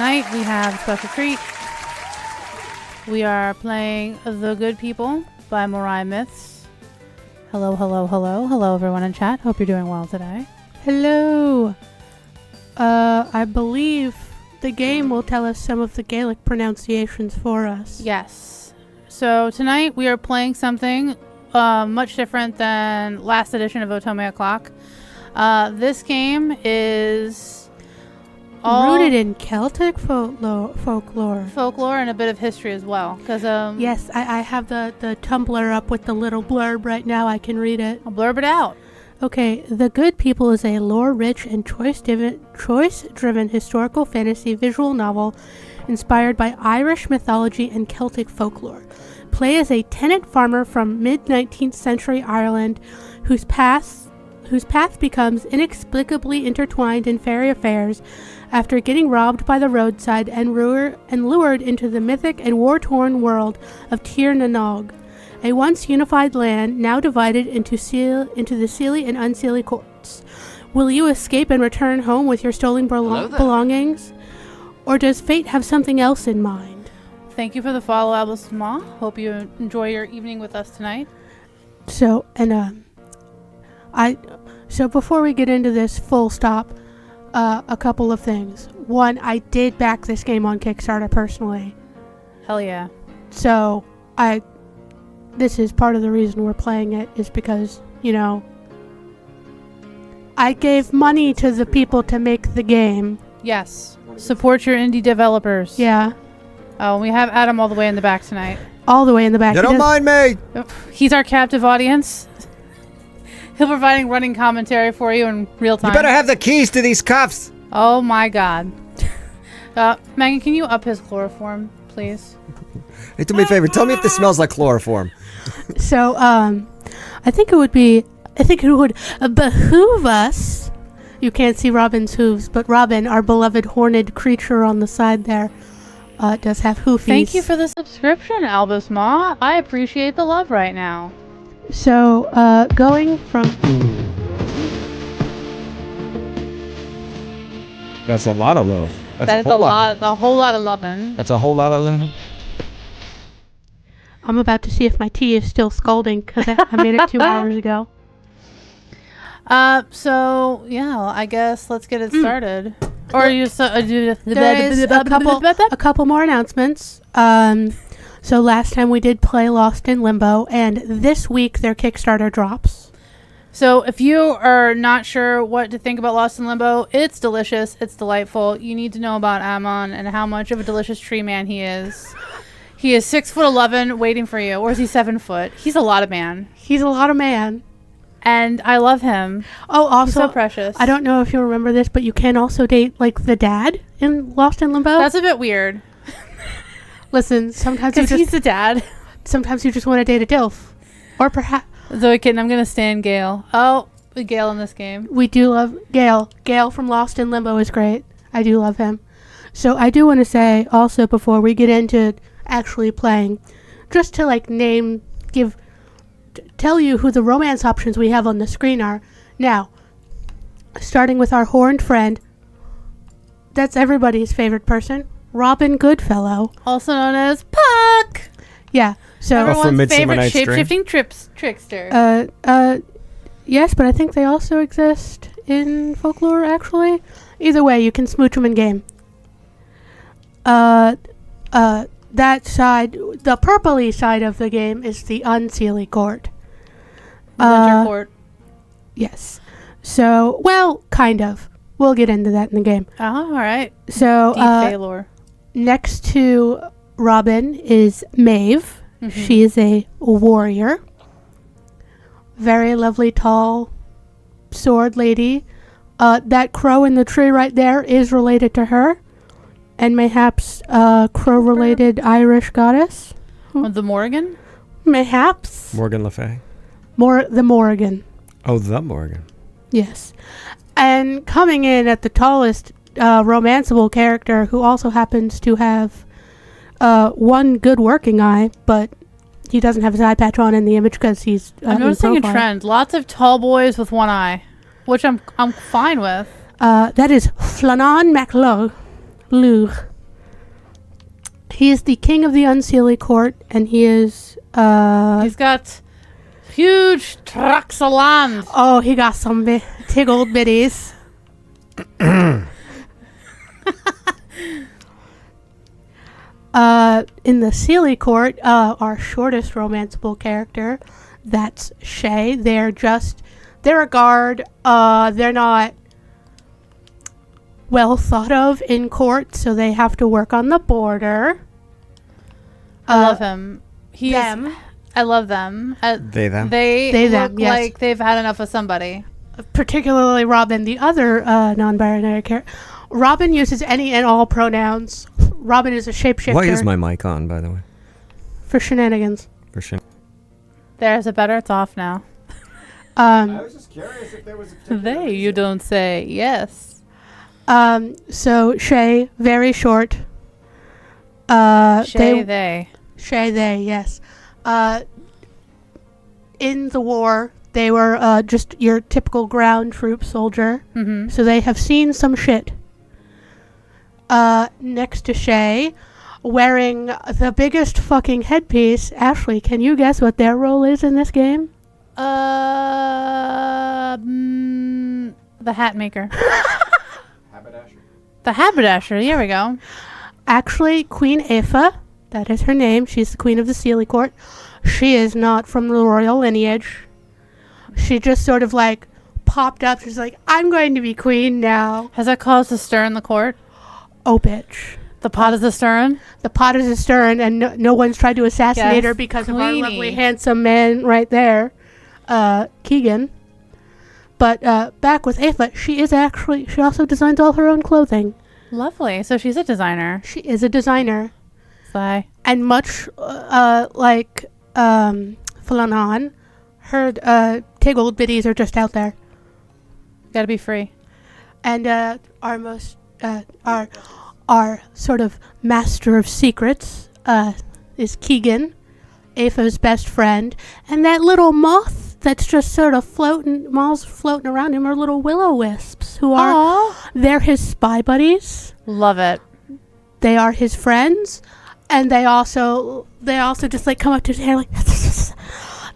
tonight we have a special treat. We are playing The Good People by Morai Myths. Hello, hello, hello. Hello, everyone in chat. Hope you're doing well today. Hello. I believe the game will tell us some of the Gaelic pronunciations for us. Yes. So tonight we are playing something much different than last edition of Otome O'clock. This game is rooted in Celtic folklore and a bit of history as well. Yes, I have the Tumblr up with the little blurb right now. I can read it. I'll blurb it out. Okay, The Good People is a lore-rich and choice-driven historical fantasy visual novel inspired by Irish mythology and Celtic folklore. Play as a tenant farmer from mid-19th century Ireland whose path becomes inexplicably intertwined in fairy affairs after getting robbed by the roadside and lured into the mythic and war-torn world of Tir na Nog, a once unified land now divided into the Seelie and Unseelie courts. Will you escape and return home with your stolen belongings? Or does fate have something else in mind? Thank you for the follow, Albus-Ma. Hope you enjoy your evening with us tonight. So before we get into this full stop, a couple of things. One, I did back this game on Kickstarter personally. Hell yeah. So this is part of the reason we're playing it, is because, I gave money to the people to make the game. Yes. Support your indie developers. Yeah. Oh, we have Adam all the way in the back tonight. All the way in the back. You don't mind me. He's our captive audience. He'll be providing running commentary for you in real time. You better have the keys to these cuffs. Oh my god. Megan, can you up his chloroform, please? Hey, do me a favor. Tell me if this smells like chloroform. So, I think it would behoove us. You can't see Robin's hooves, but Robin, our beloved horned creature on the side there, does have hoofies. Thank you for the subscription, Albus-Ma. I appreciate the love right now. So, going from... That's a lot of love. That's a whole lot of loving. That's a whole lot of love. I'm about to see if my tea is still scalding, because I made it 2 hours ago. So, yeah, I guess let's get it started. Or you do There's a couple more announcements. So last time we did play Lost in Limbo, and this week their Kickstarter drops. So if you are not sure what to think about Lost in Limbo, it's delicious, it's delightful. You need to know about Ammon and how much of a delicious tree man he is. He is 6'11", waiting for you. Or is he 7 foot? He's a lot of man. He's a lot of man. And I love him. Oh, also, he's so precious. I don't know if you remember this, but you can also date, the dad in Lost in Limbo. That's a bit weird. Listen, sometimes he's the dad. Sometimes you just want to date a DILF. Or perhaps... Zoe Kitten, I'm going to stand Gale. Oh, Gale in this game. We do love Gale. Gale from Lost in Limbo is great. I do love him. So I do want to say, also, before we get into actually playing, just to, tell you who the romance options we have on the screen are. Now, starting with our horned friend, that's everybody's favorite person, Robin Goodfellow. Also known as Puck! Yeah, so... Everyone's favorite shape-shifting trickster. Yes, but I think they also exist in folklore, actually. Either way, you can smooch them in game. That side, the purpley side of the game, is the Unseelie court. Winter court. Yes. So, well, kind of. We'll get into that in the game. Oh, all right. So, Deep Faelor. Next to Robin is Maithe. Mm-hmm. She is a warrior. Very lovely, tall sword lady. That crow in the tree right there is related to her. And mayhaps crow-related Irish goddess. The Morrigan? Mayhaps. Morgan Le Fay. The Morrigan. Oh, the Morgan. Yes. And coming in at the tallest romanceable character, who also happens to have one good working eye, but he doesn't have his eye patch on in the image because he's I'm noticing a trend. Lots of tall boys with one eye, which I'm fine with. That is Flannan MacLugh. He is the king of the Unseelie court, and he is He's got huge tracts of land. oh, he got some big old biddies. In the Seelie court, our shortest romanceable character, that's Shay. They're a guard. They're not well thought of in court, so they have to work on the border. I love him. Them. I love them. They, them. They They, look them, yes. like they've had enough of somebody. Particularly Robin, the other non-binary character. Robin uses any and all pronouns. Robin is a shapeshifter. Why is my mic on, by the way? for shenanigans. For sure. There's a better. It's off now. I was just curious if there was a particular They, you reason. don't say. Yes. So Shay, very short. They. Shay, they, yes. In the war, they were just your typical ground troop soldier. Mm-hmm. So they have seen some shit. Next to Shay, wearing the biggest fucking headpiece. Ashlee, can you guess what their role is in this game? The hat maker. Haberdasher. The haberdasher. Here we go. Actually, Queen Aoife, that is her name. She's the queen of the Seelie court. She is not from the royal lineage. She just sort of like popped up. She's like, I'm going to be queen now. Has that caused a stir in the court? Oh, bitch. The pot is a stirring. The pot is astern, and no one's tried to assassinate Yes, her because of our Queenie. lovely, handsome man right there, Keegan. But back with Aoife, she also designs all her own clothing. Lovely. So she's a designer. She is a designer. Sigh. And much like Flannan, her tiggled biddies are just out there. Gotta be free. And our sort of master of secrets is Keegan, Aoife's best friend, and that little moth that's just sort of floating around him are little will-o-wisps who are Aww. they're his spy buddies. Love it. They are his friends, and they also just like come up to his hair like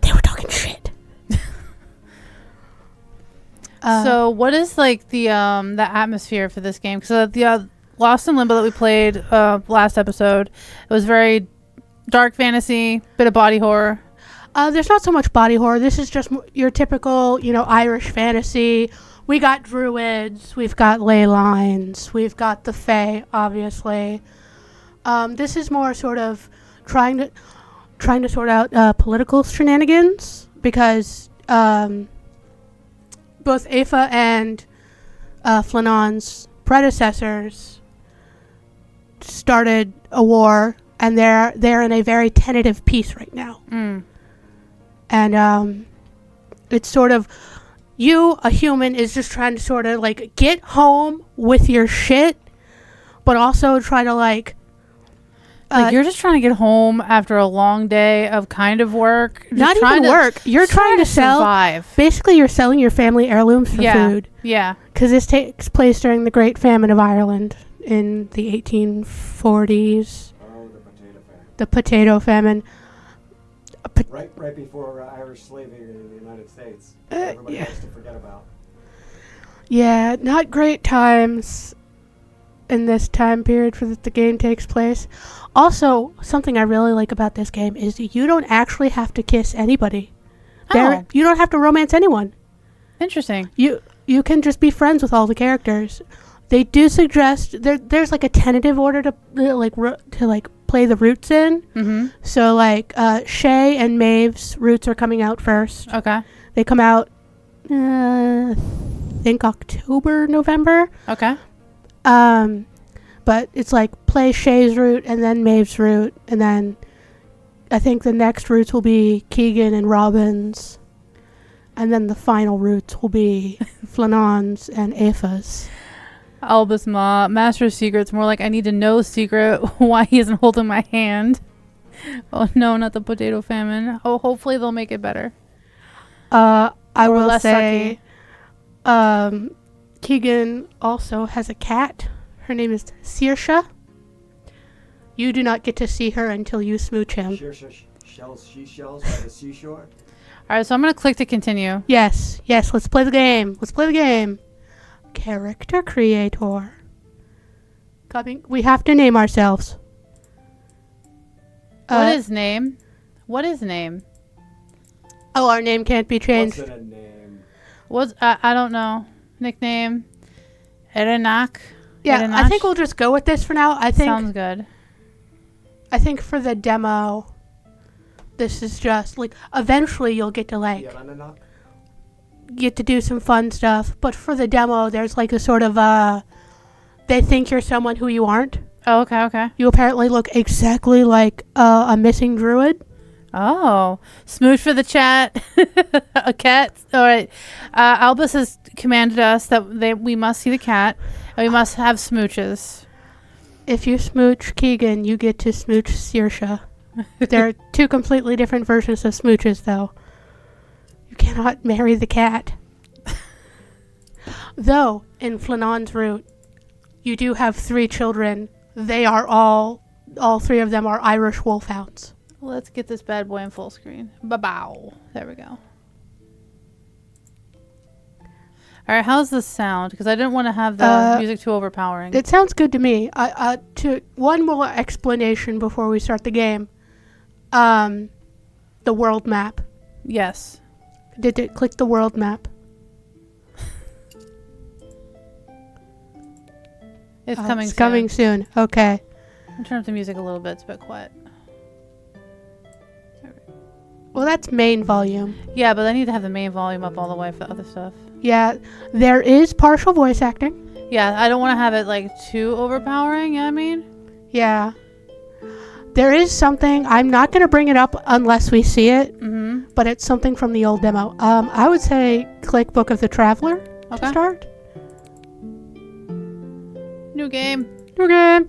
they were talking shit. So what is like the atmosphere for this game? Because the Lost in Limbo that we played last episode, it was very dark fantasy, bit of body horror. There's not so much body horror. This is just your typical, Irish fantasy. We got druids, we've got ley lines, we've got the fae, obviously. This is more sort of trying to sort out political shenanigans because both Aoife and Flannan's predecessors started a war, and they're in a very tentative peace right now. And it's sort of you, a human, is just trying to sort of like get home with your shit, but also try to like You're just trying to get home after a long day of kind of work. Just not trying even to- work. You're just trying to sell. survive. Basically, you're selling your family heirlooms for food. Yeah. Because this takes place during the Great Famine of Ireland in the 1840s. Oh, the potato famine. The potato famine. Right before Irish slavery in the United States. Everybody yeah. likes to forget about. Yeah, not great times in this time period for that the game takes place. Also, something I really like about this game is you don't actually have to kiss anybody. Oh. You don't have to romance anyone. Interesting. You can just be friends with all the characters. They do suggest there's like a tentative order to play the roots in. Mm-hmm. So like Shay and Maeve's roots are coming out first. Okay. They come out I think October, November. Okay. But it's like play Shay's route and then Maeve's route, and then I think the next routes will be Keegan and Robin's, and then the final routes will be Flannan's and Aoife's. Albus Master of Secrets. More like I need to know secret why he isn't holding my hand. Oh no, not the potato famine. Oh, hopefully they'll make it better. I Or will less say, Keegan also has a cat. Her name is Saoirse. You do not get to see her until you smooch him. She shells by the seashore. All right, so I'm going to click to continue. Yes, let's play the game. Character creator. We have to name ourselves. What is name? Oh, our name can't be changed. What's in a name? I don't know. Nickname? Erenak? Yeah, Erenash? I think we'll just go with this for now. Sounds good. I think for the demo, this is just like eventually you'll get to get to do some fun stuff. But for the demo, there's like a sort of they think you're someone who you aren't. Oh, okay. You apparently look exactly like a missing druid. Oh, smooch for the chat. A cat. All right. Albus has commanded us that we must see the cat and we must have smooches. If you smooch Keegan, you get to smooch Saoirse. There are two completely different versions of smooches, though. You cannot marry the cat. Though, in Flanon's route, you do have 3 children. They are all 3 of them are Irish wolfhounds. Let's get this bad boy in full screen. Ba-bow. There we go. All right, how's the sound? Because I didn't want to have the music too overpowering. It sounds good to me. To one more explanation before we start the game. The world map. Yes. Did it click the world map? It's coming soon. It's coming soon. Okay. I'll turn up the music a little bit. It's a bit quiet. Well, that's main volume. Yeah, but I need to have the main volume up all the way for the other stuff. Yeah, there is partial voice acting. Yeah, I don't want to have it like too overpowering, you know what I mean? Yeah. There is something, I'm not going to bring it up unless we see it, but it's something from the old demo. I would say click Book of the Traveler to start. New game. Okay.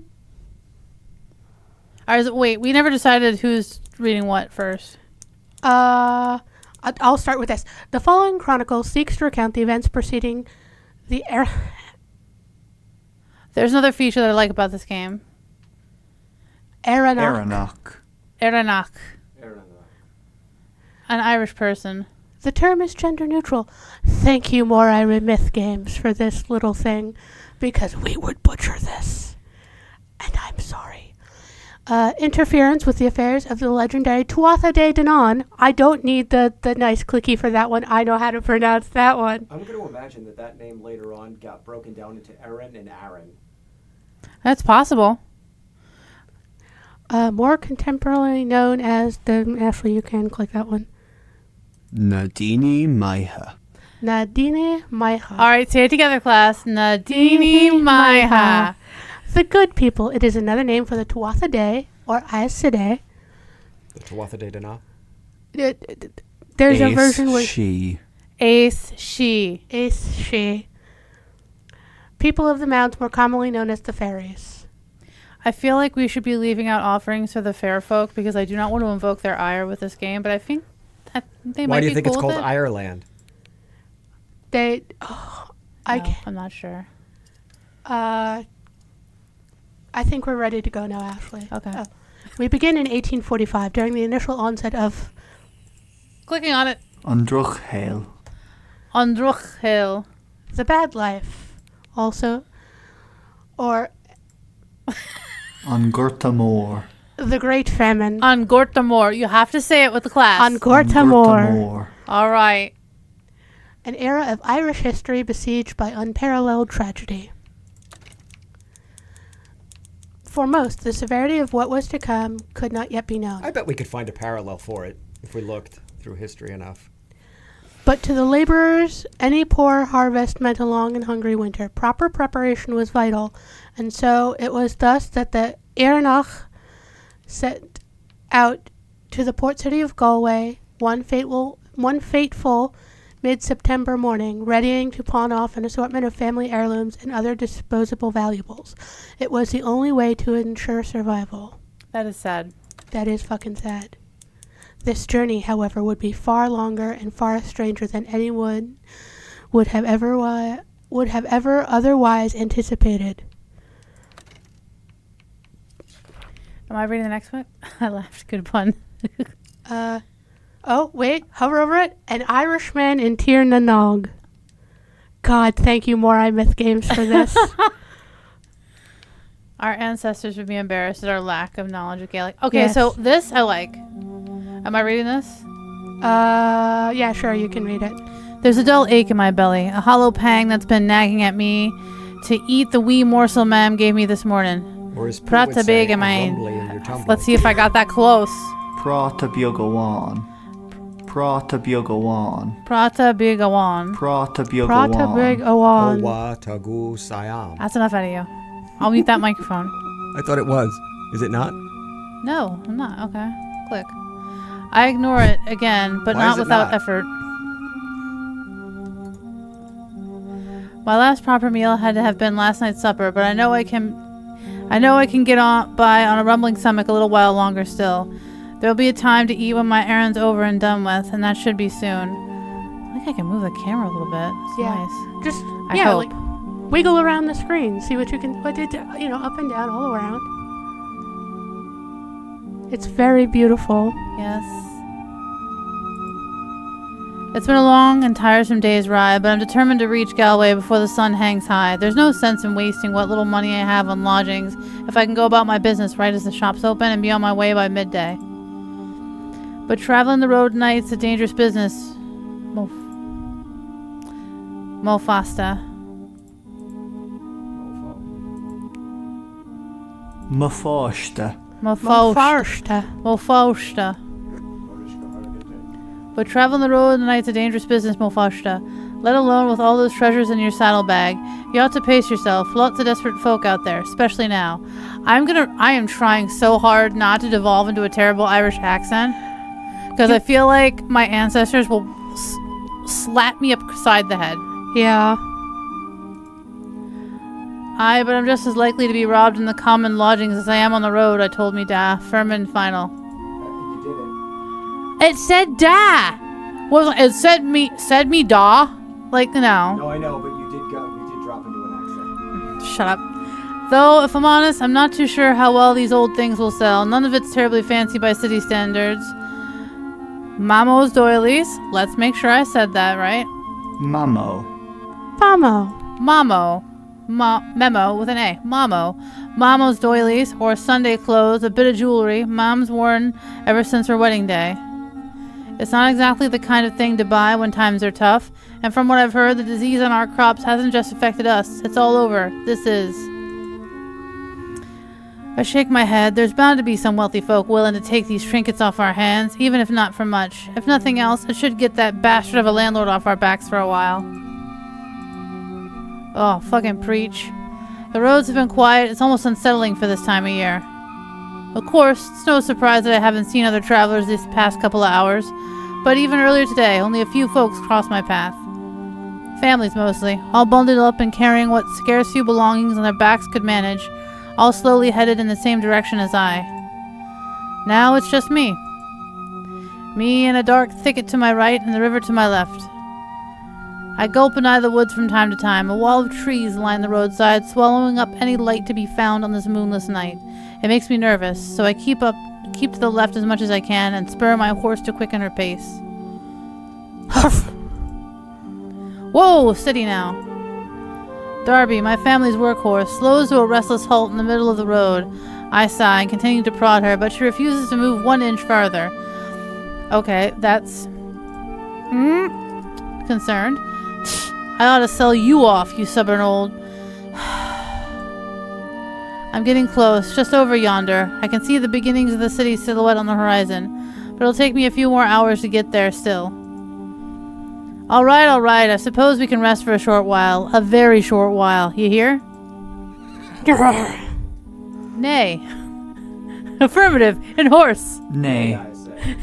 Wait, we never decided who's reading what first. I'll start with this. The following chronicle seeks to recount the events preceding the There's another feature that I like about this game. Erenak. An Irish person. The term is gender neutral. Thank you, More Irish Myth Games, for this little thing, because we would butcher this. And I'm sorry. Interference with the affairs of the legendary Tuatha De Danann. I don't need the nice clicky for that one. I know how to pronounce that one. I'm going to imagine that name later on got broken down into Erin and Aaron. That's possible. More contemporarily known as Ashlee, you can click that one. Nadine Maithe. Nadine Maithe. All right, say it together, class. Nadine Maithe. The good people. It is another name for the Tuatha De, or Aes Sedai. The Tuatha De Danann. There's a version where... Ace she. People of the Mounds, more commonly known as the fairies. I feel like we should be leaving out offerings for the fair folk because I do not want to invoke their ire with this game, but I think they might be cool. Why do you think it's called it. Ireland? I'm not sure. I think we're ready to go now, Ashlee. Okay. Oh. We begin in 1845 during the initial onset of... Clicking on it. Andruch Hale. The Bad Life. Also... Or... On Gortamore. The Great Famine. On Gortamore. You have to say it with the class. On Gortamore. All right. An era of Irish history besieged by unparalleled tragedy. For most, the severity of what was to come could not yet be known. I bet we could find a parallel for it if we looked through history enough. But to the laborers, any poor harvest meant a long and hungry winter. Proper preparation was vital, and so it was thus that the Erenach set out to the port city of Galway one fateful mid-September morning, readying to pawn off an assortment of family heirlooms and other disposable valuables. It was the only way to ensure survival. That is sad. That is fucking sad. This journey, however, would be far longer and far stranger than anyone would have ever otherwise anticipated. Am I reading the next one? I laughed. Good pun. Oh, wait. Hover over it. An Irishman in Tir na Nog. God, thank you, More I Myth Games, for this. Our ancestors would be embarrassed at our lack of knowledge of Gaelic. Okay, Yes. so this I like. Am I reading this? Yeah, sure, you can read it. There's a dull ache in my belly, a hollow pang that's been nagging at me to eat the wee morsel Mam gave me this morning. Or as Pete Prata would say, big am I. rumbly in your tumble. Let's see if I got that close. Prata biogawan. Prata biogawan. Prata bigawan. Prata Prata Big biogawan. Owan. Owa tagu sayam. That's enough out of you. I'll mute that microphone. I thought it was. Is it not? No, I'm not. Okay. Click. I ignore it again, but Why not is it without not? effort. My last proper meal had to have been last night's supper, but I know I can get on by on a rumbling stomach a little while longer still. There'll be a time to eat when my errand's over and done with, and that should be soon. I think I can move the camera a little bit. It's Yeah. nice. Just, I yeah, hope. like, wiggle around the screen. See what you can, up and down, all around. It's very beautiful. Yes. It's been a long and tiresome day's ride, but I'm determined to reach Galway before the sun hangs high. There's no sense in wasting what little money I have on lodgings if I can go about my business right as the shops open and be on my way by midday. But traveling the road night's a dangerous business. Mo fasta. Mafoshta. Mo Farsta. fausta. But traveling the road at night's a dangerous business, Mofashta. Let alone with all those treasures in your saddlebag. You ought to pace yourself. Lots of desperate folk out there, especially now. I am trying so hard not to devolve into a terrible Irish accent. Because I feel like my ancestors will slap me upside the head. Yeah. Aye, but I'm just as likely to be robbed in the common lodgings as I am on the road, I told me da. Firm and final. You did it. It said da! It said me da? Like, no. No, I know, but you did drop into an accent. Shut up. Though, if I'm honest, I'm not too sure how well these old things will sell. None of it's terribly fancy by city standards. Mamo's doilies. Let's make sure I said that right. Mamo. Famo. Mamo. Memo with an A. Mamo. Mamo's doilies, or Sunday clothes, a bit of jewelry Mom's worn ever since her wedding day. It's not exactly the kind of thing to buy when times are tough, and from what I've heard, the disease on our crops hasn't just affected us. It's all over. This is. I shake my head. There's bound to be some wealthy folk willing to take these trinkets off our hands, even if not for much. If nothing else, it should get that bastard of a landlord off our backs for a while. Oh, fucking preach. The roads have been quiet. It's almost unsettling for this time of year. Of course, it's no surprise that I haven't seen other travelers these past couple of hours, but even earlier today, only a few folks crossed my path. Families mostly, all bundled up and carrying what scarce few belongings on their backs could manage, all slowly headed in the same direction as I. Now it's just me. Me and a dark thicket to my right and the river to my left. I gulp and eye the woods from time to time. A wall of trees line the roadside, swallowing up any light to be found on this moonless night. It makes me nervous, so I keep to the left as much as I can and spur my horse to quicken her pace. Huff! Whoa, steady now. Darby, my family's workhorse, slows to a restless halt in the middle of the road. I sigh and continue to prod her, but she refuses to move 1 inch farther. Okay, that's... concerned. I ought to sell you off, you stubborn old... I'm getting close, just over yonder. I can see the beginnings of the city silhouette on the horizon, but it'll take me a few more hours to get there still. All right, I suppose we can rest for a short while. A very short while. You hear? Nay. Affirmative, in horse. Nay. I say.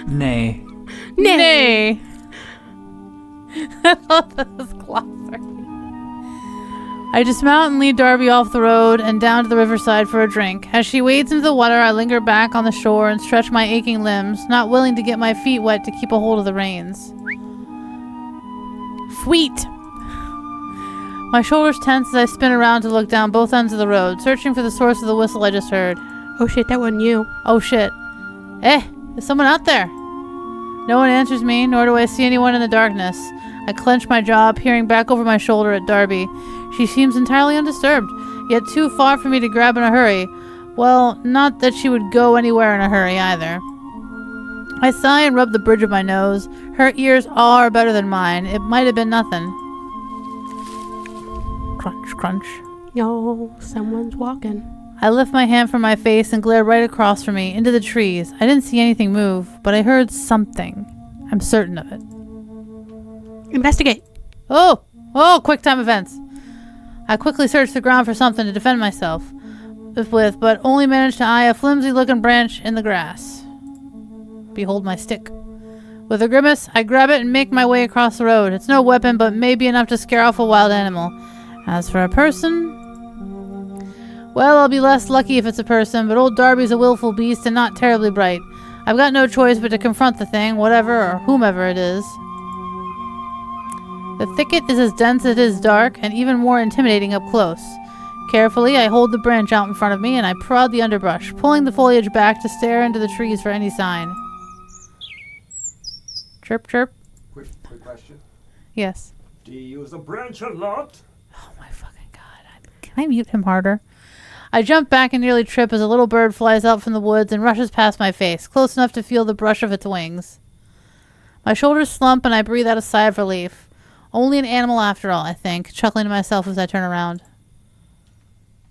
Nay. Nay. I thought that was clever. I dismount and lead Darby off the road and down to the riverside for a drink. As she wades into the water, I linger back on the shore and stretch my aching limbs, not willing to get my feet wet to keep a hold of the reins. Sweet. My shoulders tense as I spin around to look down both ends of the road, searching for the source of the whistle I just heard. Oh shit, that wasn't you. Oh shit. There's someone out there. No one answers me, nor do I see anyone in the darkness. I clench my jaw, peering back over my shoulder at Darby. She seems entirely undisturbed, yet too far for me to grab in a hurry. Well, not that she would go anywhere in a hurry either. I sigh and rub the bridge of my nose. Her ears are better than mine. It might have been nothing. Crunch, crunch. No, someone's walking. I lift my hand from my face and glare right across from me, into the trees. I didn't see anything move, but I heard something. I'm certain of it. Investigate. Oh, quick time events. I quickly searched the ground for something to defend myself with, but only managed to eye a flimsy-looking branch in the grass. Behold my stick. With a grimace, I grab it and make my way across the road. It's no weapon, but maybe enough to scare off a wild animal. As for a person... well, I'll be less lucky if it's a person, but old Darby's a willful beast and not terribly bright. I've got no choice but to confront the thing, whatever or whomever it is. The thicket is as dense as it is dark, and even more intimidating up close. Carefully, I hold the branch out in front of me, and I prod the underbrush, pulling the foliage back to stare into the trees for any sign. Chirp, chirp. Quick question. Yes. Do you use a branch a lot? Oh my fucking god. Can I mute him harder? I jump back and nearly trip as a little bird flies out from the woods and rushes past my face, close enough to feel the brush of its wings. My shoulders slump and I breathe out a sigh of relief. Only an animal after all, I think, chuckling to myself as I turn around.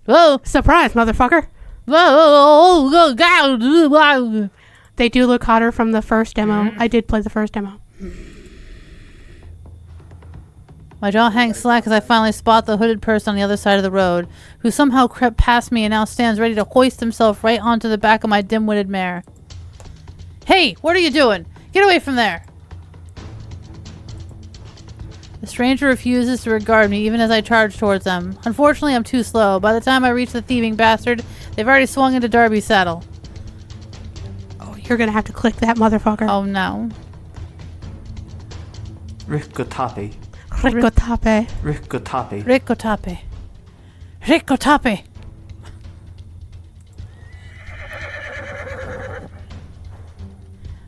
Whoa! Surprise, motherfucker. Whoa! God! They do look hotter from the first demo. I did play the first demo. My jaw hangs slack as I finally spot the hooded person on the other side of the road, who somehow crept past me and now stands ready to hoist himself right onto the back of my dim-witted mare. Hey, what are you doing? Get away from there! The stranger refuses to regard me even as I charge towards them. Unfortunately, I'm too slow. By the time I reach the thieving bastard, they've already swung into Darby's saddle. Oh, you're gonna have to click that motherfucker. Oh no. Rickotapi. Rickotape. Rickotapi. Rickotape. Rickotape.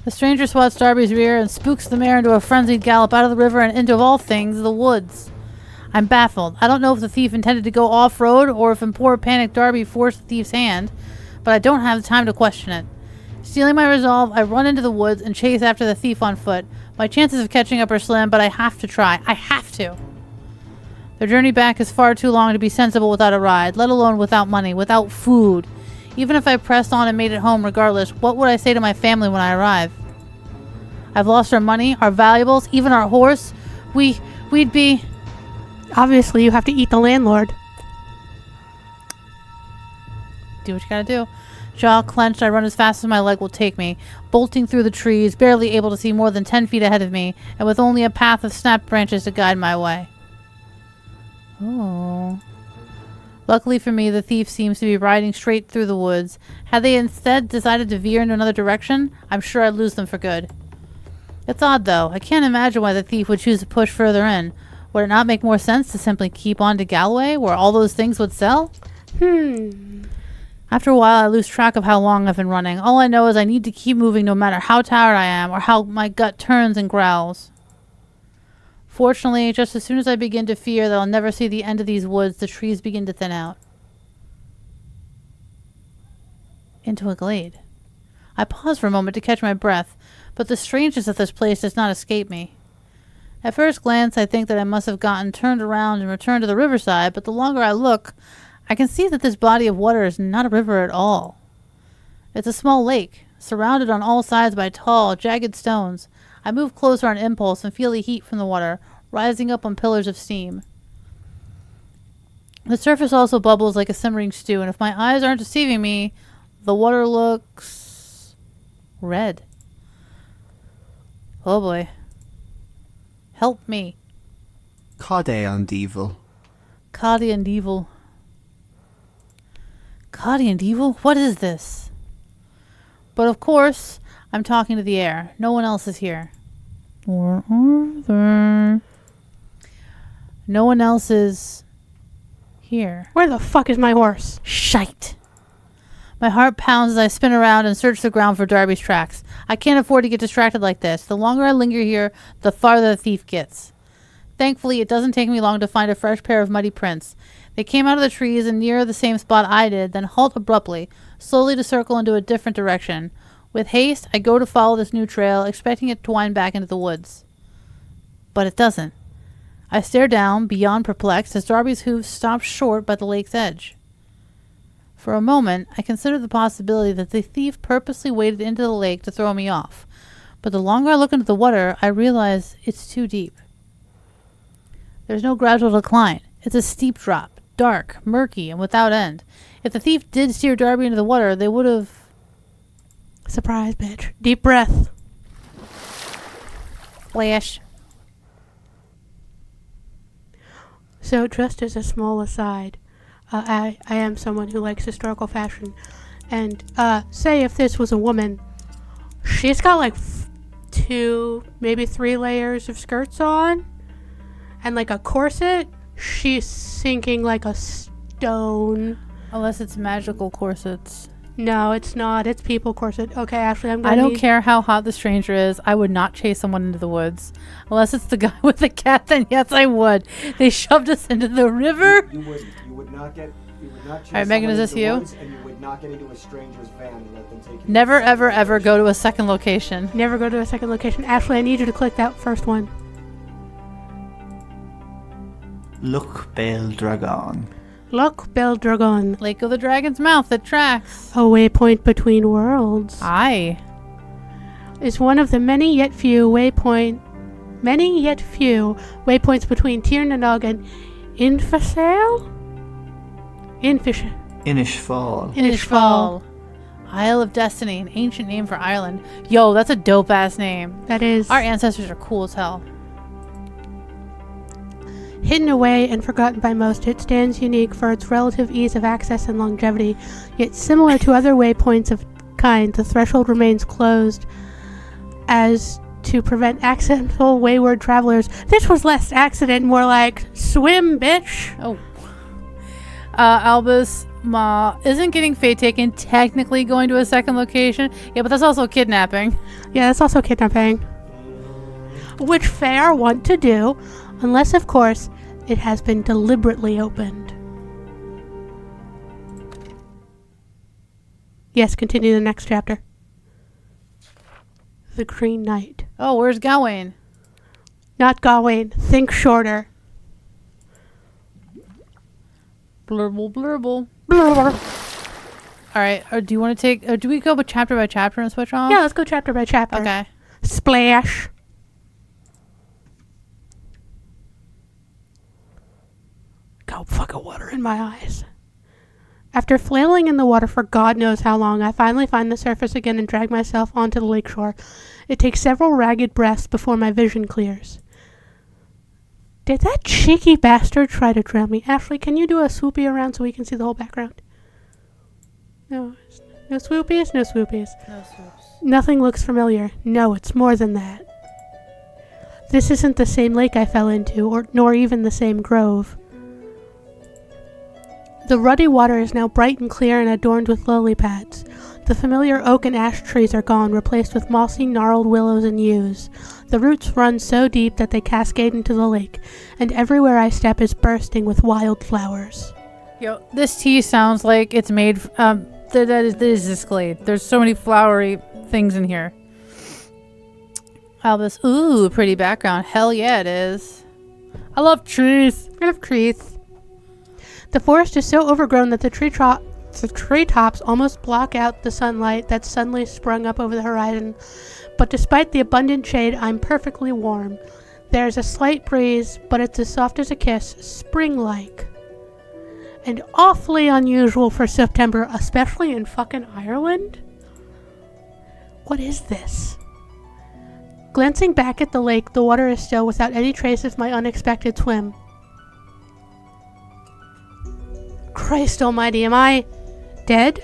The stranger swats Darby's rear and spooks the mare into a frenzied gallop out of the river and into, of all things, the woods. I'm baffled. I don't know if the thief intended to go off-road or if in poor panic Darby forced the thief's hand, but I don't have the time to question it. Stealing my resolve, I run into the woods and chase after the thief on foot. My chances of catching up are slim, but I have to try. I have to. The journey back is far too long to be sensible without a ride, let alone without money, without food. Even if I pressed on and made it home regardless, what would I say to my family when I arrive? I've lost our money, our valuables, even our horse. We'd be... Obviously, you have to eat the landlord. Do what you gotta do. Jaw clenched, I run as fast as my leg will take me, bolting through the trees, barely able to see more than 10 feet ahead of me, and with only a path of snapped branches to guide my way. Oh. Luckily for me, the thief seems to be riding straight through the woods. Had they instead decided to veer in another direction, I'm sure I'd lose them for good. It's odd, though. I can't imagine why the thief would choose to push further in. Would it not make more sense to simply keep on to Galloway, where all those things would sell? After a while, I lose track of how long I've been running. All I know is I need to keep moving no matter how tired I am or how my gut turns and growls. Fortunately, just as soon as I begin to fear that I'll never see the end of these woods, the trees begin to thin out. Into a glade. I pause for a moment to catch my breath, but the strangeness of this place does not escape me. At first glance, I think that I must have gotten turned around and returned to the riverside, but the longer I look, I can see that this body of water is not a river at all. It's a small lake, surrounded on all sides by tall, jagged stones. I move closer on impulse and feel the heat from the water, rising up on pillars of steam. The surface also bubbles like a simmering stew, and if my eyes aren't deceiving me, the water looks... red. Oh boy. Help me. Cade and evil. Cady and evil. Cady and evil? What is this? But of course, I'm talking to the air. No one else is here. Or are there? No one else is here. Where the fuck is my horse? Shite. My heart pounds as I spin around and search the ground for Darby's tracks. I can't afford to get distracted like this. The longer I linger here, the farther the thief gets. Thankfully, it doesn't take me long to find a fresh pair of muddy prints. They came out of the trees and near the same spot I did, then halt abruptly, slowly to circle into a different direction. With haste, I go to follow this new trail, expecting it to wind back into the woods. But it doesn't. I stare down, beyond perplexed, as Darby's hooves stop short by the lake's edge. For a moment, I consider the possibility that the thief purposely waded into the lake to throw me off. But the longer I look into the water, I realize it's too deep. There's no gradual decline. It's a steep drop, dark, murky, and without end. If the thief did steer Darby into the water, they would have... Surprise, bitch. Deep breath. Flash. So, just as a small aside, I am someone who likes historical fashion. And, say if this was a woman, she's got like 2, maybe 3 layers of skirts on. And like a corset, she's sinking like a stone. Unless it's magical corsets. No, it's not. It's people corset. Okay, Ashlee, I'm I gonna don't care how hot the stranger is. I would not chase someone into the woods. Unless it's the guy with the cat, then yes, I would. They shoved us into the river. You would not chase Alright, Megan, is someone this into you? the woods, and you would not get into a stranger's van and let them take you. Never, ever, ever go to a second location. Never go to a second location. Ashlee, I need you to click that first one. Look Bale Dragon. Look, Bell Dragon. Lake of the Dragon's Mouth, it tracks. A waypoint between worlds. Aye. Is one of the many yet few waypoints between Tir na Nog and Infasale? Inishfall. Inishfall. Isle of Destiny, an ancient name for Ireland. Yo, that's a dope ass name. That is. Our ancestors are cool as hell. Hidden away and forgotten by most, it stands unique for its relative ease of access and longevity. Yet similar to other waypoints of kind, the threshold remains closed as to prevent accidental wayward travelers. This was less accident, more like swim, bitch. Oh. Albus Ma isn't getting fate taken technically going to a second location. Yeah, but that's also kidnapping. Yeah, that's also kidnapping. Which fair want to do, unless, of course, it has been deliberately opened. Yes, continue the next chapter. The Green Knight. Oh, where's Gawain? Not Gawain. Think shorter. Blurble, blurble. Blurr. Alright, do you want to take... do we go chapter by chapter and switch off? Yeah, let's go chapter by chapter. Okay. Splash. Got fucking water in my eyes. After flailing in the water for God knows how long, I finally find the surface again and drag myself onto the lakeshore. It takes several ragged breaths before my vision clears. Did that cheeky bastard try to drown me? Ashlee, can you do a swoopy around so we can see the whole background? No. No swoopies? No swoopies. No swoops. Nothing looks familiar. No, it's more than that. This isn't the same lake I fell into, nor even the same grove. The ruddy water is now bright and clear and adorned with lily pads. The familiar oak and ash trees are gone, replaced with mossy, gnarled willows and yews. The roots run so deep that they cascade into the lake, and everywhere I step is bursting with wild flowers. Yo, this tea sounds like it's made... that is this glade. There's so many flowery things in here. Albus, ooh, pretty background. Hell yeah, it is. I love trees. I love trees. The forest is so overgrown that the treetops almost block out the sunlight that's suddenly sprung up over the horizon. But despite the abundant shade, I'm perfectly warm. There's a slight breeze, but it's as soft as a kiss, spring-like. And awfully unusual for September, especially in fucking Ireland. What is this? Glancing back at the lake, the water is still without any trace of my unexpected swim. Christ almighty, am I dead?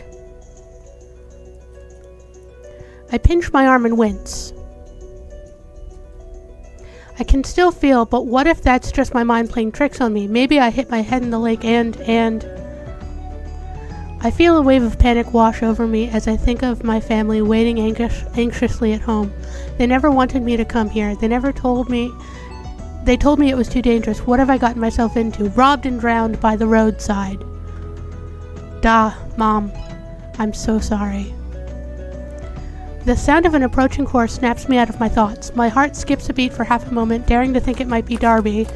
I pinch my arm and wince. I can still feel, but what if that's just my mind playing tricks on me? Maybe I hit my head in the lake and... I feel a wave of panic wash over me as I think of my family waiting anxiously at home. They never wanted me to come here. They told me it was too dangerous. What have I gotten myself into? Robbed and drowned by the roadside. Mom. I'm so sorry. The sound of an approaching horse snaps me out of my thoughts. My heart skips a beat for half a moment, daring to think it might be Darby.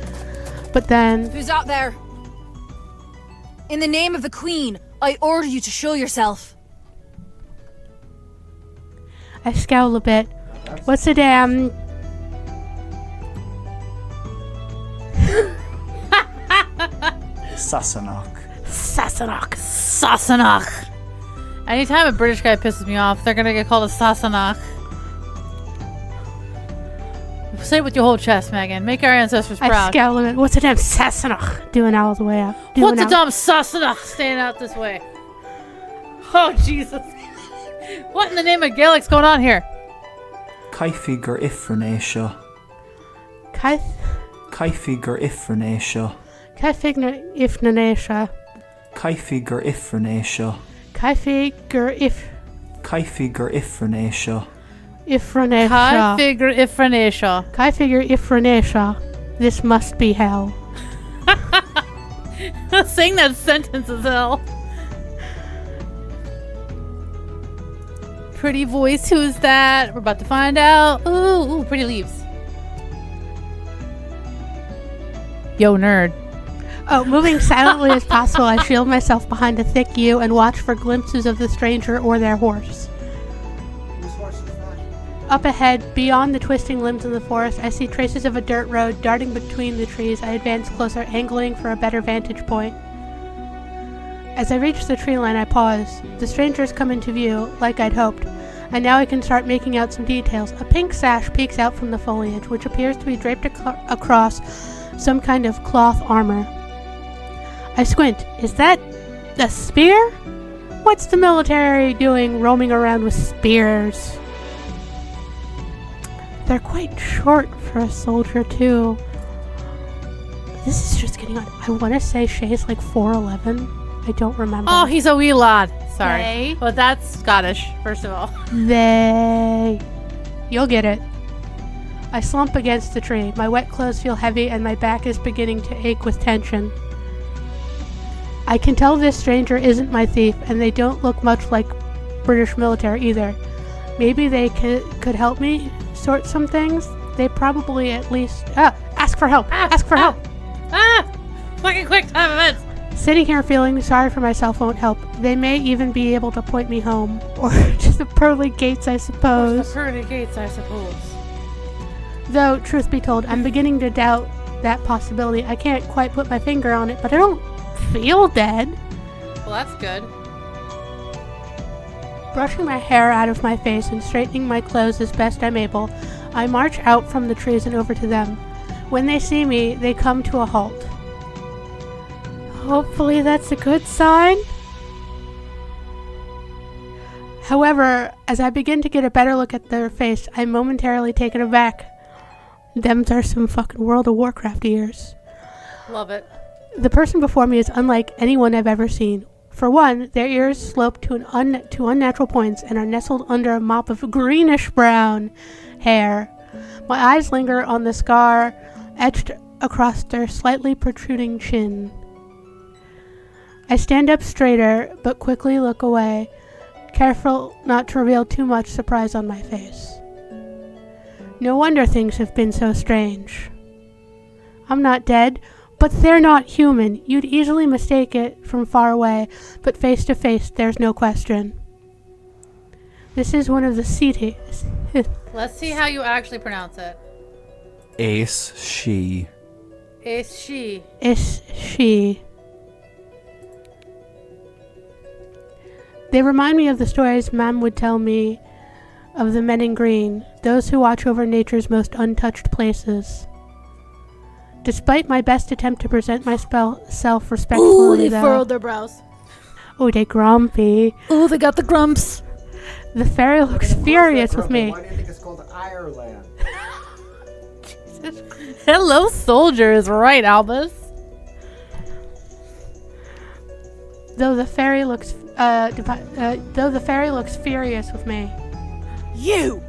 But then... Who's out there? In the name of the Queen, I order you to show yourself. I scowl a bit. What's the damn... Sassenach. Anytime a British guy pisses me off, they're gonna get called a Sassenach. Say it with your whole chest, Megan. Make our ancestors I proud. scowl a bit. What's the damn Sassenach doing all the way up? What's the dumb Sassenach staying out this way? Oh, Jesus. What in the name of Gaelic's going on here? Caifigur Ifranesha. Caifigur Ifranesha. Caifigur Ifranesha. Caifigur Ifranesha. Caifigur Ifranesha. Ifranesha. Caifigur Ifranesha. This must be hell. Saying that sentence is hell. Pretty voice, who's that? We're about to find out. Ooh, pretty leaves. Yo, nerd. Oh, moving silently as possible, I shield myself behind a thick yew and watch for glimpses of the stranger or their horse. Whose horse is that? Up ahead, beyond the twisting limbs of the forest, I see traces of a dirt road darting between the trees. I advance closer, angling for a better vantage point. As I reach the tree line, I pause. The strangers come into view, like I'd hoped, and now I can start making out some details. A pink sash peeks out from the foliage, which appears to be draped across some kind of cloth armor. I squint. Is that a spear? What's the military doing roaming around with spears? They're quite short for a soldier, too. This is just getting on. I want to say Shay's like 4'11". I don't remember. Oh, he's a wee lad. Sorry. They. Well, that's Scottish, first of all. You'll get it. I slump against the tree. My wet clothes feel heavy and my back is beginning to ache with tension. I can tell this stranger isn't my thief, and they don't look much like British military either. Maybe they could help me sort some things? They probably at least... ask for help! Ask for help! Fucking quick time events! Sitting here feeling sorry for myself won't help. They may even be able to point me home. Or to the pearly gates, I suppose. The pearly gates, I suppose. Though, truth be told, I'm beginning to doubt that possibility. I can't quite put my finger on it, but I don't feel dead. Well, that's good. Brushing my hair out of my face and straightening my clothes as best I'm able, I march out from the trees and over to them. When they see me, they come to a halt. Hopefully that's a good sign. However, as I begin to get a better look at their face, I'm momentarily taken aback. Them's are some fucking World of Warcraft ears. Love it. The person before me is unlike anyone I've ever seen. For one, their ears slope to unnatural points and are nestled under a mop of greenish-brown hair. My eyes linger on the scar etched across their slightly protruding chin. I stand up straighter, but quickly look away, careful not to reveal too much surprise on my face. No wonder things have been so strange. I'm not dead, but they're not human. You'd easily mistake it from far away, but face to face, there's no question. This is one of the cities. Let's see how you actually pronounce it. Ace she. Is she? Is she. They remind me of the stories Mam would tell me of the men in green, those who watch over nature's most untouched places. Despite my best attempt to present myself respectfully, Ooh, they furrowed their brows. Oh, they grumpy. Ooh, they got the grumps. The fairy looks furious with me. Why do you think it's called Ireland? Hello, soldier is right, Albus. Though the fairy looks furious with me. You!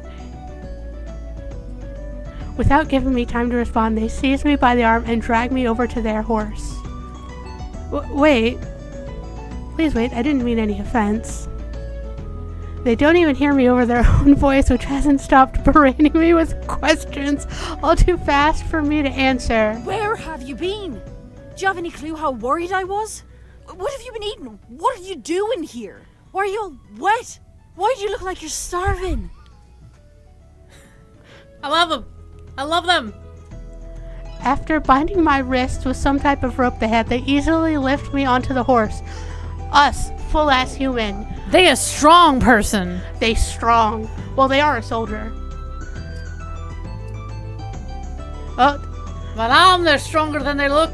Without giving me time to respond, they seize me by the arm and drag me over to their horse. Wait. Please wait, I didn't mean any offense. They don't even hear me over their own voice, which hasn't stopped berating me with questions all too fast for me to answer. Where have you been? Do you have any clue how worried I was? What have you been eating? What are you doing here? Why are you all wet? Why do you look like you're starving? I love them. I love them. After binding my wrists with some type of rope they had, they easily lift me onto the horse. Us, full-ass human. They a strong person. They strong. Well, they are a soldier. Oh, Madame, they're stronger than they look.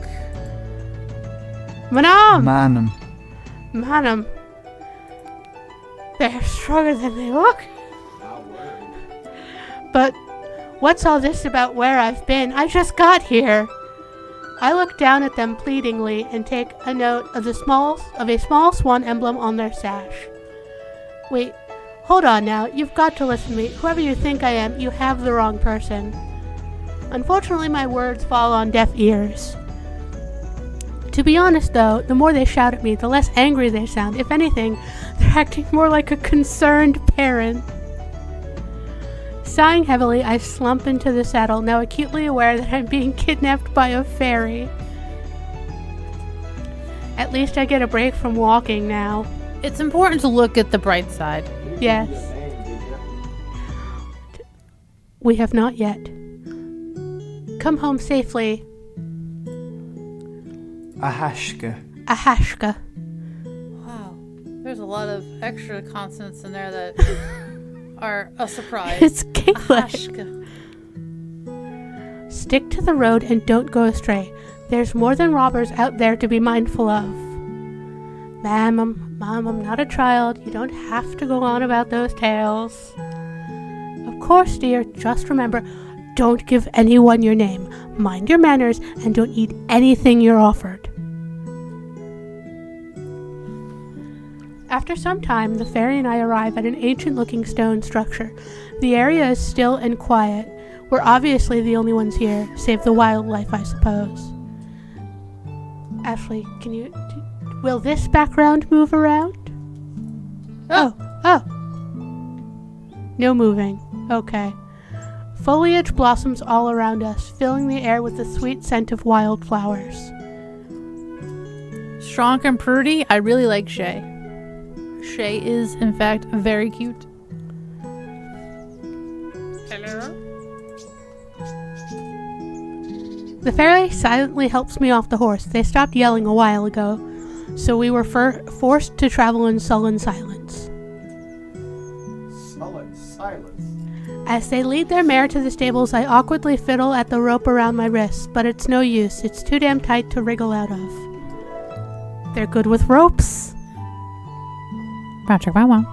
Madame! Manum. Madam. They're stronger than they look. Not worried. But what's all this about where I've been? I just got here. I look down at them pleadingly and take a note of a small swan emblem on their sash. Wait, hold on now. You've got to listen to me. Whoever you think I am, you have the wrong person. Unfortunately, my words fall on deaf ears. To be honest, though, the more they shout at me, the less angry they sound. If anything, they're acting more like a concerned parent. Sighing heavily, I slump into the saddle, now acutely aware that I'm being kidnapped by a fairy. At least I get a break from walking now. It's important to look at the bright side. You didn't Yes. give me a name, did you? We have not yet. Come home safely, Ahashka. Ahashka. Wow. There's a lot of extra consonants in there that are a surprise. It's English. Ahashka. Stick to the road and don't go astray. There's more than robbers out there to be mindful of. Mom, I'm not a child. You don't have to go on about those tales. Of course, dear, just remember, don't give anyone your name. Mind your manners and don't eat anything you're offered. After some time, the fairy and I arrive at an ancient-looking stone structure. The area is still and quiet. We're obviously the only ones here, save the wildlife, I suppose. Ashlee, will this background move around? Oh. No moving. Okay. Foliage blossoms all around us, filling the air with the sweet scent of wildflowers. Strong and prudy. I really like Shay. Shay is, in fact, very cute. Hello? The fairy silently helps me off the horse. They stopped yelling a while ago, so we were forced to travel in sullen silence. Sullen silence. As they lead their mare to the stables, I awkwardly fiddle at the rope around my wrists, but it's no use. It's too damn tight to wriggle out of. They're good with ropes. Patrick, wow.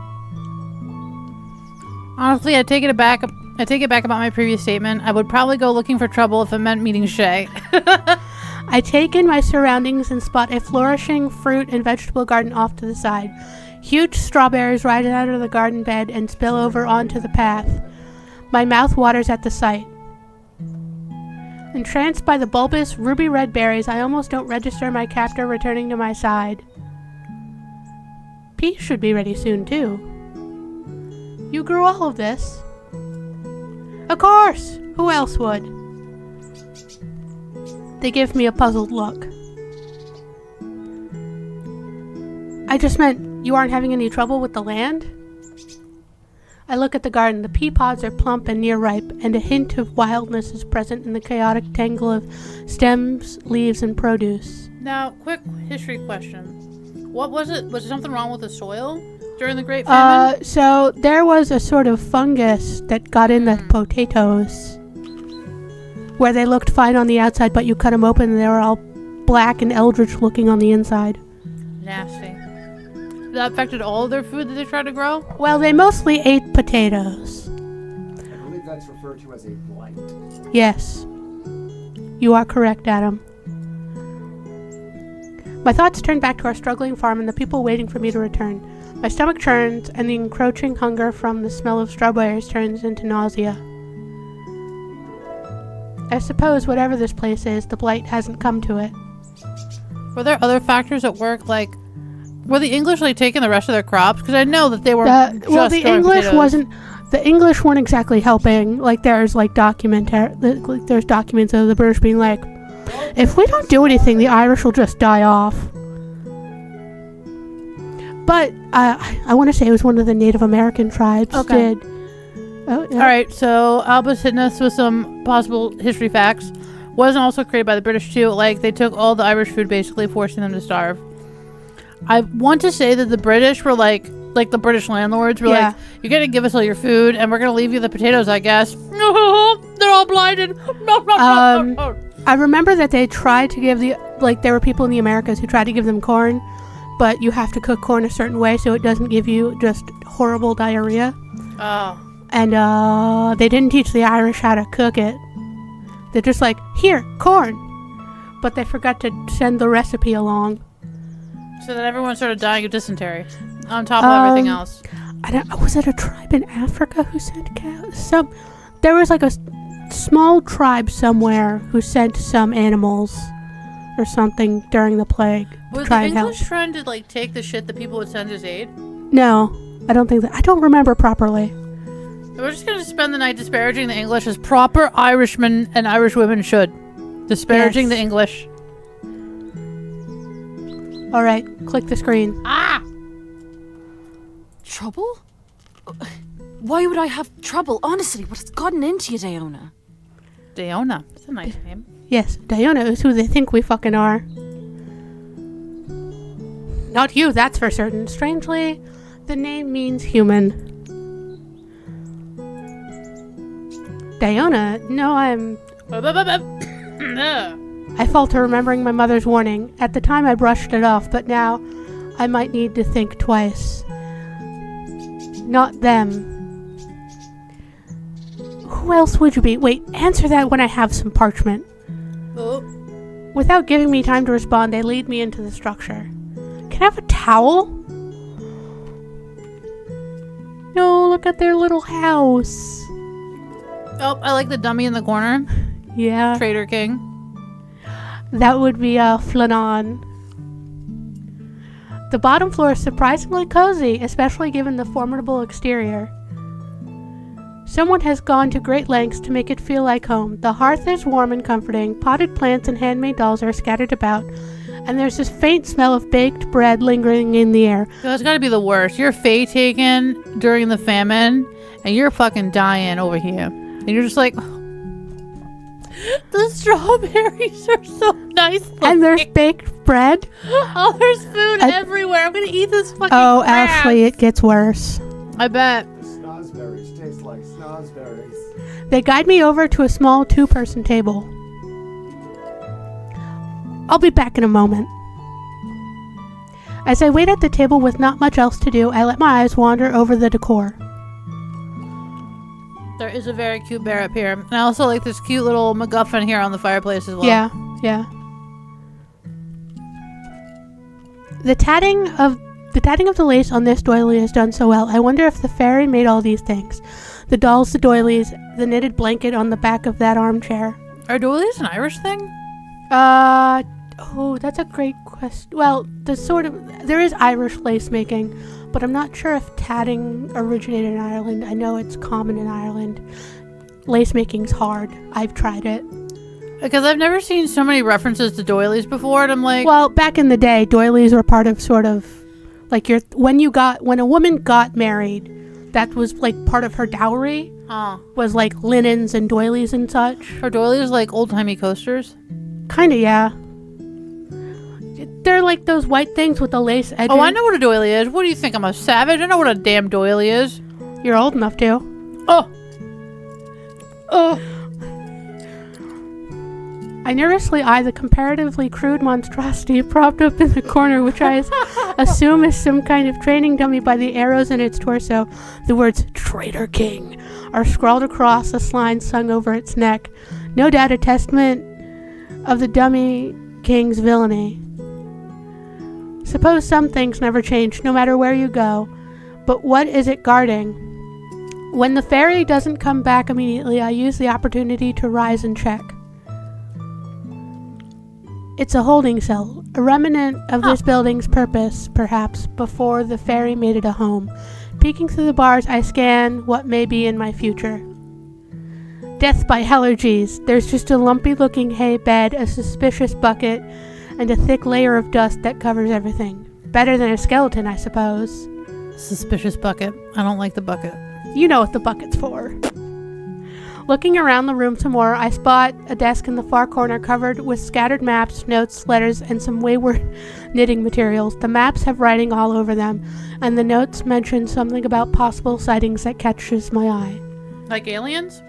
Honestly, I take it back about my previous statement. I would probably go looking for trouble if it meant meeting Shay. I take in my surroundings and spot a flourishing fruit and vegetable garden off to the side. Huge strawberries rise out of the garden bed and spill over onto the path. My mouth waters at the sight. Entranced by the bulbous, ruby-red berries, I almost don't register my captor returning to my side. Peas should be ready soon, too. You grew all of this? Of course! Who else would? They give me a puzzled look. I just meant you aren't having any trouble with the land? I look at the garden. The pea pods are plump and near ripe, and a hint of wildness is present in the chaotic tangle of stems, leaves, and produce. Now, quick history question. What was it? Was there something wrong with the soil during the Great Famine? So there was a sort of fungus that got in the potatoes, where they looked fine on the outside, but you cut them open and they were all black and eldritch looking on the inside. Nasty. That affected all of their food that they tried to grow? Well, they mostly ate potatoes. I believe that's referred to as a blight. Yes. You are correct, Adam. My thoughts turn back to our struggling farm and the people waiting for me to return. My stomach churns, and the encroaching hunger from the smell of strawberries turns into nausea. I suppose whatever this place is, the blight hasn't come to it. Were there other factors at work, like, were the English, like, taking the rest of their crops? Because I know that they were the English weren't exactly helping. Like, there's, like, there's documents of the British being like, if we don't do anything, the Irish will just die off. But I want to say it was one of the Native American tribes did. Oh, yeah. All right, so Alba's hitting us with some possible history facts. Wasn't also created by the British too. Like, they took all the Irish food, basically forcing them to starve. I want to say that the British were like the British landlords were like, you're gonna give us all your food, and we're gonna leave you the potatoes, I guess. No, they're all blinded. No. I remember that they tried to give there were people in the Americas who tried to give them corn, but you have to cook corn a certain way so it doesn't give you just horrible diarrhea. Oh. And they didn't teach the Irish how to cook it. They're just like, here, corn. But they forgot to send the recipe along. So then everyone started dying of dysentery on top of everything else. Was it a tribe in Africa who sent cows? There was like a small tribe somewhere who sent some animals or something during the plague. Was the English trying to like take the shit that people would send as aid? No, I don't think that. I don't remember properly. We're just going to spend the night disparaging the English as proper Irishmen and Irish women should. Disparaging the English. Alright, click the screen. Ah! Trouble? Why would I have trouble? Honestly, what's gotten into you, Daoine? Daoine. That's a nice name. Yes, Daoine is who they think we fucking are. Not you, that's for certain. Strangely, the name means human. Daoine? No, I falter remembering my mother's warning. At the time I brushed it off, but now I might need to think twice. Not them. Who else would you be? Wait, answer that when I have some parchment. Oh. Without giving me time to respond, they lead me into the structure. Can I have a towel? No, look at their little house. Oh, I like the dummy in the corner. Yeah. Trader King. That would be Flannan. The bottom floor is surprisingly cozy, especially given the formidable exterior. Someone has gone to great lengths to make it feel like home. The hearth is warm and comforting, potted plants and handmade dolls are scattered about, and there's this faint smell of baked bread lingering in the air. That's gotta be the worst. You're Faye taken during the famine, and you're fucking dying over here. And you're just like, the strawberries are so nice. And there's baked bread. Oh, there's food everywhere. I'm gonna eat this fucking crap. Ashlee, it gets worse. I bet. Snozzberries taste like snozzberries. They guide me over to a small 2-person table. I'll be back in a moment. As I wait at the table with not much else to do, I let my eyes wander over the decor. There is a very cute bear up here. And I also like this cute little MacGuffin here on the fireplace as well. Yeah. The tatting of the lace on this doily is done so well. I wonder if the fairy made all these things. The dolls, the doilies, the knitted blanket on the back of that armchair. Are doilies an Irish thing? That's a great question. Well, there is Irish lace making, but I'm not sure if tatting originated in Ireland. I know it's common in Ireland. Lace making's hard. I've tried it. Because I've never seen so many references to doilies before, and I'm like... Well, back in the day, doilies were part of sort of... Like, when a woman got married, that was, like, part of her dowry. Was, like, linens and doilies and such. Are doilies, like, old-timey coasters? Kinda, yeah. They're like those white things with the lace edges. Oh, I know what a doily is. What do you think? I'm a savage? I know what a damn doily is. You're old enough to. Oh. I nervously eye the comparatively crude monstrosity propped up in the corner, which I assume is some kind of training dummy by the arrows in its torso. The words, Traitor King, are scrawled across a line slung over its neck. No doubt a testament of the dummy king's villainy. Suppose some things never change, no matter where you go, but what is it guarding? When the fairy doesn't come back immediately, I use the opportunity to rise and check. It's a holding cell, a remnant of this building's purpose, perhaps, before the fairy made it a home. Peeking through the bars, I scan what may be in my future. Death by Hellergies. There's just a lumpy-looking hay bed, a suspicious bucket, and a thick layer of dust that covers everything. Better than a skeleton, I suppose. Suspicious bucket. I don't like the bucket. You know what the bucket's for. Looking around the room some more, I spot a desk in the far corner covered with scattered maps, notes, letters, and some wayward knitting materials. The maps have writing all over them, and the notes mention something about possible sightings that catches my eye. Like aliens?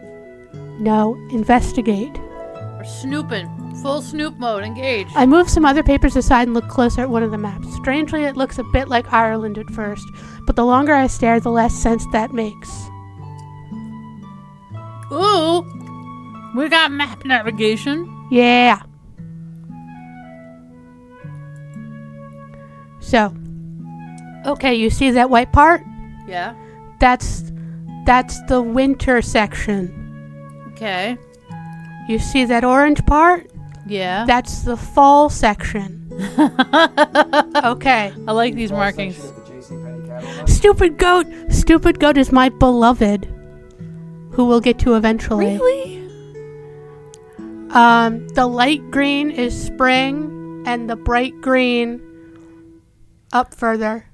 No, investigate. Or snooping. Full snoop mode. Engage. I move some other papers aside and look closer at one of the maps. Strangely, it looks a bit like Ireland at first, but the longer I stare, the less sense that makes. Ooh! We got map navigation. Yeah. So, okay, you see that white part? Yeah. That's the winter section. Okay. You see that orange part? Yeah. That's the fall section. Okay. I like these markings. Section of the JCPenney catalog. Stupid goat! Stupid goat is my beloved, who we'll get to eventually. Really? The light green is spring, and the bright green up further.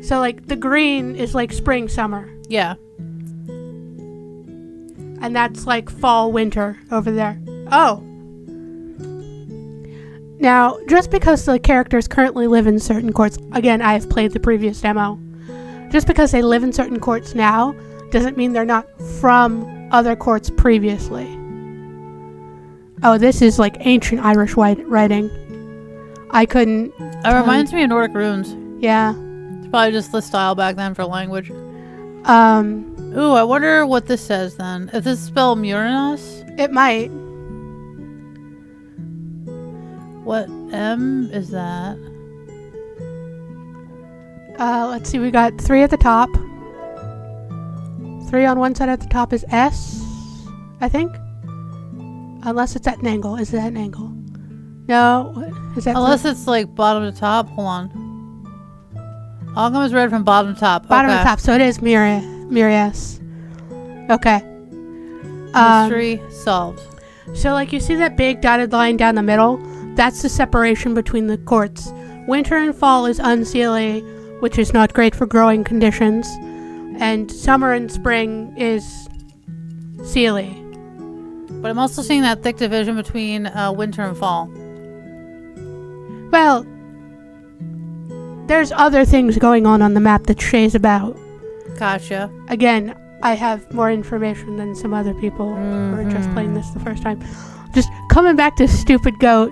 So, like, the green is like spring, summer. Yeah. And that's like fall, winter over there. Oh. Now, just because the characters currently live in certain courts, again, I have played the previous demo. Just because they live in certain courts now doesn't mean they're not from other courts previously. Oh, this is like ancient Irish writing. I couldn't. It reminds me of Nordic runes. Yeah. It's probably just the style back then for language. Ooh, I wonder what this says then. If this is spelled Murinas? It might. What M is that? Let's see, we got 3 at the top. 3 on one side at the top is S, I think. Unless it's at an angle. Is it at an angle? No. Is that Unless it's like bottom to top. Hold on. Algam is read from bottom to top. bottom Okay. to top, so it is Murias. Okay. Mystery solved. So, like, you see that big dotted line down the middle? That's the separation between the courts. Winter and fall is unseelie, which is not great for growing conditions. And summer and spring is seelie. But I'm also seeing that thick division between winter and fall. Well, there's other things going on the map that Shay's about. Gotcha. Again, I have more information than some other people who are just playing this the first time. Just coming back to stupid goat.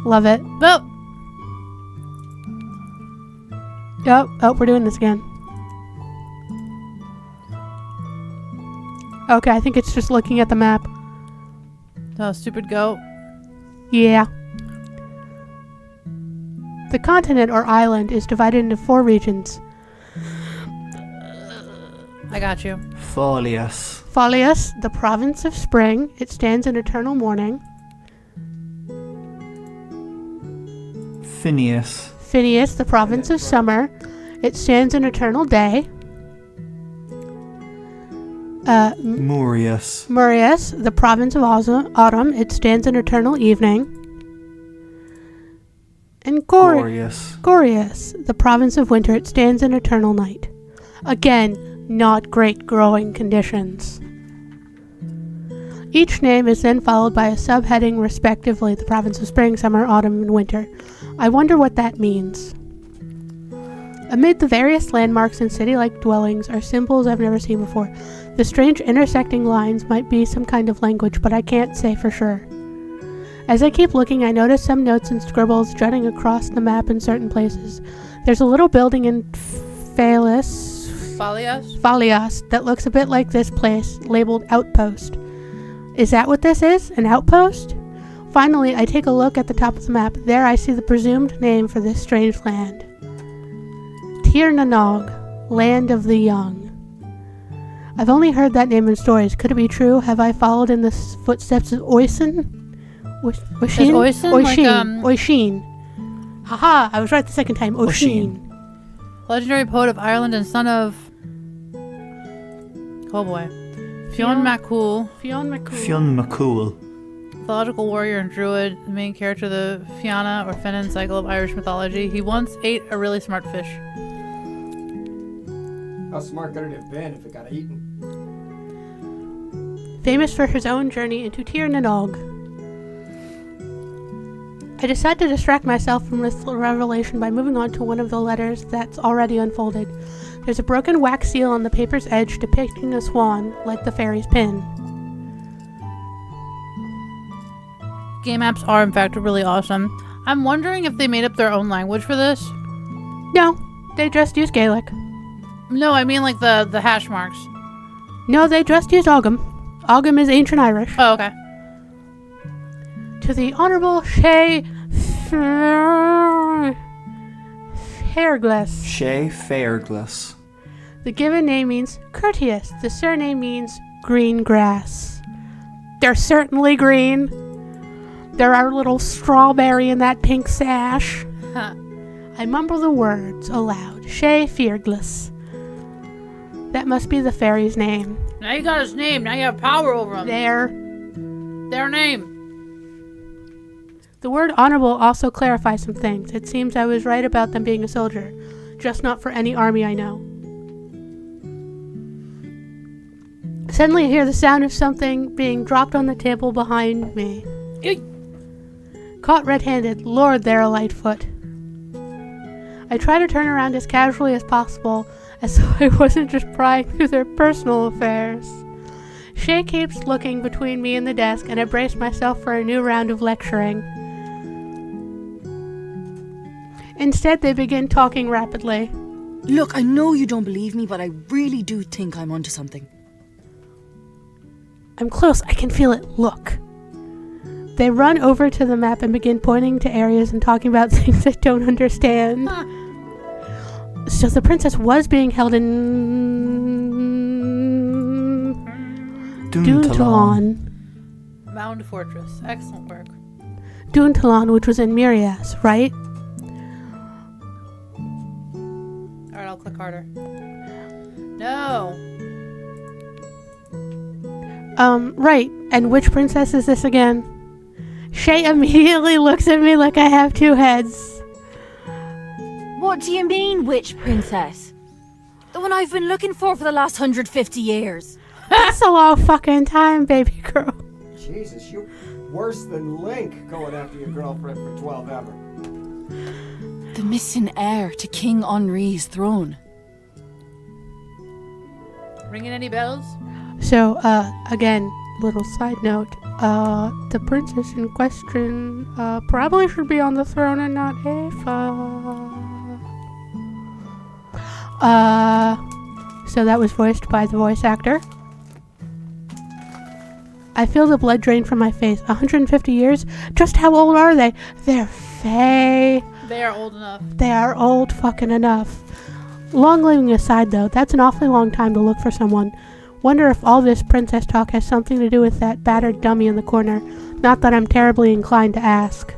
Love it. Well, Oh, we're doing this again. Okay, I think it's just looking at the map. oh, stupid goat. Yeah. The continent or island is divided into 4 regions. I got you. Folius. Folius, the province of spring. It stands in eternal mourning. Phineas. Phineas, the province of summer. It stands in eternal day. Murius. Murius, the province of autumn. It stands in eternal evening. And Glorious. Gorius, the province of winter. It stands in eternal night. Again, not great growing conditions. Each name is then followed by a subheading, respectively, the province of spring, summer, autumn, and winter. I wonder what that means. Amid the various landmarks and city-like dwellings are symbols I've never seen before. The strange intersecting lines might be some kind of language, but I can't say for sure. As I keep looking, I notice some notes and scribbles jutting across the map in certain places. There's a little building in Falias that looks a bit like this place, labeled Outpost. Is that what this is? An outpost? Finally, I take a look at the top of the map. There I see the presumed name for this strange land. Tir na Nog, Land of the Young. I've only heard that name in stories. Could it be true? Have I followed in the footsteps of Oisin? Oisin? Oisin? Oisin. Oisin. Haha, I was right the second time. Oisin. Legendary poet of Ireland and son of... Oh boy. Fionn MacCool. Fionn MacCool. Fionn MacCool. Mythological warrior and druid, the main character of the Fianna or Fennin cycle of Irish mythology. He once ate a really smart fish. How smart could it have been if it got eaten? Famous for his own journey into Tir na Nog. I decide to distract myself from this revelation by moving on to one of the letters that's already unfolded. There's a broken wax seal on the paper's edge depicting a swan, like the fairy's pin. Game apps are, in fact, really awesome. I'm wondering if they made up their own language for this. No, they just use Gaelic. No, I mean like the hash marks. No, they just use Ogham. Ogham is ancient Irish. Oh, okay. To the Honourable Shay Fairglass. Shay Fairglass. The given name means courteous. The surname means green grass. They're certainly green. There are little strawberry in that pink sash. Huh. I mumble the words aloud. Shay Fairglass. That must be the fairy's name. Now you got his name. Now you have power over him. Their name. The word honorable also clarifies some things. It seems I was right about them being a soldier, just not for any army I know. Suddenly I hear the sound of something being dropped on the table behind me. Eek. Caught red-handed, Lord there, a Lightfoot. I try to turn around as casually as possible, as though I wasn't just prying through their personal affairs. Shay keeps looking between me and the desk, and I brace myself for a new round of lecturing. Instead, they begin talking rapidly. Look, I know you don't believe me, but I really do think I'm onto something. I'm close, I can feel it. Look. They run over to the map and begin pointing to areas and talking about things I don't understand. Huh. So the princess was being held in Duntalon. Mound Fortress. Excellent work. Duntalon, which was in Mirias, right? Alright, I'll click harder. No. Right. And which princess is this again? Shay immediately looks at me like I have two heads. What do you mean, which princess? The one I've been looking for the last 150 years. That's a long fucking time, baby girl. Jesus, you're worse than Link going after your girlfriend for 12 ever. The missing heir to King Henri's throne. Ringing any bells? So, again, little side note. The princess in question, probably should be on the throne and not Aoife. So that was voiced by the voice actor. I feel the blood drain from my face. 150 years? Just how old are they? They're fae. They are old enough. They are old fucking enough. Long living aside, though, that's an awfully long time to look for someone. Wonder if all this princess talk has something to do with that battered dummy in the corner. Not that I'm terribly inclined to ask.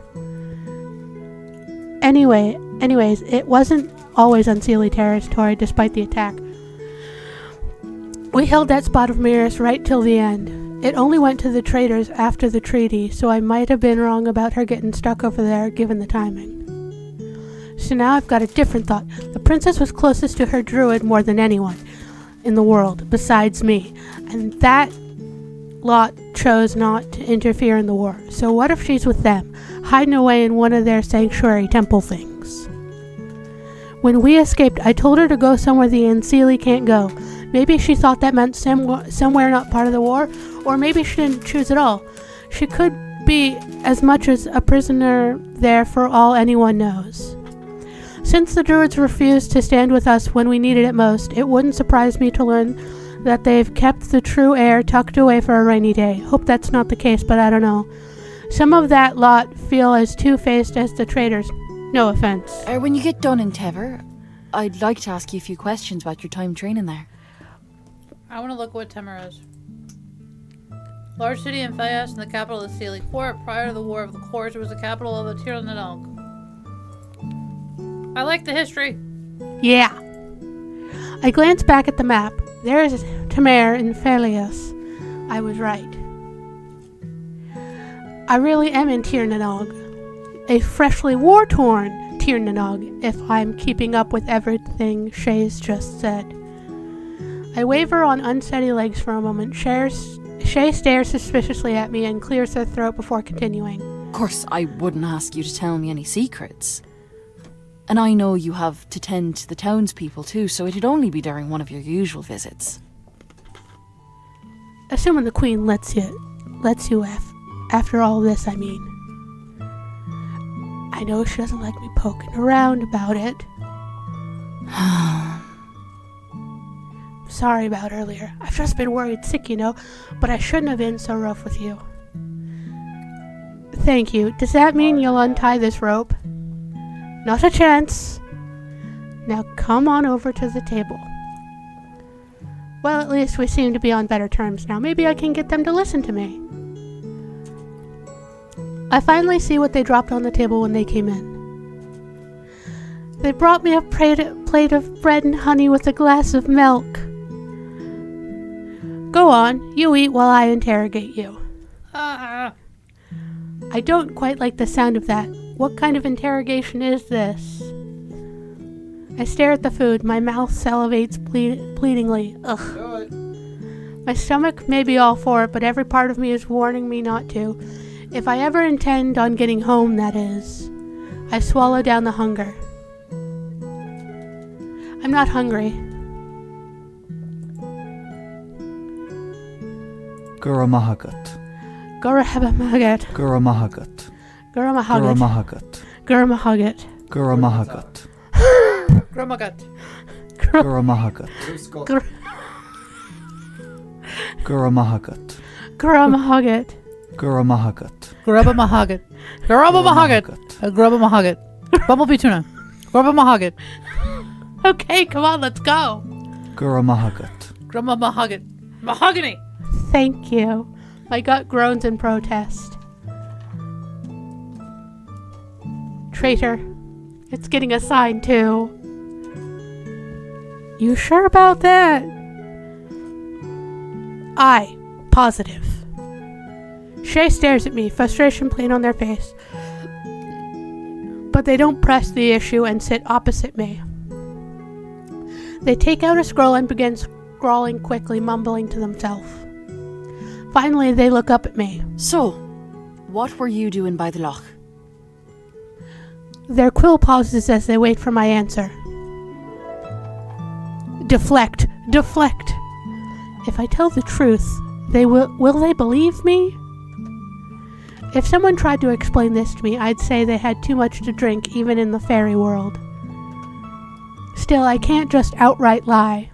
Anyways, it wasn't always unseelie territory despite the attack. We held that spot of Miras right till the end. It only went to the traders after the treaty, so I might have been wrong about her getting stuck over there given the timing. So now I've got a different thought. The princess was closest to her druid more than anyone in the world besides me, and that lot chose not to interfere in the war. So what if she's with them, hiding away in one of their sanctuary temple things? When we escaped, I told her to go somewhere the Unseelie can't go. Maybe she thought that meant somewhere not part of the war, or maybe she didn't choose at all. She could be as much as a prisoner there for all anyone knows. Since the druids refused to stand with us when we needed it most, it wouldn't surprise me to learn that they've kept the true heir tucked away for a rainy day. Hope that's not the case, but I don't know. Some of that lot feel as two-faced as the traitors. No offense. When you get done in Tever, I'd like to ask you a few questions about your time training there. I want to look what Temer is. Large city in Fayas and the capital of the Sealy Court. Prior to the War of the Courts, it was the capital of the Tirnadalk. I like the history. Yeah. I glanced back at the map. There is Temer in Felias. I was right. I really am in Tirnanog. A freshly war-torn Tirnanog, if I'm keeping up with everything Shay's just said. I waver on unsteady legs for a moment. Shay stares suspiciously at me and clears her throat before continuing. Of course, I wouldn't ask you to tell me any secrets. And I know you have to tend to the townspeople too, so it'd only be during one of your usual visits. Assuming the Queen lets you after all this, I mean. I know she doesn't like me poking around about it. Sorry about earlier. I've just been worried sick, but I shouldn't have been so rough with you. Thank you. Does that mean you'll untie this rope? Not a chance. Now come on over to the table. Well, at least we seem to be on better terms now. Maybe I can get them to listen to me. I finally see what they dropped on the table when they came in. They brought me a plate of bread and honey with a glass of milk. Go on, you eat while I interrogate you. I don't quite like the sound of that. What kind of interrogation is this? I stare at the food. My mouth salivates pleadingly. Ugh. Do it. My stomach may be all for it, but every part of me is warning me not to. If I ever intend on getting home, that is. I swallow down the hunger. I'm not hungry. Guramahagat. Guramahagat. Guramahagat. Guramahagat. Guramahagat. Guramahagat. Guramahagat. Gramagat. Guramahagat. Guramahagat. Guramahagat. Guramahagat. Guramahagat. Grabamahagat. Grabamahagat. Grabamahagat. Bumblebee tuna. Grabamahagat. Okay, come on, let's go. Guramahagat. Grabamahagat. Mahogany. Thank you. My gut groans in protest. Traitor. It's getting a sign, too. You sure about that? Aye, positive. Shay stares at me, frustration plain on their face. But they don't press the issue and sit opposite me. They take out a scroll and begin scrawling quickly, mumbling to themselves. Finally, they look up at me. So, what were you doing by the loch? Their quill pauses as they wait for my answer. Deflect. Deflect. If I tell the truth, will they believe me? If someone tried to explain this to me, I'd say they had too much to drink, even in the fairy world. Still, I can't just outright lie.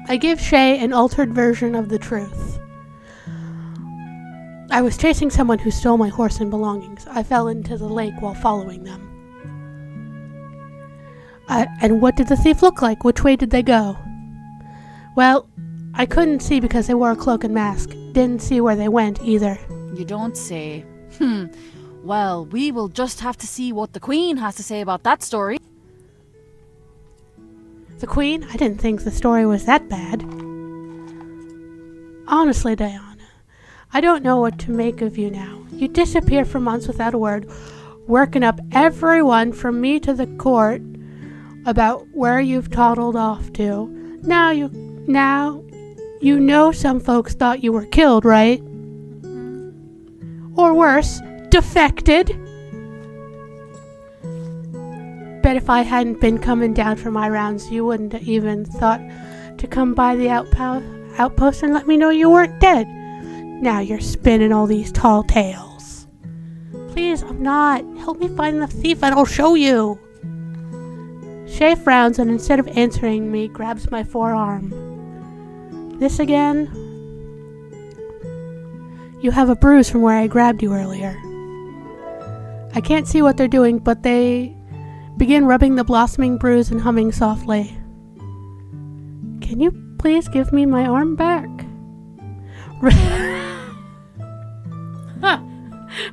I give Shay an altered version of the truth. I was chasing someone who stole my horse and belongings. I fell into the lake while following them. And what did the thief look like? Which way did they go? Well, I couldn't see because they wore a cloak and mask. Didn't see where they went either. You don't say. Well, we will just have to see what the Queen has to say about that story. The Queen? I didn't think the story was that bad. Honestly, Daoine, I don't know what to make of you now. You disappear for months without a word, working up everyone from me to the court about where you've toddled off to. Now you know some folks thought you were killed, right? Or worse, defected. Bet if I hadn't been coming down for my rounds, you wouldn't have even thought to come by the outpost and let me know you weren't dead. Now you're spinning all these tall tales. Please, I'm not. Help me find the thief and I'll show you. Shay frowns and instead of answering me, grabs my forearm. This again? You have a bruise from where I grabbed you earlier. I can't see what they're doing, but they begin rubbing the blossoming bruise and humming softly. Can you please give me my arm back?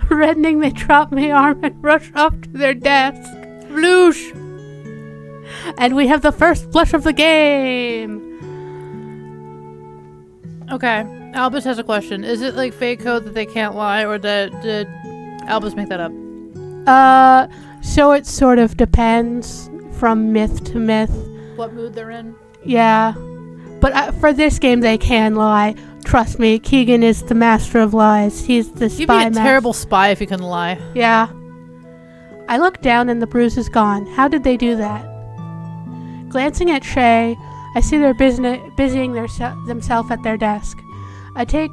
Reddening, they drop my arm and rush off to their desk. Floosh! And we have the first blush of the game! Okay, Albus has a question. Is it like fake code that they can't lie, or did Albus make that up? So it sort of depends from myth to myth. What mood they're in? Yeah. But for this game, they can lie. Trust me, Keegan is the master of lies. He's the spy You'd be a master. terrible spy if you couldn't lie. Yeah. I look down and the bruise is gone. How did they do that? Glancing at Shay, I see they're busying themselves at their desk. I take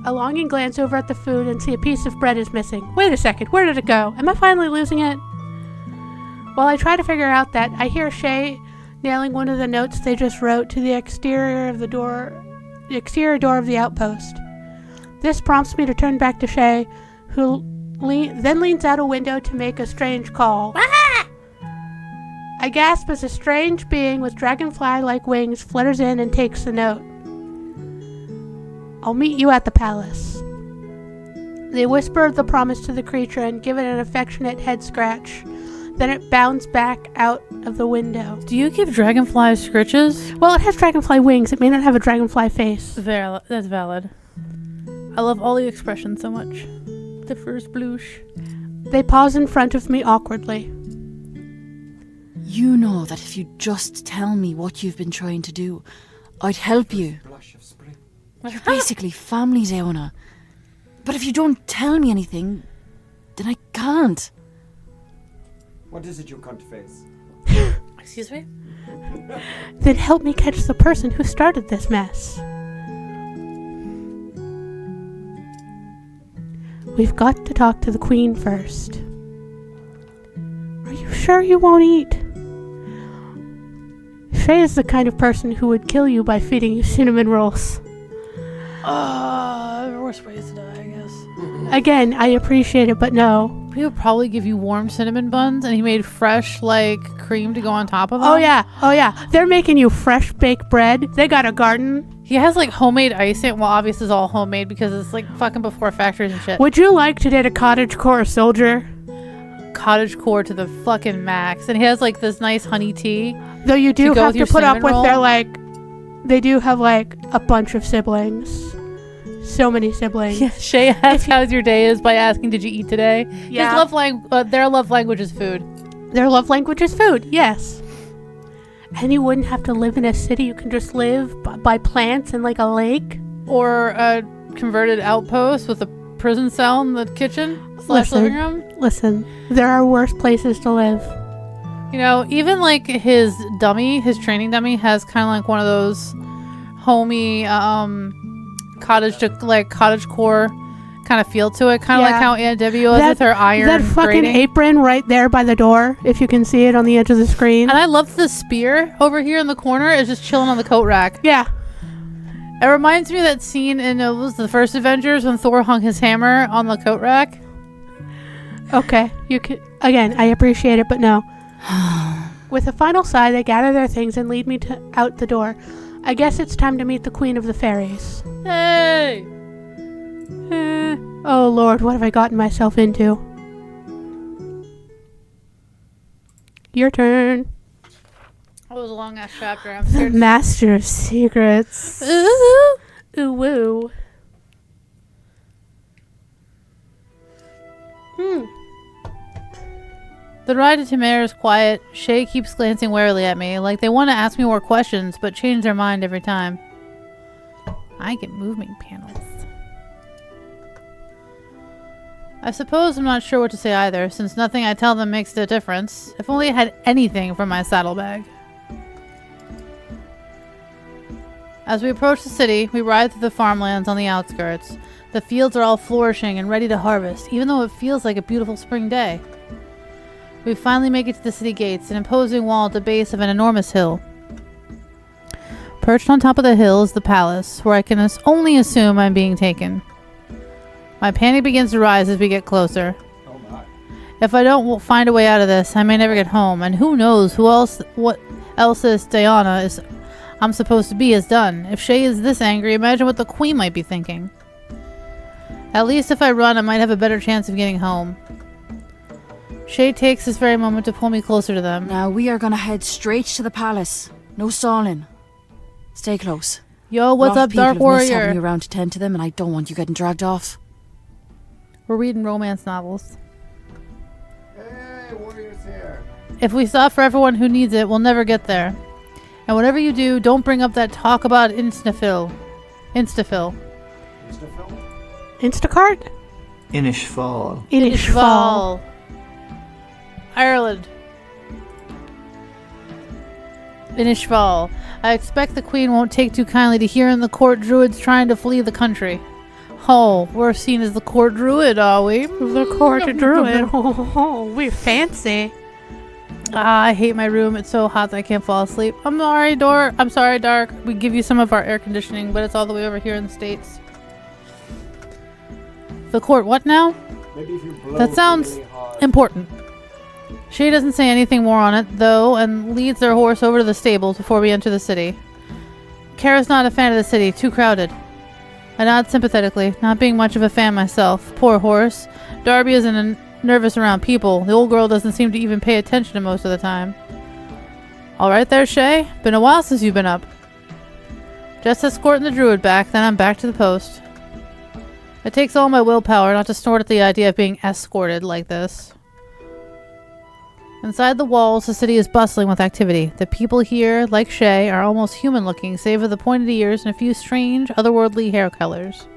a longing glance over at the food and see a piece of bread is missing. Wait a second, where did it go? Am I finally losing it? While I try to figure out that, I hear Shay nailing one of the notes they just wrote to the exterior door of the outpost. This prompts me to turn back to Shay, who then leans out a window to make a strange call. I gasp as a strange being with dragonfly-like wings flutters in and takes the note. I'll meet you at the palace. They whisper the promise to the creature and give it an affectionate head scratch. Then it bounds back out of the window. Do you give dragonflies scritches? Well, it has dragonfly wings. It may not have a dragonfly face. That's valid. I love all the expressions so much. The first bloosh. They pause in front of me awkwardly. You know that if you just tell me what you've been trying to do, I'd help you. Blush of spring. You're basically family, Daoine. But if you don't tell me anything, then I can't. What is it you can't face? Excuse me? Then help me catch the person who started this mess. We've got to talk to the queen first. Are you sure you won't eat? Shay is the kind of person who would kill you by feeding you cinnamon rolls. Worst ways to die, I guess. Again, I appreciate it, but no. He would probably give you warm cinnamon buns, and he made fresh, cream to go on top of them. Oh yeah. They're making you fresh baked bread. They got a garden. He has, homemade icing. Well, obviously it's all homemade because it's, fucking before factories and shit. Would you like to date a cottagecore soldier? Cottagecore to the fucking max. And he has, this nice honey tea. Though you do have to put up with roll. their, they do have, a bunch of siblings. So many siblings. Yeah, Shay asks how your day is by asking, did you eat today? Yeah. Their love language is food. Their love language is food, yes. And you wouldn't have to live in a city. You can just live by plants and a lake. Or a converted outpost with a prison cell in the kitchen / living room. Listen, there are worse places to live. Even his training dummy has kind of one of those homey cottage core kind of feel to it, kind of like how Aunt Debbie was with her iron that fucking grating. apron right there by the door, if you can see it on the edge of the screen. And I love the spear over here in the corner is just chilling on the coat rack. Yeah. It reminds me of that scene in the first Avengers when Thor hung his hammer on the coat rack. Okay, you can. Again, I appreciate it, but no. With a final sigh, they gather their things and lead me out the door. I guess it's time to meet the Queen of the Fairies. Hey! Oh Lord, what have I gotten myself into? Your turn. That was a long ass chapter. I'm The scared. Master of Secrets. Ooh. Ooh woo. The ride to Tamara is quiet. Shay keeps glancing warily at me, like they want to ask me more questions, but change their mind every time. I get moving panels. I suppose I'm not sure what to say either, since nothing I tell them makes a difference. If only I had anything from my saddlebag. As we approach the city, we ride through the farmlands on the outskirts. The fields are all flourishing and ready to harvest, even though it feels like a beautiful spring day. We finally make it to the city gates, an imposing wall at the base of an enormous hill. Perched on top of the hill is the palace, where I can only assume I'm being taken. My panic begins to rise as we get closer. Oh my. If I don't find a way out of this, I may never get home, and who knows what else this Daoine I'm supposed to be has done. If Shay is this angry, imagine what the Queen might be thinking. At least if I run, I might have a better chance of getting home. Shay takes this very moment to pull me closer to them. Now we are gonna head straight to the palace. No stalling. Stay close. Yo, what's up, Dark Having Warrior? you around to tend to them, and I don't want you getting dragged off. We're reading romance novels. Hey, warriors here. If we stop for everyone who needs it, we'll never get there. And whatever you do, don't bring up that talk about Instafill. Instafil? Instacart? Inishfall. Ishval. Ireland. In Ishval. I expect the Queen won't take too kindly to hearing the court druids trying to flee the country. Oh, we're seen as the court druid, are we? The court druid. Oh, we're fancy. I hate my room. It's so hot that I can't fall asleep. I'm sorry, Dark. We give you some of our air conditioning, but it's all the way over here in the States. The court, what now? Maybe if you blow That sounds really hard. important. She doesn't say anything more on it, though, and leads their horse over to the stables before we enter the city. Kara's not a fan of the city, too crowded. I nod sympathetically, not being much of a fan myself. Poor horse. Darby isn't nervous around people. The old girl doesn't seem to even pay attention to most of the time. Alright there, Shay. Been a while since you've been up. Just escorting the druid back, then I'm back to the post. It takes all my willpower not to snort at the idea of being escorted like this. Inside the walls, the city is bustling with activity. The people here, like Shay, are almost human-looking, save for the pointed ears and a few strange, otherworldly hair colors.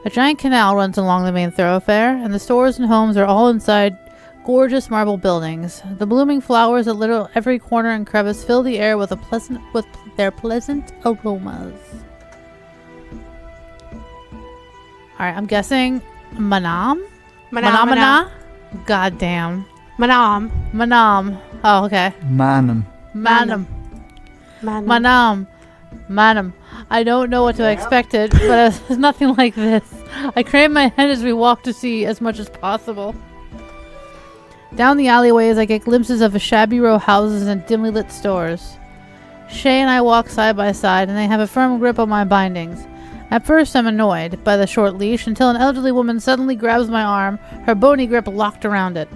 A giant canal runs along the main thoroughfare, and the stores and homes are all inside gorgeous marble buildings. The blooming flowers at literally every corner and crevice fill the air with their pleasant aromas. Alright, I'm guessing Manam? Manamana. Goddamn. Manam. Manam. Oh, okay. Manum. Manam. Manam. Manam. I don't know what to expected, but it's nothing like this. I cram my head as we walk to see as much as possible. Down the alleyways, I get glimpses of a shabby row of houses and dimly lit stores. Shay and I walk side by side, and they have a firm grip on my bindings. At first, I'm annoyed by the short leash until an elderly woman suddenly grabs my arm, her bony grip locked around it.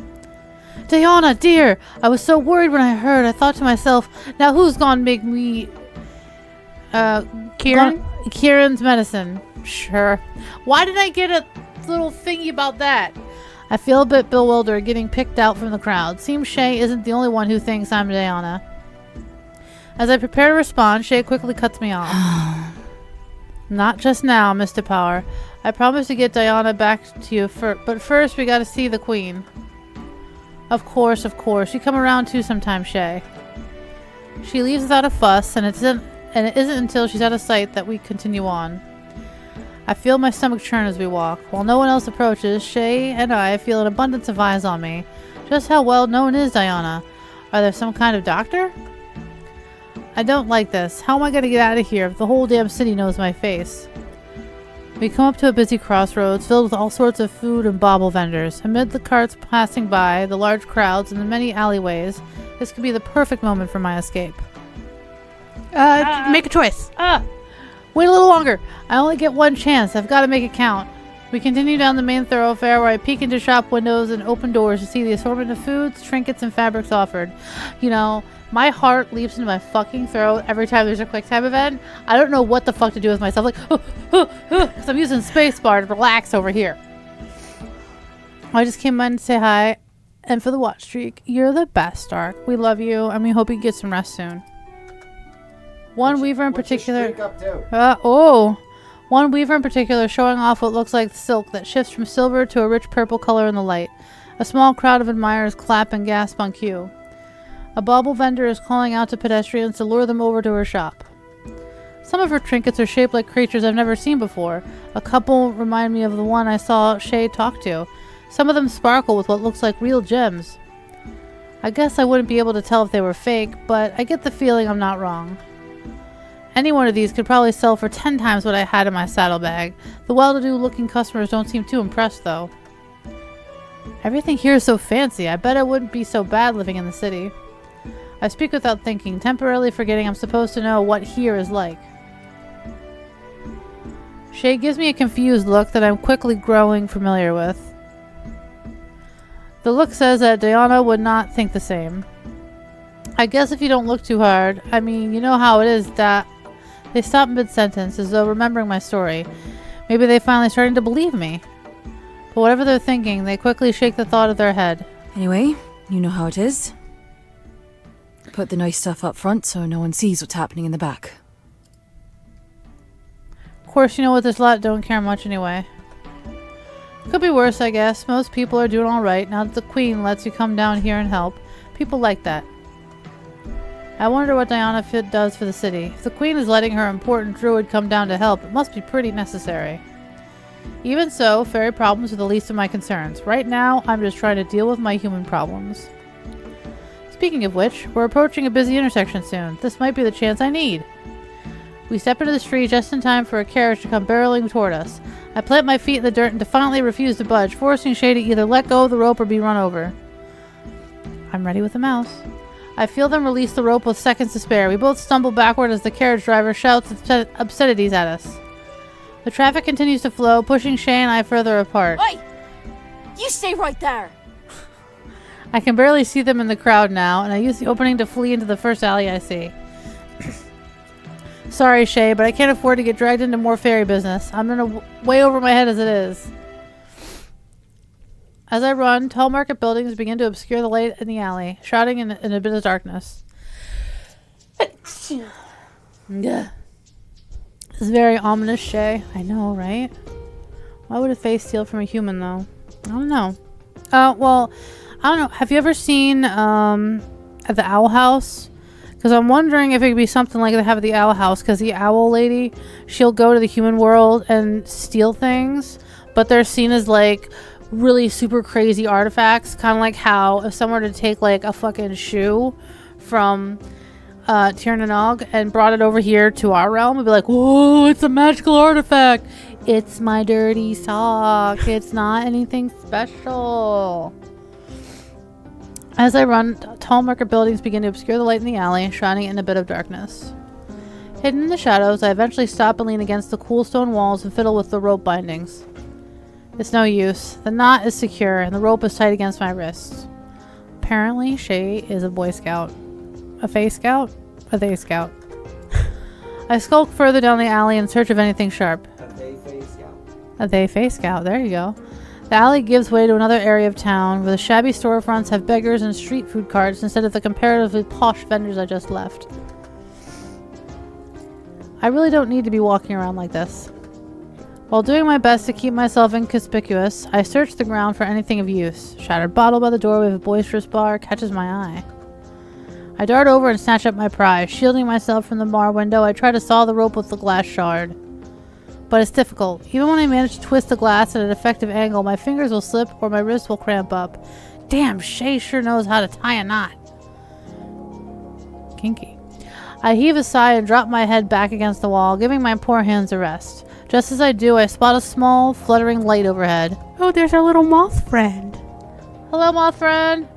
Daoine, dear! I was so worried when I heard. I thought to myself, now who's gonna make me... Kieran? Kieran's medicine. Sure. Why did I get a little thingy about that? I feel a bit bewildered getting picked out from the crowd. Seems Shay isn't the only one who thinks I'm Daoine. As I prepare to respond, Shay quickly cuts me off. Not just now, Mr. Power. I promise to get Daoine back to you, but first we gotta see the Queen. Of course. You come around too sometime, Shay. She leaves without a fuss, and it isn't until she's out of sight that we continue on. I feel my stomach churn as we walk. While no one else approaches, Shay and I feel an abundance of eyes on me. Just how well known is Daoine? Are there some kind of doctor? I don't like this. How am I going to get out of here if the whole damn city knows my face? We come up to a busy crossroads filled with all sorts of food and bauble vendors. Amid the carts passing by, the large crowds, and the many alleyways, this could be the perfect moment for my escape. Make a choice. Wait a little longer. I only get one chance. I've got to make it count. We continue down the main thoroughfare where I peek into shop windows and open doors to see the assortment of foods, trinkets, and fabrics offered. You know, my heart leaps into my fucking throat every time there's a quick time event. I don't know what the fuck to do with myself. Like, because I'm using spacebar to relax over here. I just came in to say hi. And for the watch streak, you're the best, Dark. We love you, and we hope you get some rest soon. One weaver in particular... One weaver in particular showing off what looks like silk that shifts from silver to a rich purple color in the light. A small crowd of admirers clap and gasp on cue. A bauble vendor is calling out to pedestrians to lure them over to her shop. Some of her trinkets are shaped like creatures I've never seen before. A couple remind me of the one I saw Shay talk to. Some of them sparkle with what looks like real gems. I guess I wouldn't be able to tell if they were fake, but I get the feeling I'm not wrong. Any one of these could probably sell for 10 times what I had in my saddlebag. The well-to-do looking customers don't seem too impressed, though. Everything here is so fancy. I bet it wouldn't be so bad living in the city. I speak without thinking, temporarily forgetting I'm supposed to know what here is like. Shay gives me a confused look that I'm quickly growing familiar with. The look says that Daoine would not think the same. I guess if you don't look too hard, I mean, you know how it is that they stop mid-sentence as though remembering my story. Maybe they finally starting to believe me. But whatever they're thinking, they quickly shake the thought of their head. Anyway, you know how it is. Put the nice stuff up front so no one sees what's happening in the back. Of course, you know what, this lot don't care much anyway. Could be worse, I guess. Most people are doing alright now that the Queen lets you come down here and help. People like that. I wonder what Daoine does for the city. If the Queen is letting her important druid come down to help, it must be pretty necessary. Even so, fairy problems are the least of my concerns. Right now, I'm just trying to deal with my human problems. Speaking of which, we're approaching a busy intersection soon. This might be the chance I need. We step into the street just in time for a carriage to come barreling toward us. I plant my feet in the dirt and defiantly refuse to budge, forcing Shay to either let go of the rope or be run over. I'm ready with the mouse. I feel them release the rope with seconds to spare. We both stumble backward as the carriage driver shouts obscenities at us. The traffic continues to flow, pushing Shay and I further apart. Oi! You stay right there! I can barely see them in the crowd now, and I use the opening to flee into the first alley I see. Sorry, Shay, but I can't afford to get dragged into more fairy business. I'm way over my head as it is. As I run, tall market buildings begin to obscure the light in the alley, shrouding in a bit of darkness. This is very ominous, Shay. I know, right? Why would a face steal from a human, though? I don't know. Well, I don't know. Have you ever seen at the Owl House? Because I'm wondering if it could be something like they have at the Owl House. Because the owl lady, she'll go to the human world and steal things, but they're seen as like really super crazy artifacts. Kind of like how if someone were to take like a fucking shoe from Tirnanog and brought it over here to our realm, it'd be like, whoa, it's a magical artifact. It's my dirty sock. It's not anything special. As I run, tall market buildings begin to obscure the light in the alley, shrouding it in a bit of darkness. Hidden in the shadows, I eventually stop and lean against the cool stone walls and fiddle with the rope bindings. It's no use. The knot is secure, and the rope is tight against my wrists. Apparently, Shay is a Boy Scout. A Fae Scout? A They Scout. I skulk further down the alley in search of anything sharp. A Fae Scout. A They Fae Scout, there you go. The alley gives way to another area of town where the shabby storefronts have beggars and street food carts instead of the comparatively posh vendors I just left. I really don't need to be walking around like this. While doing my best to keep myself inconspicuous, I search the ground for anything of use. Shattered bottle by the doorway of a boisterous bar catches my eye. I dart over and snatch up my prize. Shielding myself from the bar window, I try to saw the rope with the glass shard. But it's difficult. Even when I manage to twist the glass at an effective angle, my fingers will slip or my wrists will cramp up. Damn, Shay sure knows how to tie a knot. Kinky. I heave a sigh and drop my head back against the wall, giving my poor hands a rest. Just as I do, I spot a small, fluttering light overhead. Oh, there's our little moth friend. Hello, moth friend.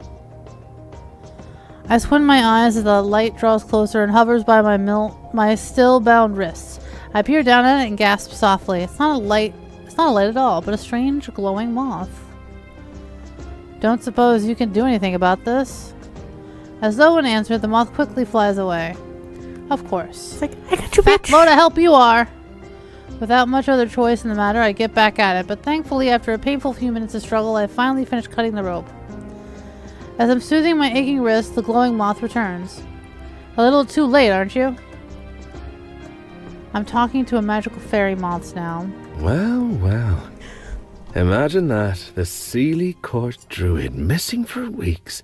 I squint my eyes as the light draws closer and hovers by my still bound wrists. I peer down at it and gasp softly. It's not a light at all, but a strange glowing moth. Don't suppose you can do anything about this? As though in answer, the moth quickly flies away. Of course. It's like, I got you, Fat bitch. load of help you are. Without much other choice in the matter, I get back at it, but thankfully, after a painful few minutes of struggle, I finally finish cutting the rope. As I'm soothing my aching wrist, the glowing moth returns. A little too late, aren't you? I'm talking to a magical fairy moths now. Well, well. Imagine that. The Sealy Court druid, missing for weeks,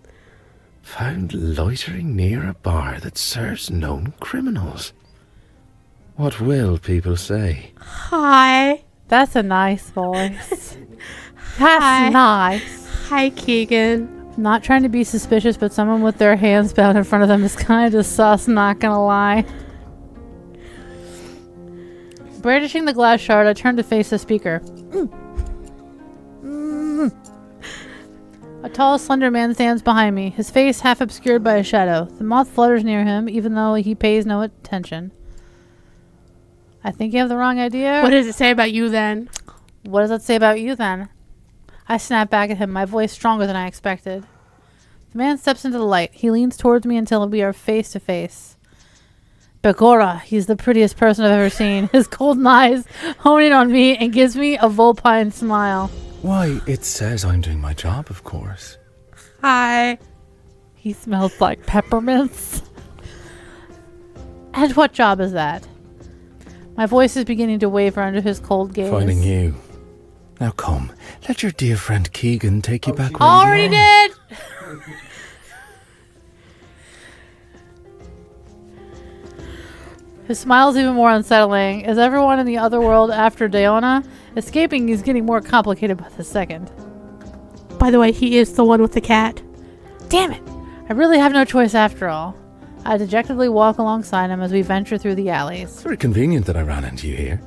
found loitering near a bar that serves known criminals. What will people say? Hi. That's a nice voice. That's Hi. nice. Hi, Keegan. Not trying to be suspicious, but someone with their hands bound in front of them is kind of just sus, not gonna lie. Brandishing the glass shard, I turn to face the speaker. A tall, slender man stands behind me, his face half obscured by a shadow. The moth flutters near him, even though he pays no attention. I think you have the wrong idea. What does it say about you then? What does that say about you then? I snap back at him, my voice stronger than I expected. The man steps into the light. He leans towards me until we are face to face. Begorra, he's the prettiest person I've ever seen. His golden eyes hone in on me and gives me a vulpine smile. Why, it says I'm doing my job, of course. Hi. He smells like peppermints. And what job is that? My voice is beginning to waver under his cold gaze. Finding you. Now come, let your dear friend Keegan take you back where Already you belong. did! His smile's even more unsettling. Is everyone in the other world after Daoine? Escaping is getting more complicated by the second. By the way, he is the one with the cat. Damn it! I really have no choice after all. I dejectedly walk alongside him as we venture through the alleys. It's very convenient that I ran into you here.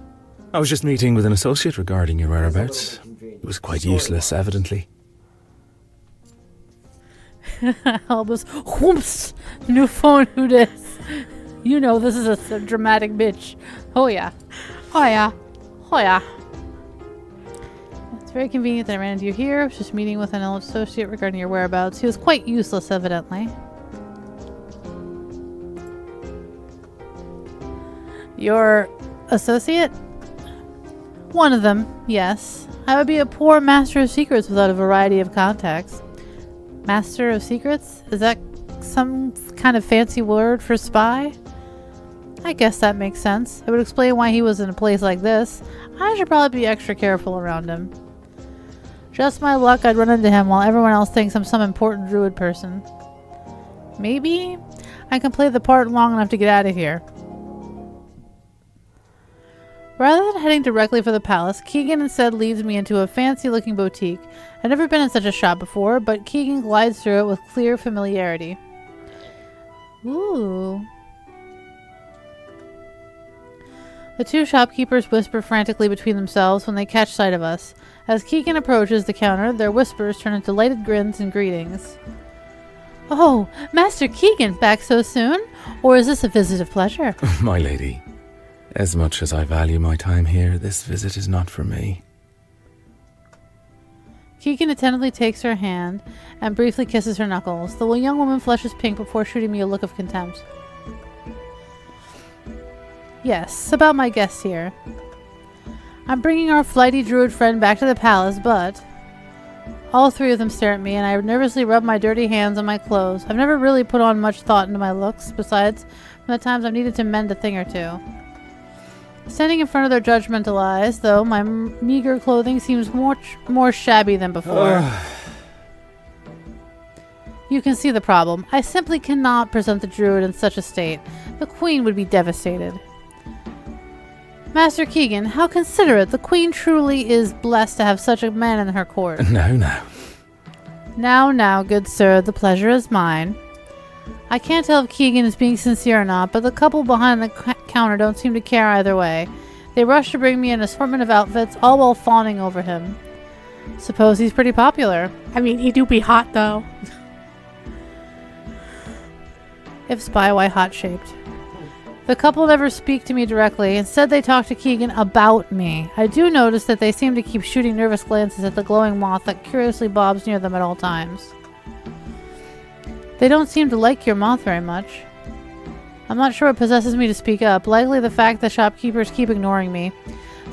I was just meeting with an associate regarding your whereabouts. It was quite useless, evidently. Albus, whoops! New phone, who dis? You know this is a dramatic bitch. Oh yeah. Oh yeah. Oh yeah. It's very convenient that I ran into you here. I was just meeting with an associate regarding your whereabouts. He was quite useless, evidently. Your associate? One of them, yes. I would be a poor master of secrets without a variety of contacts. Master of secrets? Is that some kind of fancy word for spy? I guess that makes sense. It would explain why he was in a place like this. I should probably be extra careful around him. Just my luck I'd run into him while everyone else thinks I'm some important druid person. Maybe I can play the part long enough to get out of here. Rather than heading directly for the palace, Keegan instead leads me into a fancy-looking boutique. I've never been in such a shop before, but Keegan glides through it with clear familiarity. Ooh. The two shopkeepers whisper frantically between themselves when they catch sight of us. As Keegan approaches the counter, their whispers turn into lighted grins and greetings. Oh, Master Keegan, back so soon? Or is this a visit of pleasure? My lady, as much as I value my time here, this visit is not for me. Keegan attentively takes her hand and briefly kisses her knuckles. The young woman flushes pink before shooting me a look of contempt. Yes, about my guest here. I'm bringing our flighty druid friend back to the palace, but... All three of them stare at me, and I nervously rub my dirty hands on my clothes. I've never really put on much thought into my looks, besides from the times I've needed to mend a thing or two. Standing in front of their judgmental eyes, though, my meager clothing seems more shabby than before. You can see the problem. I simply cannot present the druid in such a state. The queen would be devastated. Master Keegan, how considerate. The queen truly is blessed to have such a man in her court. Now. Now, good sir, the pleasure is mine. I can't tell if Keegan is being sincere or not, but the couple behind the counter don't seem to care either way. They rush to bring me an assortment of outfits, all while fawning over him. Suppose he's pretty popular. I mean, he do be hot, though. If spy, why hot-shaped? The couple never speak to me directly. Instead, they talk to Keegan about me. I do notice that they seem to keep shooting nervous glances at the glowing moth that curiously bobs near them at all times. They don't seem to like your moth very much. I'm not sure what possesses me to speak up. Likely the fact that shopkeepers keep ignoring me.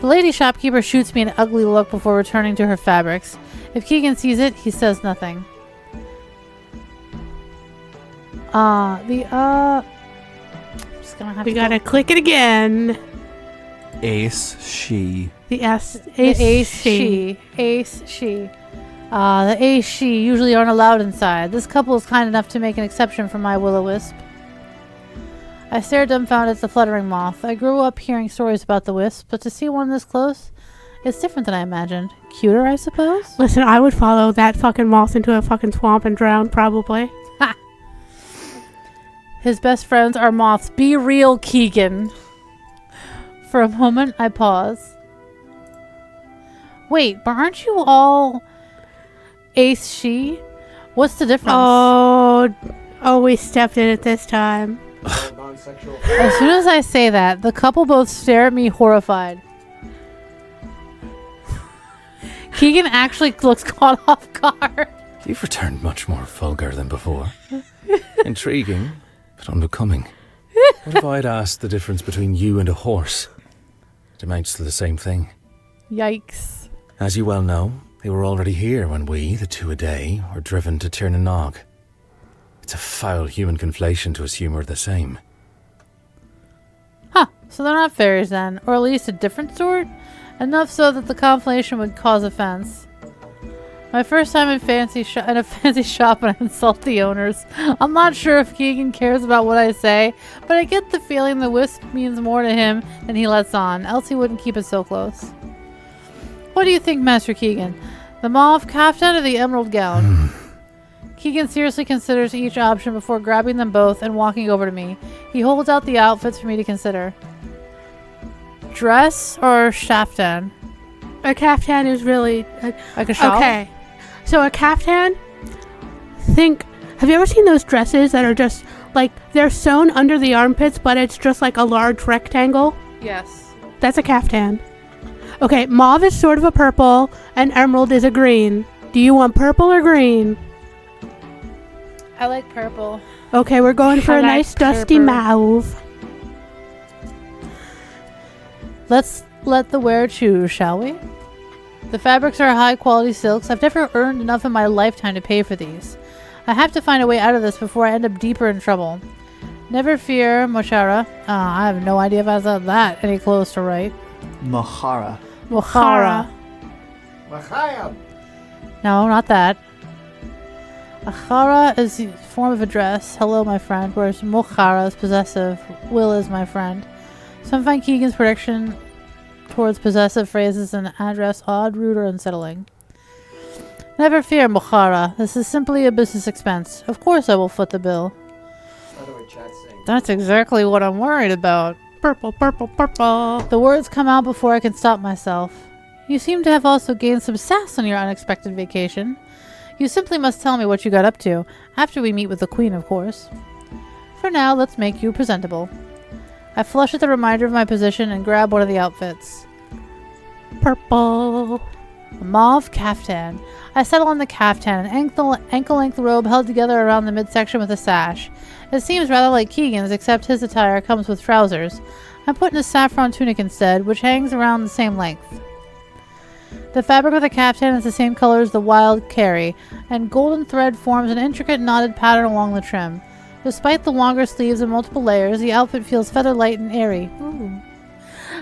The lady shopkeeper shoots me an ugly look before returning to her fabrics. If Keegan sees it, he says nothing. We gotta click it again. Ace, she. The S. Ace she. The ace she usually aren't allowed inside. This couple is kind enough to make an exception for my will-o-wisp. I stare dumbfounded at the fluttering moth. I grew up hearing stories about the wisp, but to see one this close, it's different than I imagined. Cuter, I suppose? Listen, I would follow that fucking moth into a fucking swamp and drown, probably. Ha! His best friends are moths. Be real, Keegan. For a moment, I pause. Wait, but aren't you all ace she? What's the difference? Oh, we stepped in it this time. Non-sexual. As soon as I say that, the couple both stare at me horrified. Keegan actually looks caught off guard. You've returned much more vulgar than before. Intriguing, but unbecoming. What if I'd asked the difference between you and a horse? It amounts to the same thing. Yikes. As you well know, they were already here when we, the two a day, were driven to Tirnanog. It's a foul human conflation to assume we're the same. Huh, so they're not fairies then, or at least a different sort? Enough so that the conflation would cause offense. My first time in a fancy shop and I insult the owners. I'm not sure if Keegan cares about what I say, but I get the feeling the wisp means more to him than he lets on, else he wouldn't keep it so close. What do you think, Master Keegan? The mauve kaftan or the emerald gown? Keegan seriously considers each option before grabbing them both and walking over to me. He holds out the outfits for me to consider. Dress or kaftan? A kaftan is really... Like a shawl? Okay. So a kaftan, have you ever seen those dresses that are just, like, they're sewn under the armpits, but it's just like a large rectangle? Yes. That's a kaftan. Okay, mauve is sort of a purple, and emerald is a green. Do you want purple or green? I like purple. Okay, we're going for I a like nice dusty purple. mauve. Let's let the wearer choose, shall we? The fabrics are high quality silks. I've never earned enough in my lifetime to pay for these. I have to find a way out of this before I end up deeper in trouble. Never fear, Mochara. I have no idea if I said that any close to right. Mahara. Mochara. Machayam. No, not that. Achara is the form of address. Hello, my friend. Whereas Mochara is possessive. Will is my friend. Some find Keegan's prediction towards possessive phrases and address odd, rude, or unsettling. Never fear, Mochara. This is simply a business expense. Of course I will foot the bill. By the way, chat's saying. That's exactly what I'm worried about. Purple, purple, purple. The words come out before I can stop myself. You seem to have also gained some sass on your unexpected vacation. You simply must tell me what you got up to, after we meet with the Queen, of course. For now, let's make you presentable. I flush at the reminder of my position and grab one of the outfits. Purple. A mauve kaftan. I settle on the kaftan, an ankle-length robe held together around the midsection with a sash. It seems rather like Keegan's, except his attire comes with trousers. I'm put in a saffron tunic instead, which hangs around the same length. The fabric of the kaftan is the same color as the wild carry, and golden thread forms an intricate knotted pattern along the trim. Despite the longer sleeves and multiple layers, the outfit feels feather light and airy. Ooh.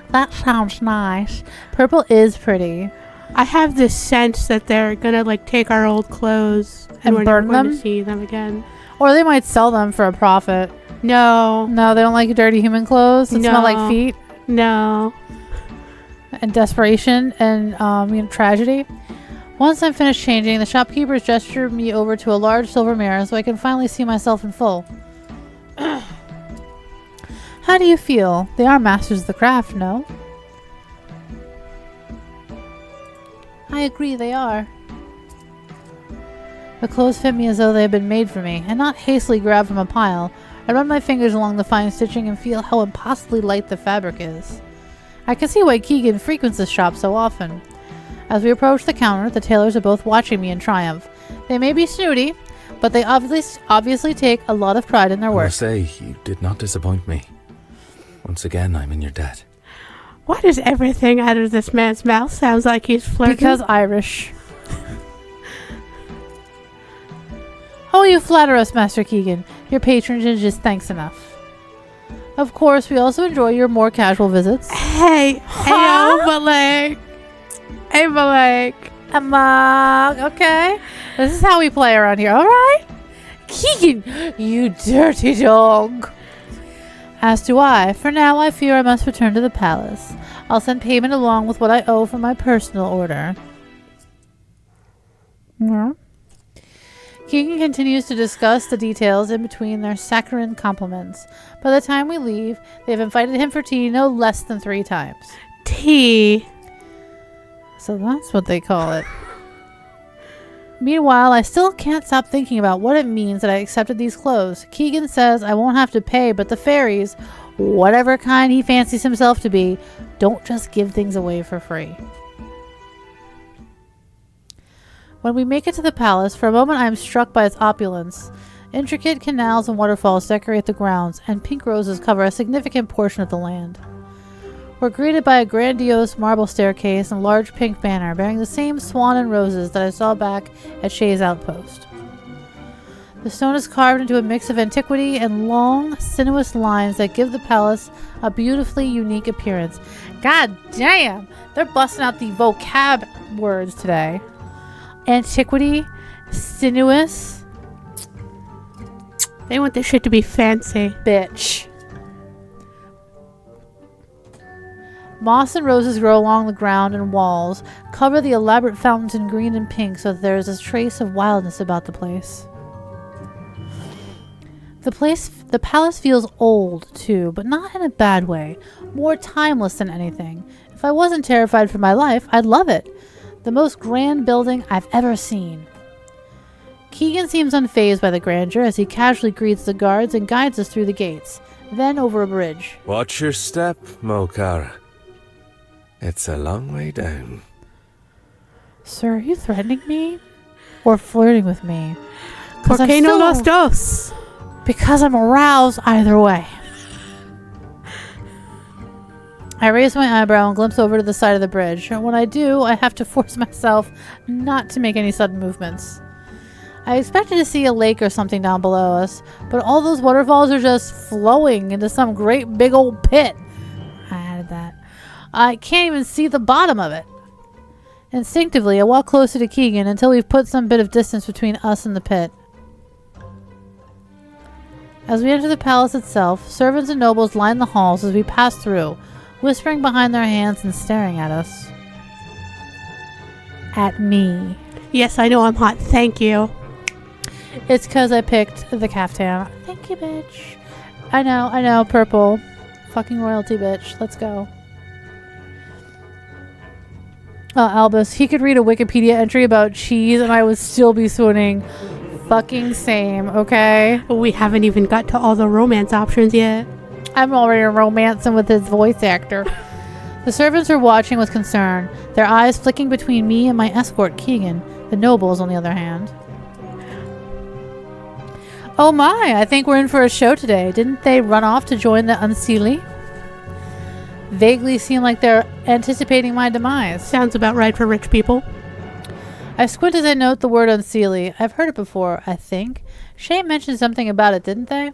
That sounds nice. Purple is pretty. I have this sense that they're gonna like take our old clothes And we're burn never going them? to see them again. Or they might sell them for a profit. No, No, they don't like dirty human clothes that smell like feet no. and desperation and tragedy. Once I'm finished changing, the shopkeepers gesture me over to a large silver mirror so I can finally see myself in full. How do you feel? They are masters of the craft, no? I agree they are. The clothes fit me as though they had been made for me, and not hastily grabbed from a pile. I run my fingers along the fine stitching and feel how impossibly light the fabric is. I can see why Keegan frequents this shop so often. As we approach the counter, the tailors are both watching me in triumph. They may be snooty, but they obviously take a lot of pride in their I work. must say, you did not disappoint me. Once again, I'm in your debt. Why does everything out of this man's mouth sounds like he's flirting? Because Irish. Oh, you flatter us, Master Keegan. Your patronage is thanks enough. Of course, we also enjoy your more casual visits. Hey, Huh? Malik. Hey, Malik. Okay. This is how we play around here, alright? Keegan, you dirty dog. As do I. For now, I fear I must return to the palace. I'll send payment along with what I owe for my personal order. Yeah. Keegan continues to discuss the details in between their saccharine compliments. By the time we leave, they've invited him for tea no less than 3 times. Tea. So that's what they call it. Meanwhile, I still can't stop thinking about what it means that I accepted these clothes. Keegan says I won't have to pay, but the fairies, whatever kind he fancies himself to be, don't just give things away for free. When we make it to the palace, for a moment I am struck by its opulence. Intricate canals and waterfalls decorate the grounds, and pink roses cover a significant portion of the land. We're greeted by a grandiose marble staircase and a large pink banner bearing the same swan and roses that I saw back at Shay's outpost. The stone is carved into a mix of antiquity and long, sinuous lines that give the palace a beautifully unique appearance. God damn! They're busting out the vocab words today. Antiquity, sinuous. They want this shit to be fancy. Bitch. Moss and roses grow along the ground and walls, cover the elaborate fountains in green and pink so that there is a trace of wildness about the place. The palace feels old, too, but not in a bad way. More timeless than anything. If I wasn't terrified for my life, I'd love it. The most grand building I've ever seen. Keegan seems unfazed by the grandeur as he casually greets the guards and guides us through the gates, then over a bridge. Watch your step, Mokara. It's a long way down. Sir, are you threatening me? Or flirting with me? ¿Por qué no los dos? Because I'm aroused either way. I raise my eyebrow and glimpse over to the side of the bridge. When I do, I have to force myself not to make any sudden movements. I expected to see a lake or something down below us, but all those waterfalls are just flowing into some great big old pit. I added that. I can't even see the bottom of it. Instinctively, I walk closer to Keegan until we've put some bit of distance between us and the pit. As we enter the palace itself, servants and nobles line the halls as we pass through, whispering behind their hands and staring at us. At me. Yes, I know I'm hot. Thank you. It's because I picked the caftan. Thank you, bitch. I know, purple. Fucking royalty, bitch. Let's go. Albus, he could read a Wikipedia entry about cheese and I would still be swooning. Fucking same, okay? We haven't even got to all the romance options yet. I'm already romancing with his voice actor. The servants are watching with concern, their eyes flicking between me and my escort, Keegan. The nobles, on the other hand. Oh my, I think we're in for a show today. Didn't they run off to join the Unseelie? Vaguely seem like they're anticipating my demise. Sounds about right for rich people. I squint as I note the word Unseelie. I've heard it before, I think. Shay mentioned something about it, didn't they?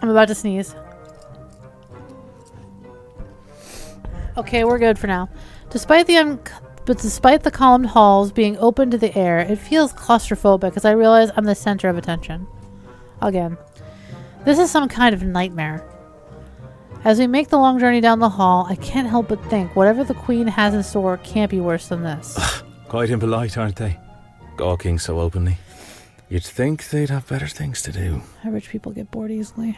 I'm about to sneeze. Okay, we're good for now. Despite the columned halls being open to the air, it feels claustrophobic as I realize I'm the center of attention. Again. This is some kind of nightmare. As we make the long journey down the hall, I can't help but think whatever the Queen has in store can't be worse than this. Quite impolite, aren't they? Gawking so openly. You'd think they'd have better things to do. Rich people get bored easily.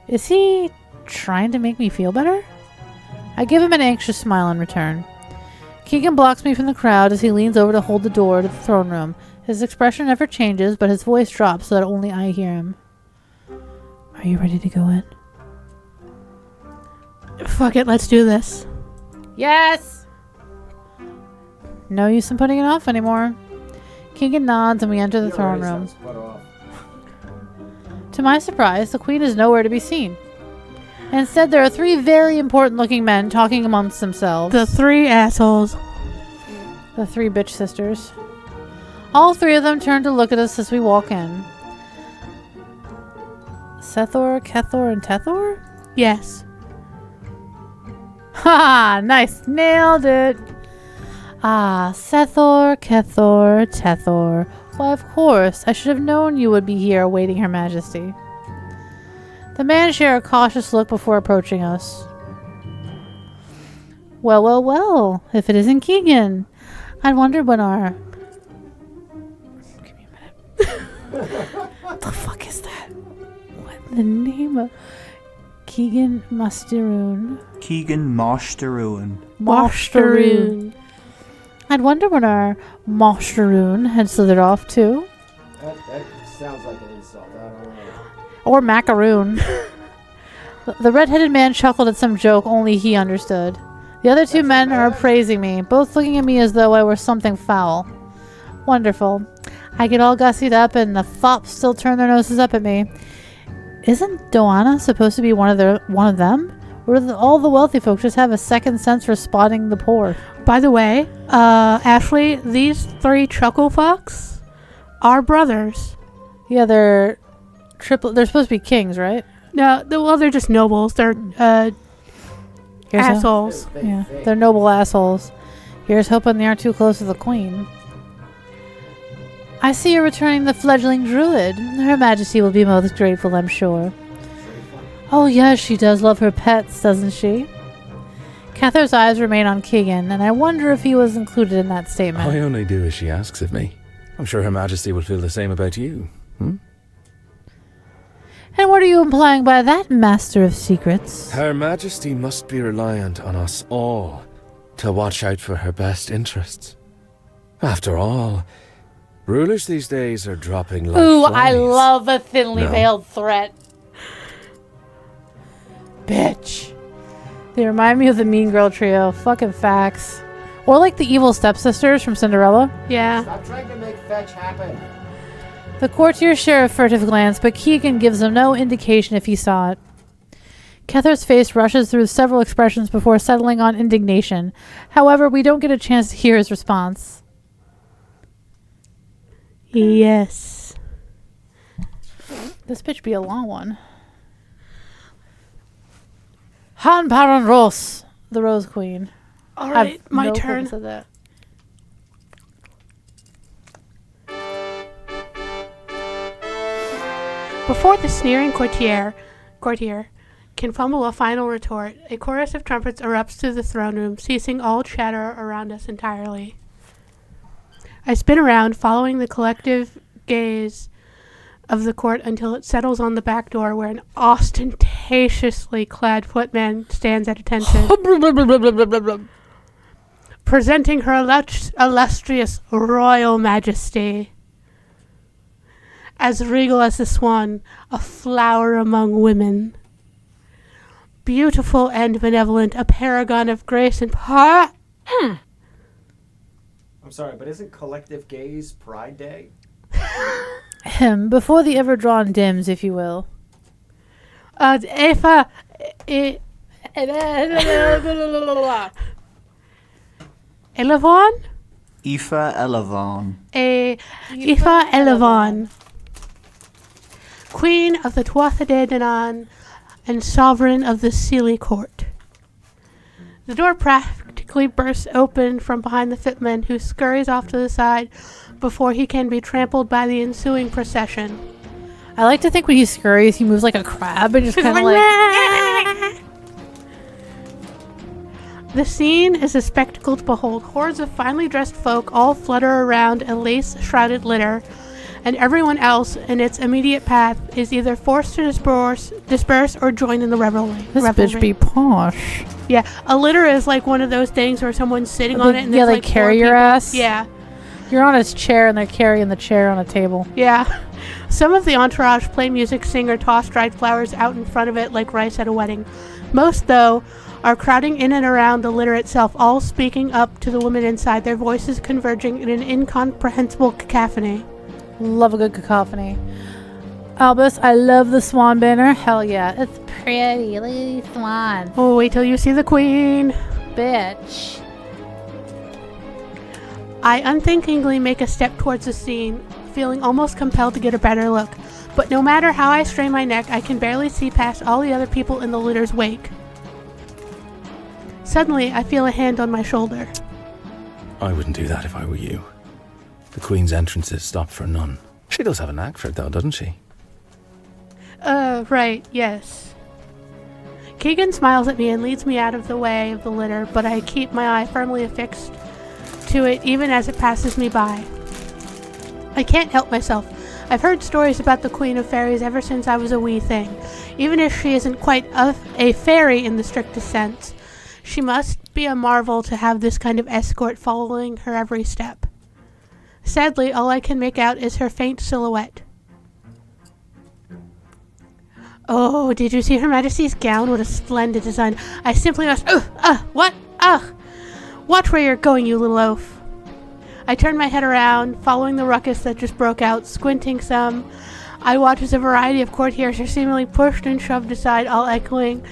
Is he trying to make me feel better? I give him an anxious smile in return. Keegan blocks me from the crowd as he leans over to hold the door to the throne room. His expression never changes, but his voice drops so that only I hear him. Are you ready to go in? Fuck it, let's do this. Yes! No use in putting it off anymore. Keegan nods and we enter the throne room. To my surprise, the Queen is nowhere to be seen. Instead, there are 3 very important-looking men talking amongst themselves. The 3 assholes. The 3 bitch sisters. All 3 of them turn to look at us as we walk in. Sethor, Kethor, and Tethor? Yes. Ha! Nice! Nailed it! Ah, Sethor, Kethor, Tethor. Why, of course. I should have known you would be here awaiting Her Majesty. The men share a cautious look before approaching us. Well, well, well. If it isn't Keegan. I wonder when our... Give me a minute. What the fuck is that? What in the name of... Keegan Musteroon. Keegan Moshtaroon. Moshtaroon. I'd wonder when our Moshtaroon had slithered off too. That sounds like an insult. I don't know. Or macaroon. The red-headed man chuckled at some joke only he understood. The other two men are praising me, both looking at me as though I were something foul. Wonderful. I get all gussied up and the fops still turn their noses up at me. Isn't Daoine supposed to be one of them? Or do all the wealthy folks just have a second sense for spotting the poor? By the way, Ashlee, these 3 chuckle fucks are brothers. Yeah, they're supposed to be kings, right? No, they're just nobles. They're assholes. Yeah, they're noble assholes. Here's hoping they aren't too close to the queen. I see you're returning the fledgling druid. Her Majesty will be most grateful, I'm sure. Oh yes, she does love her pets, doesn't she? Cather's eyes remain on Keegan, and I wonder if he was included in that statement. I only do as she asks of me. I'm sure Her Majesty will feel the same about you. And what are you implying by that, Master of Secrets? Her Majesty must be reliant on us all to watch out for her best interests. After all, rulers these days are dropping like Ooh, flies. I love a thinly No. veiled threat. Bitch. They remind me of the Mean Girl trio. Fucking facts. Or like the evil stepsisters from Cinderella. Yeah. Stop trying to make fetch happen. The courtiers share a furtive glance, but Keegan gives them no indication if he saw it. Cather's face rushes through several expressions before settling on indignation. However, we don't get a chance to hear his response. Yes. This bitch be a long one. Han Baron Rose, the Rose Queen. All right, I've my no turn. purpose of that. Before the sneering courtier can fumble a final retort, a chorus of trumpets erupts through the throne room, ceasing all chatter around us entirely. I spin around, following the collective gaze of the court until it settles on the back door where an ostentatiously clad footman stands at attention, presenting her illustrious royal majesty. As regal as the swan, a flower among women. Beautiful and benevolent, a paragon of grace and I'm sorry, but isn't Collective Gaze Pride Day? Before the ever-drawn dims, if you will. Aoife Elavon? Aoife Elavon. Aoife Elavon. Queen of the Tuatha De Danann and sovereign of the Sealy Court. The door practically bursts open from behind the footman, who scurries off to the side before he can be trampled by the ensuing procession. I like to think when he scurries, he moves like a crab and just kind of like... The scene is a spectacle to behold. Hordes of finely dressed folk all flutter around a lace-shrouded litter, and everyone else in its immediate path is either forced to disperse or join in the revelry. This bitch be posh. Yeah, a litter is like one of those things where someone's sitting on it and yeah, there's they like carry 4 your people. ass. Yeah. You're on his chair and they're carrying the chair on a table. Yeah. Some of the entourage play music, sing, or toss dried flowers out in front of it like rice at a wedding. Most, though, are crowding in and around the litter itself, all speaking up to the women inside, their voices converging in an incomprehensible cacophony. Love a good cacophony. Albus, I love the swan banner. Hell yeah. It's pretty. Look at these swans. Oh, wait till you see the queen. Bitch. I unthinkingly make a step towards the scene, feeling almost compelled to get a better look. But no matter how I strain my neck, I can barely see past all the other people in the litter's wake. Suddenly, I feel a hand on my shoulder. I wouldn't do that if I were you. The Queen's entrances stop for none. She does have a knack for it though, doesn't she? Right, yes. Keegan smiles at me and leads me out of the way of the litter, but I keep my eye firmly affixed to it even as it passes me by. I can't help myself. I've heard stories about the Queen of Fairies ever since I was a wee thing. Even if she isn't quite a fairy in the strictest sense, she must be a marvel to have this kind of escort following her every step. Sadly, all I can make out is her faint silhouette. Oh, did you see Her Majesty's gown? What a splendid design. I simply must... What? Watch where you're going, you little oaf. I turn my head around, following the ruckus that just broke out, squinting some. I watch as a variety of courtiers are seemingly pushed and shoved aside, all echoing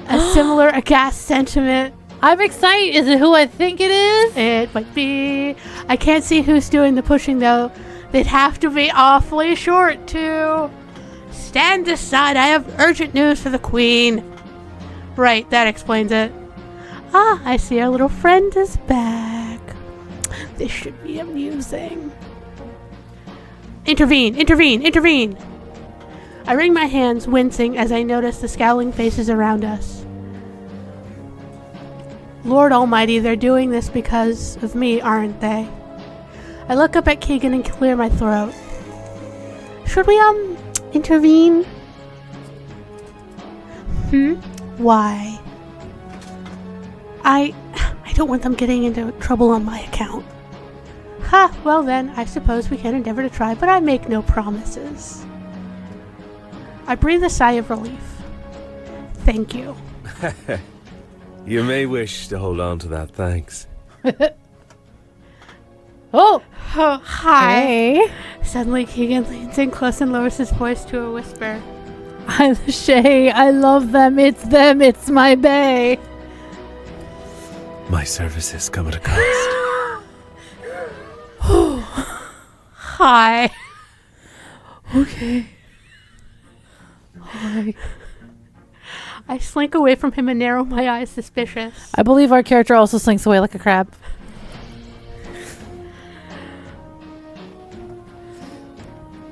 a similar aghast sentiment. I'm excited. Is it who I think it is? It might be. I can't see who's doing the pushing, though. They'd have to be awfully short, too. Stand aside, I have urgent news for the Queen. Right, that explains it. Ah, I see our little friend is back. This should be amusing. Intervene! I wring my hands, wincing as I notice the scowling faces around us. Lord Almighty, they're doing this because of me, aren't they? I look up at Keegan and clear my throat. Should we, intervene? Why? I don't want them getting into trouble on my account. Ha, well then, I suppose we can endeavor to try, but I make no promises. I breathe a sigh of relief. Thank you. You may wish to hold on to that, thanks. Oh, hi. hey. Suddenly, Keegan leans in close and lowers his voice to a whisper. Shay, I love them. It's my bae. My services come at a cost. Hi. Okay. Hi. I slink away from him and narrow my eyes, suspicious. I believe our character also slinks away like a crab.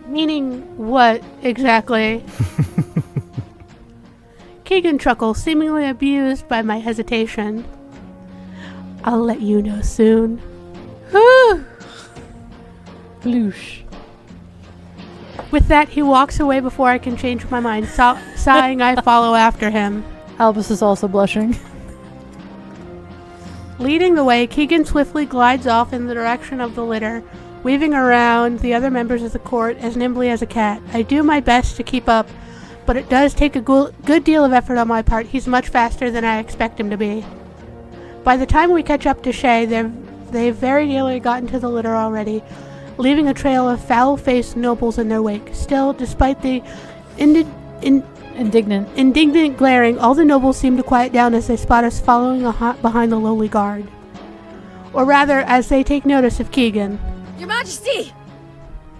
Meaning what, exactly? Keegan chuckles, seemingly abused by my hesitation. I'll let you know soon. Bloosh. With that, he walks away before I can change my mind. Sighing, I follow after him. Albus is also blushing. Leading the way, Keegan swiftly glides off in the direction of the litter, weaving around the other members of the court as nimbly as a cat. I do my best to keep up, but it does take a good deal of effort on my part. He's much faster than I expect him to be. By the time we catch up to Shay, they've very nearly gotten to the litter already, leaving a trail of foul-faced nobles in their wake. Still, despite the indignant glaring, all the nobles seem to quiet down as they spot us following behind the lowly guard. Or rather, as they take notice of Keegan. Your Majesty!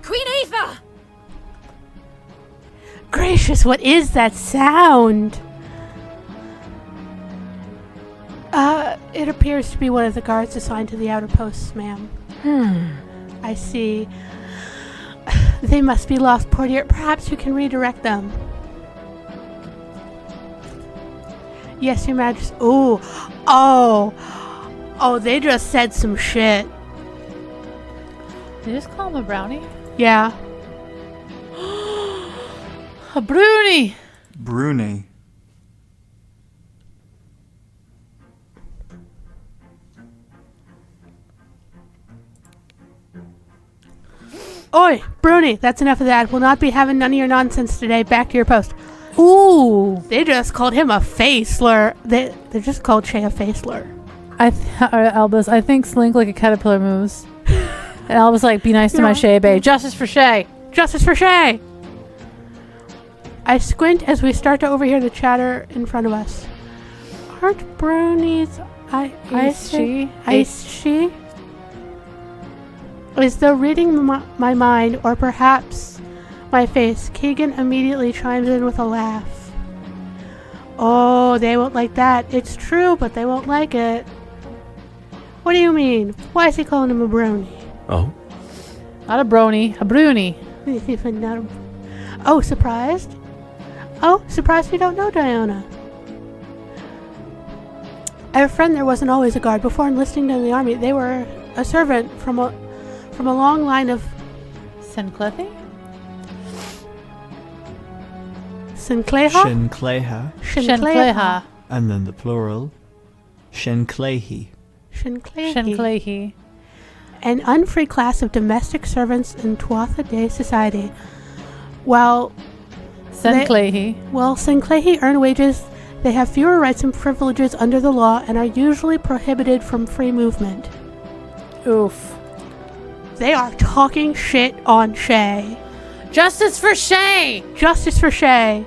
Queen Aoife! Gracious, what is that sound? It appears to be one of the guards assigned to the outer posts, ma'am. I see. They must be lost, poor dear. Perhaps you can redirect them. Yes, Your Majesty. Oh, they just said some shit. Did you just call him a brownie? Yeah. A brownie! Bruni. Oi, Bruni, that's enough of that. We'll not be having none of your nonsense today. Back to your post. Ooh! They just called him a face slur. They just called Shay a face slur. Albus, I think slink like a caterpillar moves. And Albus like, be nice to my Shay bae. Justice for Shay! Justice for Shay! I squint as we start to overhear the chatter in front of us. Aren't brownies iced she? As though reading my mind, or perhaps my face, Keegan immediately chimes in with a laugh. Oh, they won't like that. It's true, but they won't like it. What do you mean? Why is he calling him a brownie? Oh? Not a brony, a brownie. Oh, surprised? Oh, surprised we don't know Diana. I have a friend there wasn't always a guard. Before enlisting in the army, they were a servant from a long line of Sinclethy? Sinclair. Shincleha. Shincleha. And then the plural, Shinclehi. Shinclehi. An unfree class of domestic servants in Tuatha Dé society. While Sinclehi. Sinclair earn wages, they have fewer rights and privileges under the law and are usually prohibited from free movement. Oof. They are talking shit on Shay. Justice for Shay! Justice for Shay.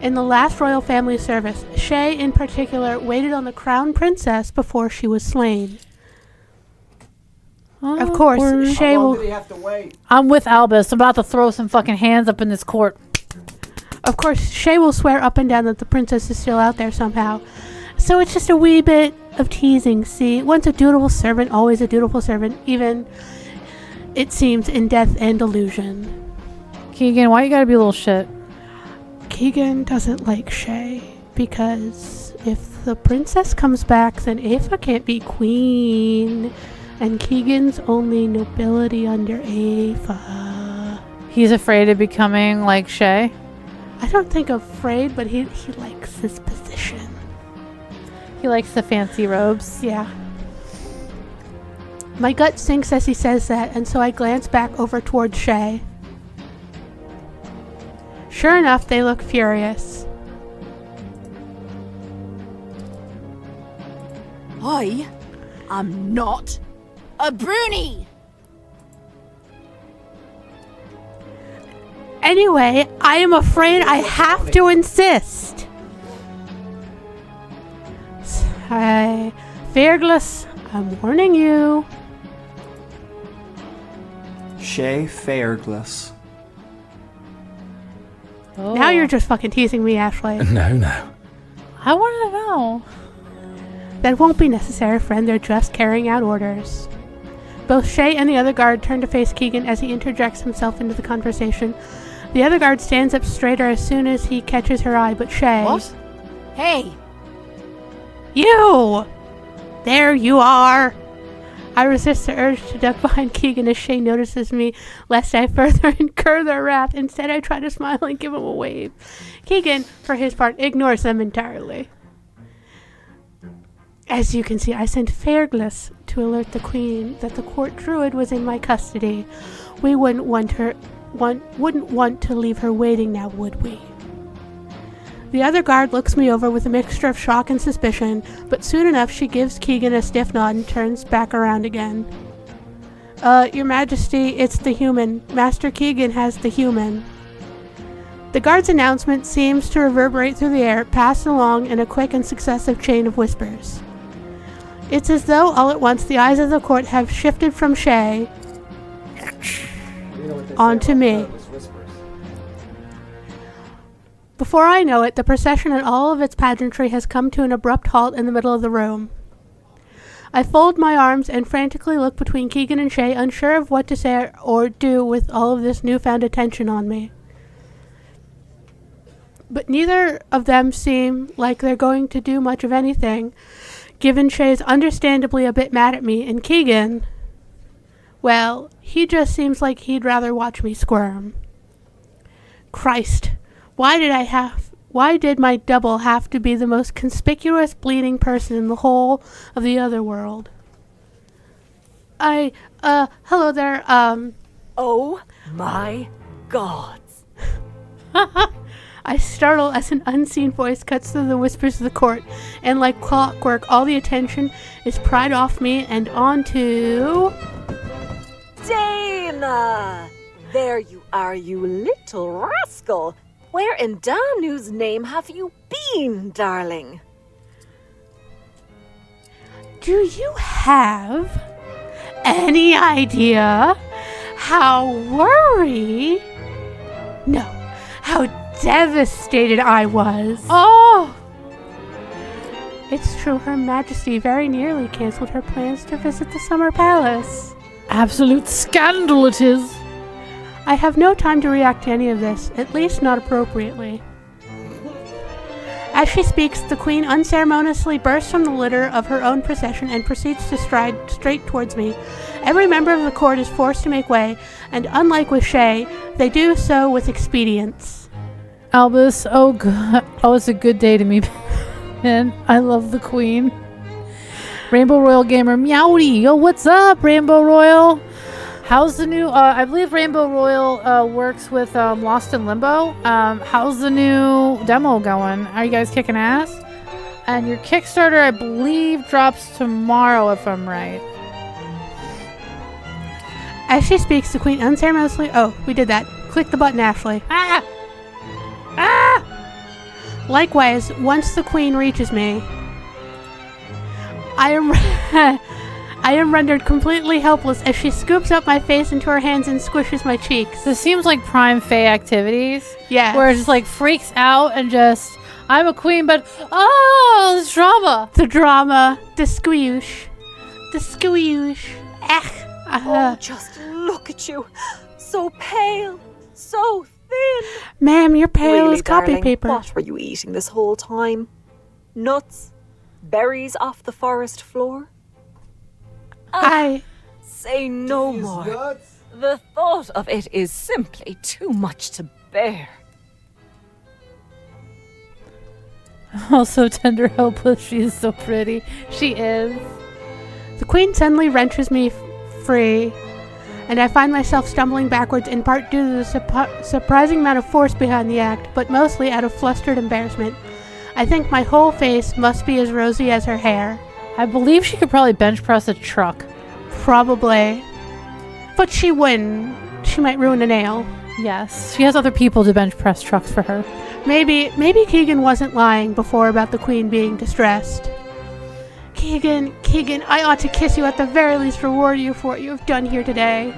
In the last royal family service, Shay in particular waited on the crown princess before she was slain. Of course, Shay How long will. did he have to wait? I'm with Albus. I'm about to throw some fucking hands up in this court. Of course, Shay will swear up and down that the princess is still out there somehow. So it's just a wee bit of teasing. See, once a dutiful servant, always a dutiful servant, even it seems in death and illusion. Keegan, why you gotta be a little shit? Keegan doesn't like Shay because if the princess comes back, then Aoife can't be queen, and Keegan's only nobility under Aoife. He's afraid of becoming like Shay? I don't think afraid, but he likes his position. He likes the fancy robes. Yeah. My gut sinks as he says that, and so I glance back over towards Shay. Sure enough, they look furious. I am not a broonie. Anyway, I am afraid I have to insist. Fairglass, I'm warning you. Shay Fairglass. Oh. Now you're just fucking teasing me, Ashlee. No. I want to know. That won't be necessary, friend. They're just carrying out orders. Both Shay and the other guard turn to face Keegan as he interjects himself into the conversation. The other guard stands up straighter as soon as he catches her eye, but Shay... What? Hey! You! There you are! I resist the urge to duck behind Keegan as Shay notices me, lest I further incur their wrath. Instead, I try to smile and give him a wave. Keegan, for his part, ignores them entirely. As you can see, I sent Fairglass to alert the queen that the court druid was in my custody. We wouldn't want to leave her waiting now, would we? The other guard looks me over with a mixture of shock and suspicion, but soon enough she gives Keegan a stiff nod and turns back around again. Your Majesty, it's the human. Master Keegan has the human. The guard's announcement seems to reverberate through the air, passed along in a quick and successive chain of whispers. It's as though all at once the eyes of the court have shifted from Shay onto me. Before I know it, the procession and all of its pageantry has come to an abrupt halt in the middle of the room. I fold my arms and frantically look between Keegan and Shay, unsure of what to say or do with all of this newfound attention on me. But neither of them seem like they're going to do much of anything, given Shay's understandably a bit mad at me, and Keegan, well, he just seems like he'd rather watch me squirm. Christ. Why did my double have to be the most conspicuous bleeding person in the whole of the other world? Hello there, Oh my gods. I startle as an unseen voice cuts through the whispers of the court, and like clockwork, all the attention is pried off me and onto... Dana! There you are, you little rascal. Where in Danu's name have you been, darling? Do you have any idea how how devastated I was? Oh! It's true, Her Majesty very nearly cancelled her plans to visit the Summer Palace. Absolute scandal it is. I have no time to react to any of this, at least not appropriately. As she speaks, the queen unceremoniously bursts from the litter of her own procession and proceeds to stride straight towards me. Every member of the court is forced to make way, and unlike with Shay, they do so with expedience. Albus, oh god, oh, it's a good day to me, man. I love the queen. Rainbow Royal Gamer, meowdy. Yo, what's up, Rainbow Royal? How's the new, I believe Rainbow Royal works with Lost in Limbo. How's the new demo going? Are you guys kicking ass? And your Kickstarter, I believe, drops tomorrow, if I'm right. As she speaks, the queen unceremoniously... Oh, we did that. Click the button, Ashlee. Ah! Ah! Likewise, once the queen reaches me, I am rendered completely helpless as she scoops up my face into her hands and squishes my cheeks. This seems like prime Fae activities. Yeah. Where it just like freaks out and just, I'm a queen, but oh, this drama. The drama. The squoosh. The squoosh. Oh, just look at you. So pale. So thin. Ma'am, you're pale Really, as copy darling, paper. What were you eating this whole time? Nuts? Berries off the forest floor? Say no more. Nuts. The thought of it is simply too much to bear. Also tender, helpless. She is so pretty. She is. The queen suddenly wrenches me free, and I find myself stumbling backwards, in part due to the surprising amount of force behind the act, but mostly out of flustered embarrassment. I think my whole face must be as rosy as her hair. I believe she could probably bench press a truck. Probably. But she wouldn't. She might ruin a nail. Yes. She has other people to bench press trucks for her. Maybe Keegan wasn't lying before about the queen being distressed. Keegan, I ought to kiss you, at the very least reward you for what you have done here today.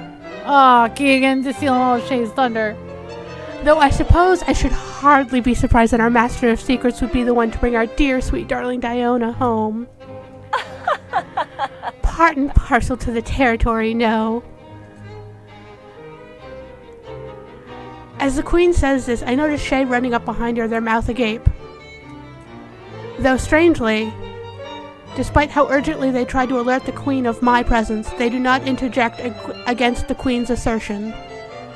Aw, Keegan, just stealing all of Shay's thunder. Though I suppose I should hardly be surprised that our Master of Secrets would be the one to bring our dear, sweet darling Daoine home. Part and parcel to the territory, no. As the queen says this, I notice Shay running up behind her, their mouth agape. Though strangely, despite how urgently they try to alert the queen of my presence, they do not interject against the queen's assertion.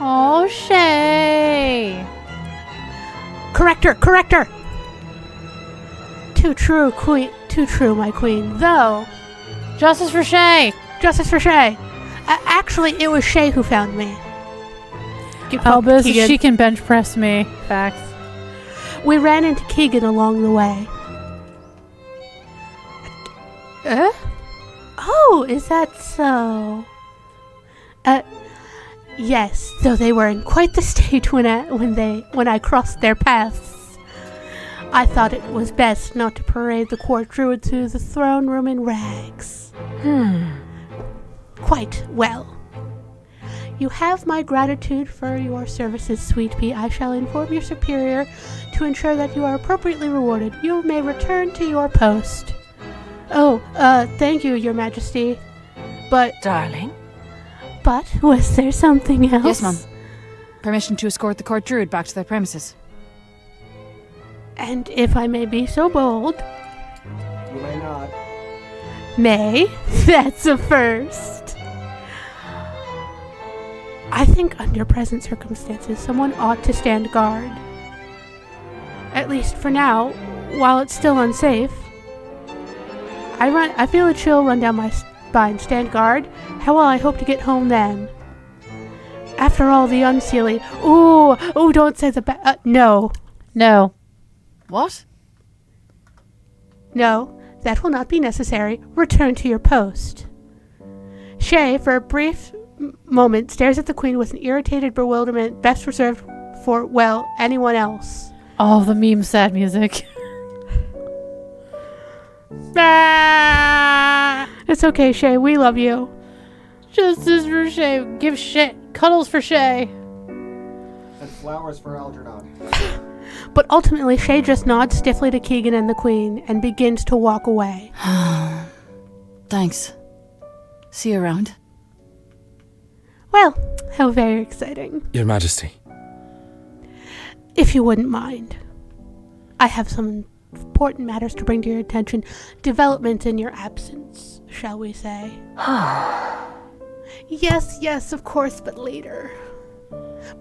Oh, Shay! Correct her! Too true, my queen. Though, Justice for Shay! Actually, it was Shay who found me. Albus, she can bench press me. Facts. We ran into Keegan along the way. Oh, is that so? Yes, though they were in quite the state when I crossed their paths. I thought it was best not to parade the court druid through the throne room in rags. Quite well. You have my gratitude for your services, Sweet Pea. I shall inform your superior to ensure that you are appropriately rewarded. You may return to your post. Oh, thank you, Your Majesty. But... Darling? But was there something else? Yes, Mum. Permission to escort the court druid back to their premises. And if I may be so bold... You may not. May? That's a first. I think under present circumstances, someone ought to stand guard. At least for now, while it's still unsafe. I feel a chill run down my spine. Stand guard? How will I hope to get home then? After all, the unseelie... Ooh, don't say the no. No. What? No, that will not be necessary. Return to your post. Shay, for a brief moment, stares at the queen with an irritated bewilderment best reserved for, well, anyone else. Oh, the meme sad music. It's okay, Shay. We love you. Justice for Shay. Give Shay cuddles for Shay. And flowers for Algernon. But ultimately, Shay just nods stiffly to Keegan and the queen and begins to walk away. Thanks. See you around. Well, how very exciting. Your Majesty. If you wouldn't mind, I have some important matters to bring to your attention. Development in your absence, shall we say. Yes, of course, but later.